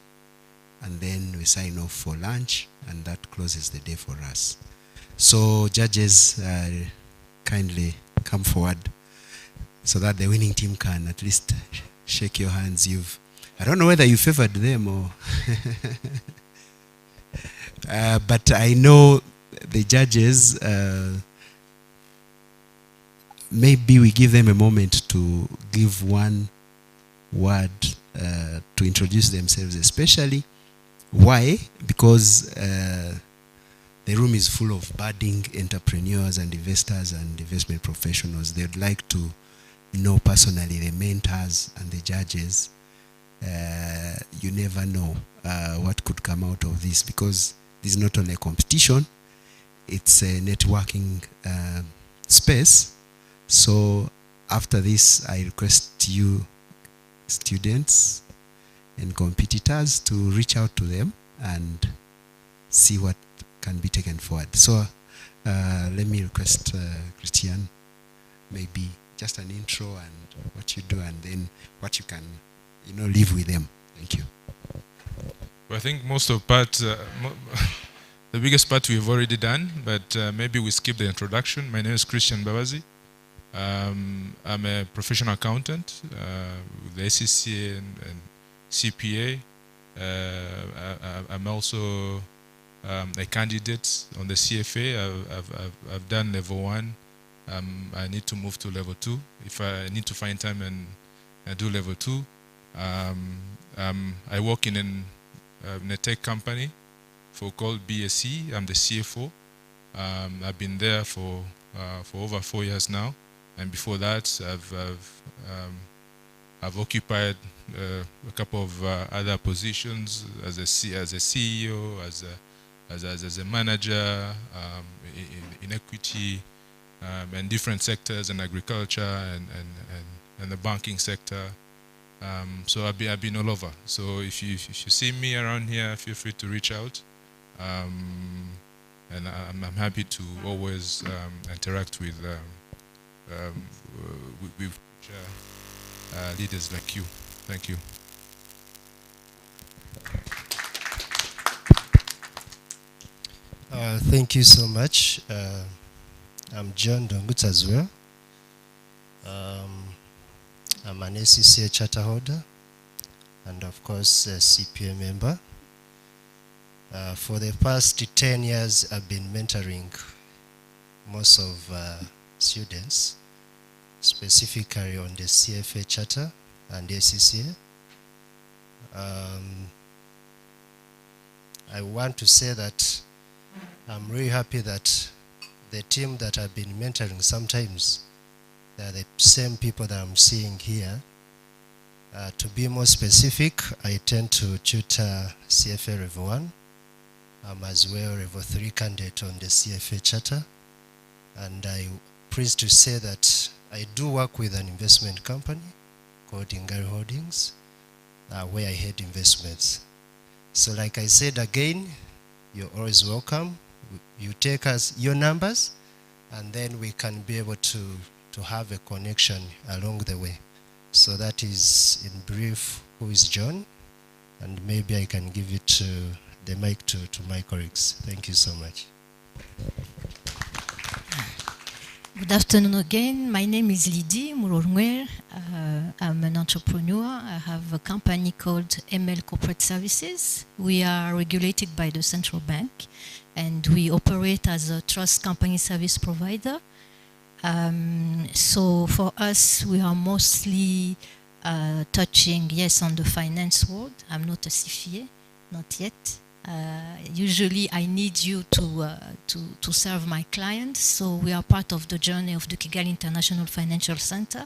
and then we sign off for lunch, and that closes the day for us. So judges, kindly come forward so that the winning team can at least shake your hands. I don't know whether you favored them or but I know the judges maybe we give them a moment to give one word to introduce themselves, especially. Why? Because the room is full of budding entrepreneurs and investors and investment professionals. They'd like to know personally the mentors and the judges. You never know what could come out of this, because this is not only a competition, it's a networking space. So after this, I request you students and competitors to reach out to them and see what can be taken forward. So let me request Christian, maybe just an intro and what you do, and then what you can, leave with them. Thank you. Well, I think most of part, the biggest part we've already done, but maybe we skip the introduction. My name is Christian Babazi. I'm a professional accountant with the SCCA and CPA. I'm also a candidate on the CFA. I've done level 1. I need to move to level 2. If I need to find time and do level 2. I work in a tech company called BSC. I'm the CFO. I've been there for over 4 years now, and before that, I've occupied a couple of other positions as a CEO, as a manager in equity, and different sectors, and agriculture and the banking sector. So I've been all over. So if you see me around here, feel free to reach out, and I'm happy to always interact with leaders like you. Thank you. Thank you so much. I'm John Dongut as well. I'm an SCCA charter holder and of course a CPA member. For the past 10 years I've been mentoring most of students, specifically on the CFA charter and SCCA. I want to say that I'm really happy that the team that I've been mentoring, sometimes they're the same people that I'm seeing here. To be more specific, I tend to tutor CFA level 1. I'm as well level 3 candidate on the CFA charter. And I'm pleased to say that I do work with an investment company called Ingari Holdings, where I head investments. So like I said again, you're always welcome. You take us your numbers, and then we can be able to have a connection along the way. So that is in brief who is John, and maybe I can give it the mic to my colleagues. Thank you so much. Good afternoon again. My name is Lydie Mulorngwer. I'm an entrepreneur. I have a company called ML Corporate Services. We are regulated by the central bank, and we operate as a trust company service provider. So for us, we are mostly touching, yes, on the finance world. I'm not a CFA, not yet. Usually I need you to serve my clients. So we are part of the journey of the Kigali International Financial Center,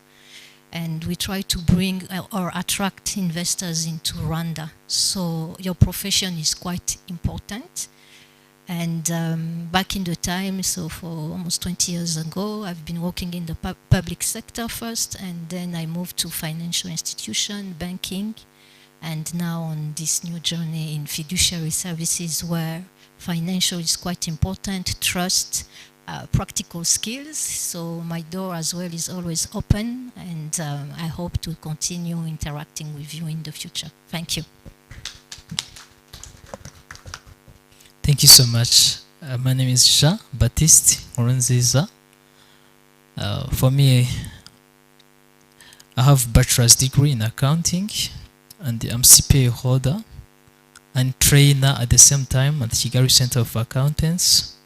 and we try to bring or attract investors into Rwanda. So your profession is quite important. And back in the time, so for almost 20 years ago, I've been working in the public sector first, and then I moved to financial institution, banking, and now on this new journey in fiduciary services where financial is quite important, trust, practical skills. So my door as well is always open, and I hope to continue interacting with you in the future. Thank you. Thank you so much. My name is Jean Baptiste Oronziza. For me, I have bachelor's degree in accounting, and I'm CPA holder and trainer at the same time at the Kigali Center of Accountants,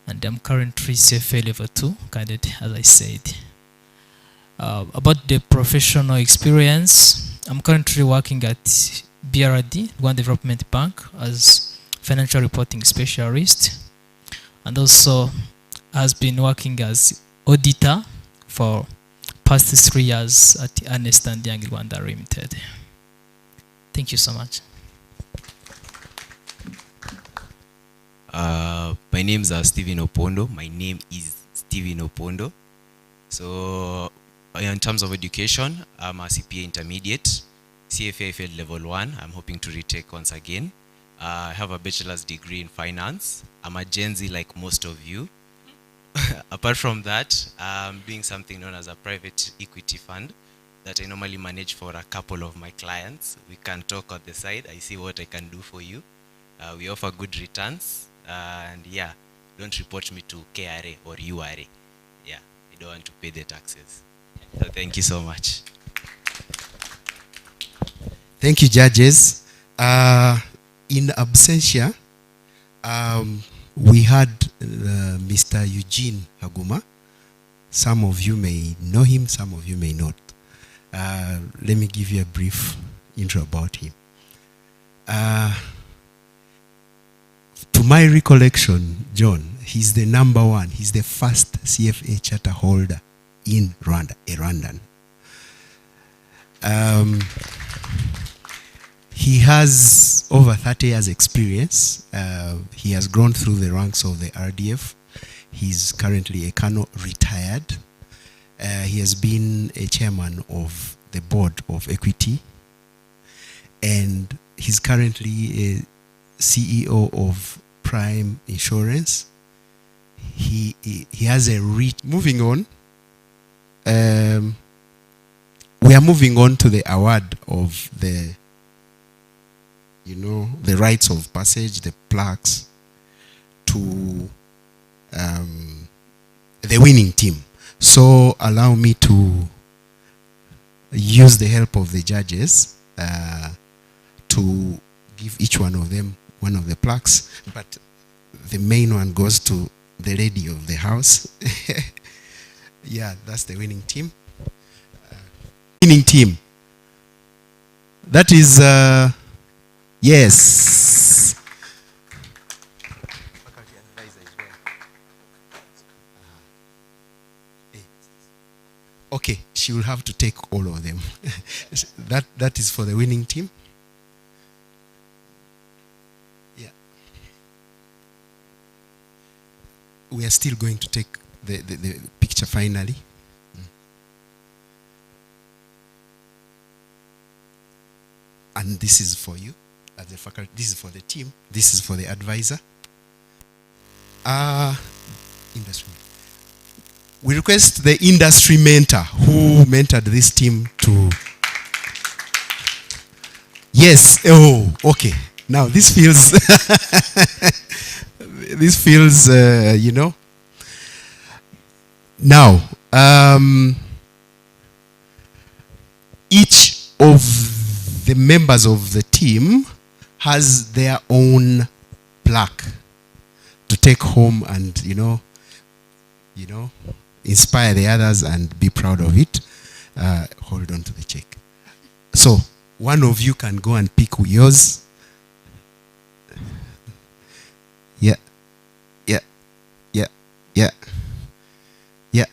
and I'm currently CFA level 2 candidate, as I said. About the professional experience, I'm currently working at BRD, Rwanda Development Bank, as financial reporting specialist, and also has been working as auditor for past 3 years at Ernst & Young Rwanda Limited. Thank you so much. My name is Stephen Opondo. My name is Stephen Opondo. So in terms of education, I'm a CPA intermediate, CFA failed level 1. I'm hoping to retake once again. I have a bachelor's degree in finance. I'm a Gen Z like most of you. Apart from that, I'm doing something known as a private equity fund that I normally manage for a couple of my clients. We can talk on the side. I see what I can do for you. We offer good returns. And yeah, don't report me to KRA or URA. Yeah, I don't want to pay the taxes. So thank you so much. Thank you, judges. In absentia, we had Mr. Eugene Haguma. Some of you may know him, some of you may not. Let me give you a brief intro about him. To my recollection, John, he's the #1. He's the first CFA charter holder in Rwanda, a Rwandan. He has over 30 years experience. He has grown through the ranks of the RDF. He's currently a Colonel retired. He has been a chairman of the board of Equity. And he's currently a CEO of Prime Insurance. He has a moving on. We are moving on to the award of the, the rites of passage, the plaques, to the winning team. So allow me to use the help of the judges to give each one of them one of the plaques, but the main one goes to the lady of the house. Yeah, that's the winning team. Winning team. That is, yes. Okay, she will have to take all of them. that is for the winning team. Yeah. We are still going to take the picture finally. And this is for you as the faculty. This is for the team. This is for the advisor. Industry. We request the industry mentor who mentored this team to. Yes. Oh, okay. Now this feels. This feels, Now, each of the members of the team has their own plaque to take home and, inspire the others and be proud of it. Hold on to the check. So, one of you can go and pick yours. Yeah. Yeah. Yeah. Yeah. Yeah.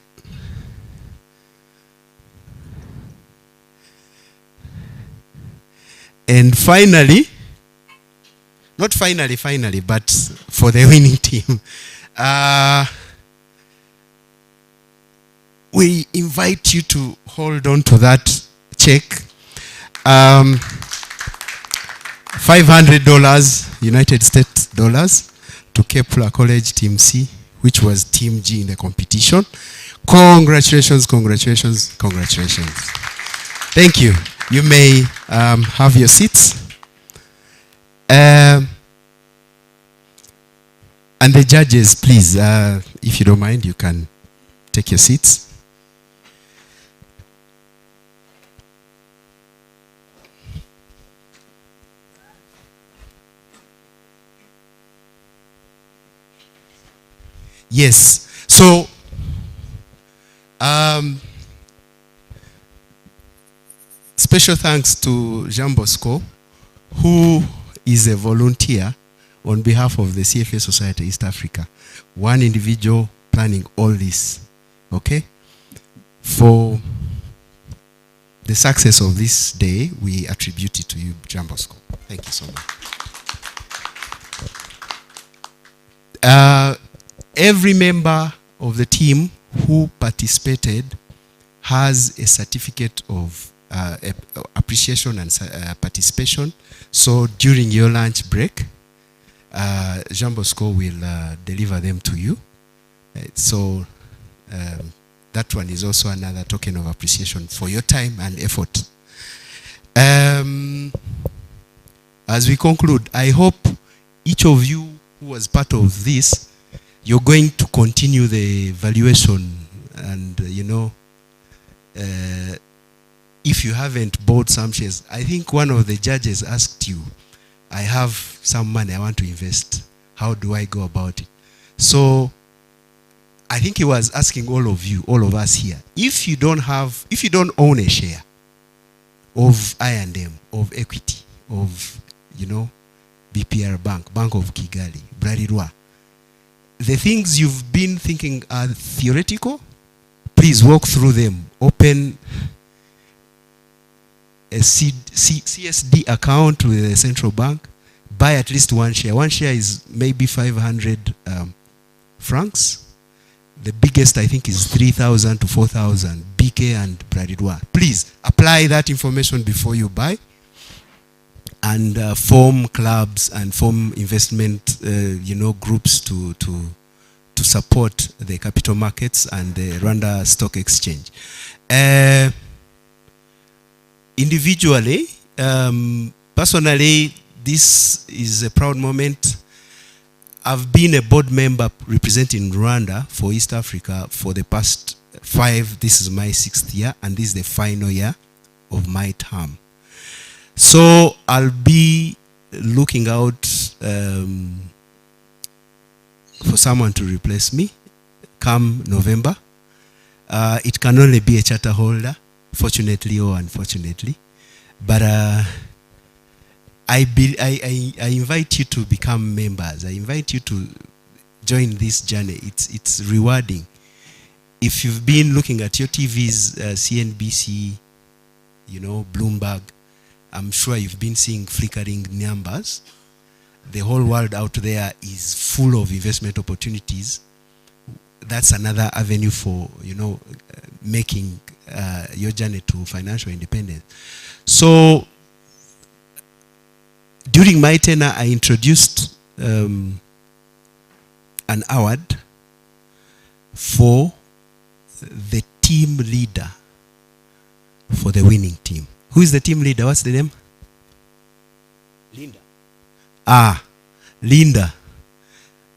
And finally, not finally, but for the winning team, we invite you to hold on to that check. $500 United States dollars to Kepler College Team C, which was Team G in the competition. Congratulations, congratulations, congratulations. Thank you. You may have your seats. And the judges, please, if you don't mind, you can take your seats. Yes. So, special thanks to Jean Bosco, who is a volunteer on behalf of the CFA Society East Africa. One individual planning all this, okay? For the success of this day, we attribute it to you, Jean Bosco. Thank you so much. Every member of the team who participated has a certificate of appreciation and participation. So during your lunch break, Jean Bosco will deliver them to you. So that one is also another token of appreciation for your time and effort. As we conclude, I hope each of you who was part of this, you're going to continue the evaluation, and if you haven't bought some shares, I think one of the judges asked you, I have some money I want to invest. How do I go about it? So I think he was asking all of you, all of us here, if you don't own a share of I&M, of Equity, of, BPR Bank, Bank of Kigali, Brarirwa, the things you've been thinking are theoretical, please walk through them. Open a CSD account with a central bank, buy at least one share. One share is maybe 500 francs. The biggest, I think, is 3,000 to 4,000, BK and Brarirwa. Please apply that information before you buy, and form clubs and form investment groups to support the capital markets and the Rwanda Stock Exchange. Individually, personally, this is a proud moment. I've been a board member representing Rwanda for East Africa for the past 5, this is my 6th year, and this is the final year of my term. So I'll be looking out for someone to replace me come November. It can only be a charter holder, fortunately or unfortunately. But I invite you to become members. I invite you to join this journey. It's rewarding. If you've been looking at your TVs, CNBC, Bloomberg, I'm sure you've been seeing flickering numbers. The whole world out there is full of investment opportunities. That's another avenue for, making your journey to financial independence. So, during my tenure, I introduced an award for the team leader for the winning team. Who is the team leader? What's the name? Linda. Linda.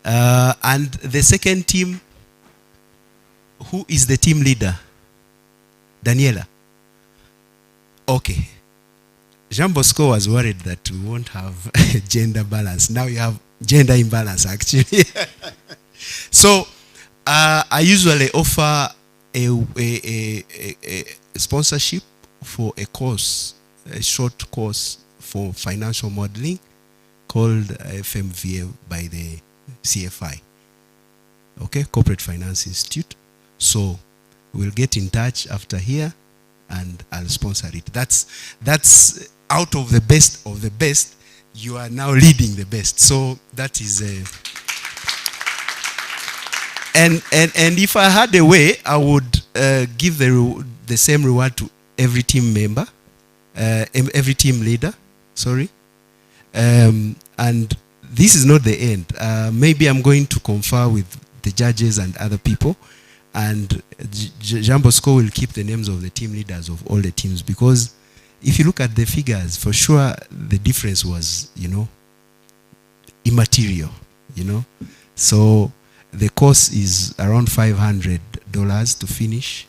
And the second team, who is the team leader? Daniela. Okay. Jean Bosco was worried that we won't have gender balance. Now you have gender imbalance, actually. So, I usually offer a sponsorship for a course, a short course for financial modeling called FMVA by the CFA. Okay, Corporate Finance Institute. So, we'll get in touch after here and I'll sponsor it. That's out of the best, you are now leading the best. So that is and if I had a way, I would give the same reward to every team member, every team leader, sorry. And this is not the end. Maybe I'm going to confer with the judges and other people, and Jean Bosco will keep the names of the team leaders of all the teams, because if you look at the figures, for sure the difference was, immaterial, So the cost is around $500 to finish.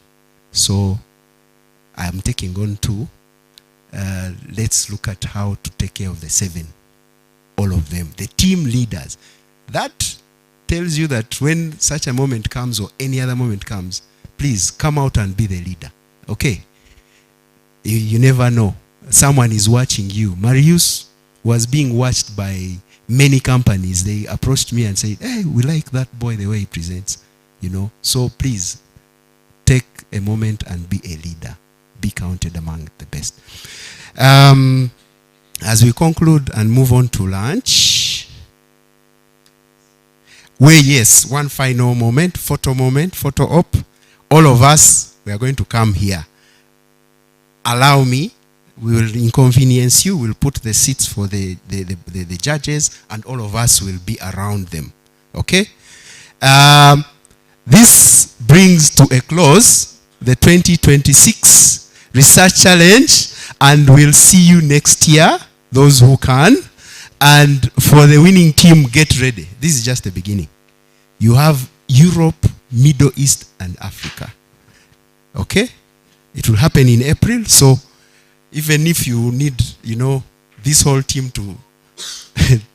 So I'm taking on 2. Let's look at how to take care of the 7, all of them, the team leaders. That tells you that when such a moment comes or any other moment comes, please come out and be the leader. Okay? You never know. Someone is watching you. Marius was being watched by many companies. They approached me and said, hey, we like that boy, the way he presents. You know, so please take a moment and be a leader. Be counted among the best. As we conclude and move on to lunch, yes, one final moment, photo op. All of us, we are going to come here. Allow me, we will inconvenience you, we'll put the seats for the judges, and all of us will be around them. Okay? This brings to a close the 2026 Research Challenge, and we'll see you next year, those who can. And for the winning team, get ready. This is just the beginning. You have Europe, Middle East, and Africa. Okay? It will happen in April, so even if you need, you know, this whole team to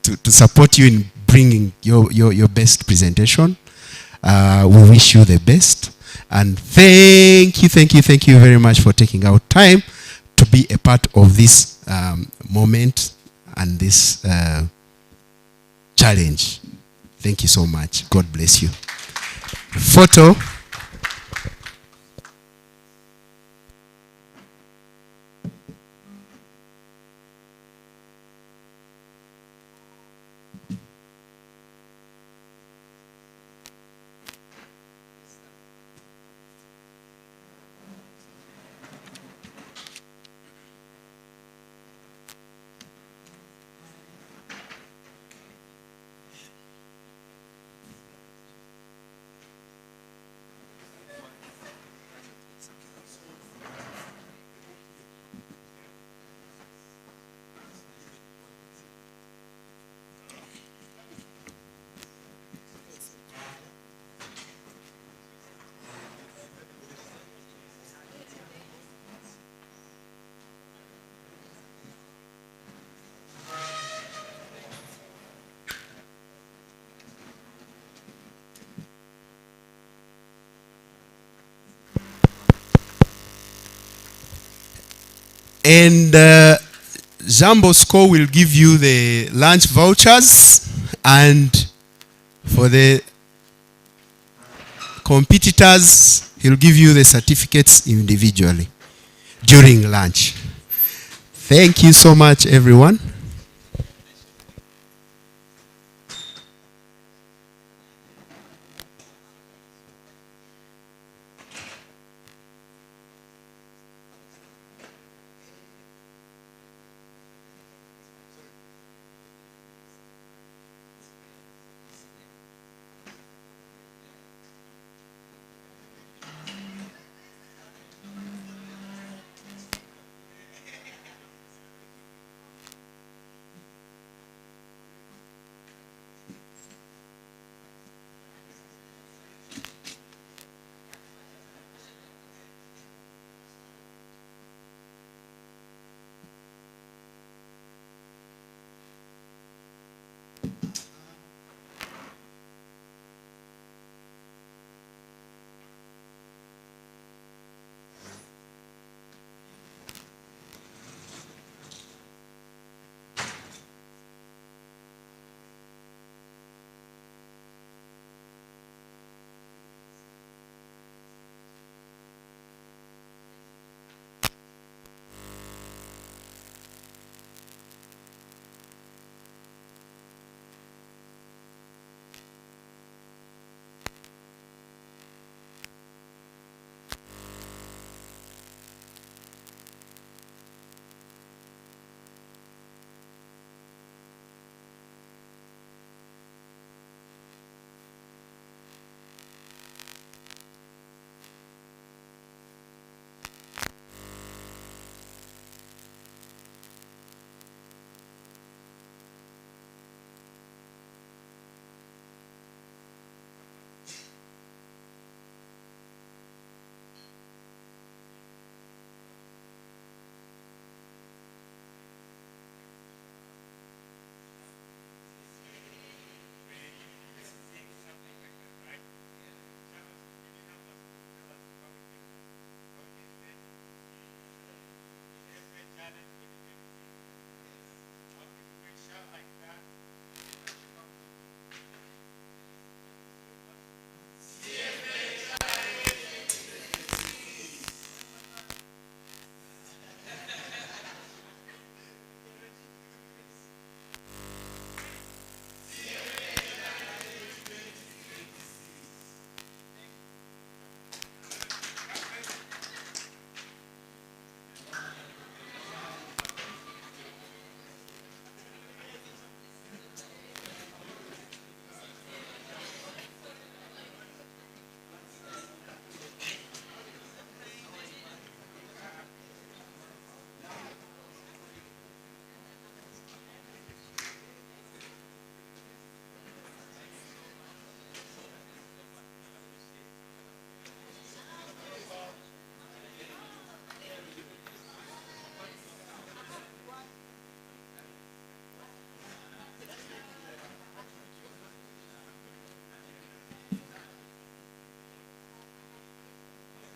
to support you in bringing your best presentation, we wish you the best. And thank you very much for taking out time to be a part of this moment and this challenge. Thank you so much. God bless you. Photo. And Jean Bosco will give you the lunch vouchers, and for the competitors, he'll give you the certificates individually during lunch. Thank you so much, everyone.